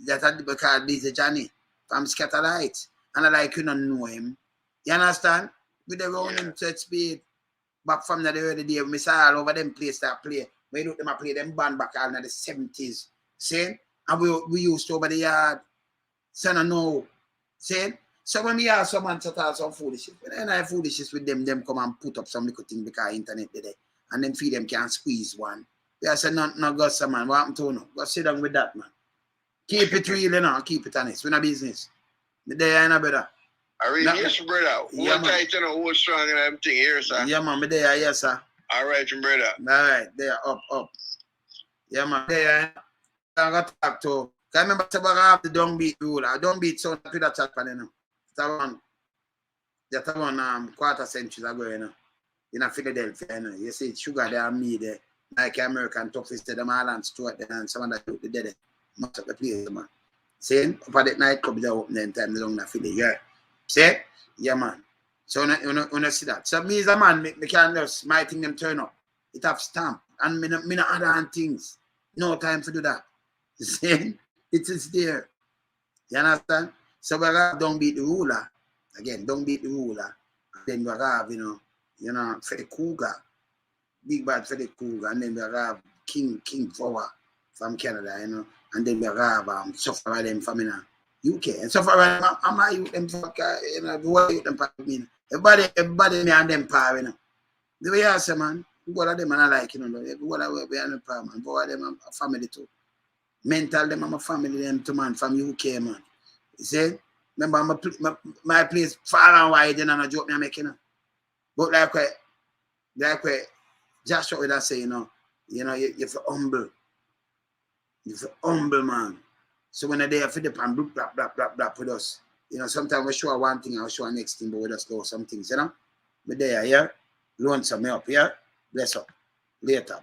[SPEAKER 1] That's because this is Johnny from scatter lights. And I like you don't know him. You understand? With the round him to speed. Back from the early day, we saw all over them place that play. We look them play them band back all in the 70s. See? And we used to over the yard. So I know. See? So when we have someone to talk some foolishness, when I have foolishness with them come and put up some little thing because internet today. And then feed them can squeeze one. They say, no, go some man. What happened to you? Go sit down with that, man. Keep it real, you know. Keep it honest. We're not business. There, you know, brother.
[SPEAKER 9] I really, yes, brother. Hold tight, you know, hold strong and everything here, sir.
[SPEAKER 1] Yeah, man. Me there, yes, sir.
[SPEAKER 9] All right, brother.
[SPEAKER 1] All right, there, up. Yeah, man. There, I got to talk to. I remember I have the downbeat rule. I downbeat sound to that chat pan, you know. That's one quarter centuries ago, you know. In Philadelphia, you know. You see sugar there and me there. Like American toughest, them all and Stuart there and some of that the dead. Much of the place, man. See? Up at that night club they open then time they don't Philly, yeah. See? Yeah, man. So when I see that. So me as a man, me can just my thing them turn up. It have stamp. And me not other things. No time to do that. See? It is there. You understand? So we have don't beat the ruler. Again, don't beat the ruler. And then we have, you know, for the cougar. Big bad for the cougar. And then we have King Power from Canada, you know. And then we have suffer them from UK. And suffer them, I'm youth them you know, the whole youth them part of me. Everybody me and them power, you know. The way I say, man, all of them and I like, you know, everyone we are the power, man. All of them are family too. Mental them, I'm a family them too, man, from UK, man. You see? Remember, my place far and wide, and I joke me making, you know. But like where Joshua would say, you know, you're humble. You're humble, man. So when they're there for the pan, blah, blah, blah, blah, with us. You know, sometimes we show one thing, I'll show next thing, but we just do some things, you know. But there, yeah? Loan some me up, yeah? Bless up. Later.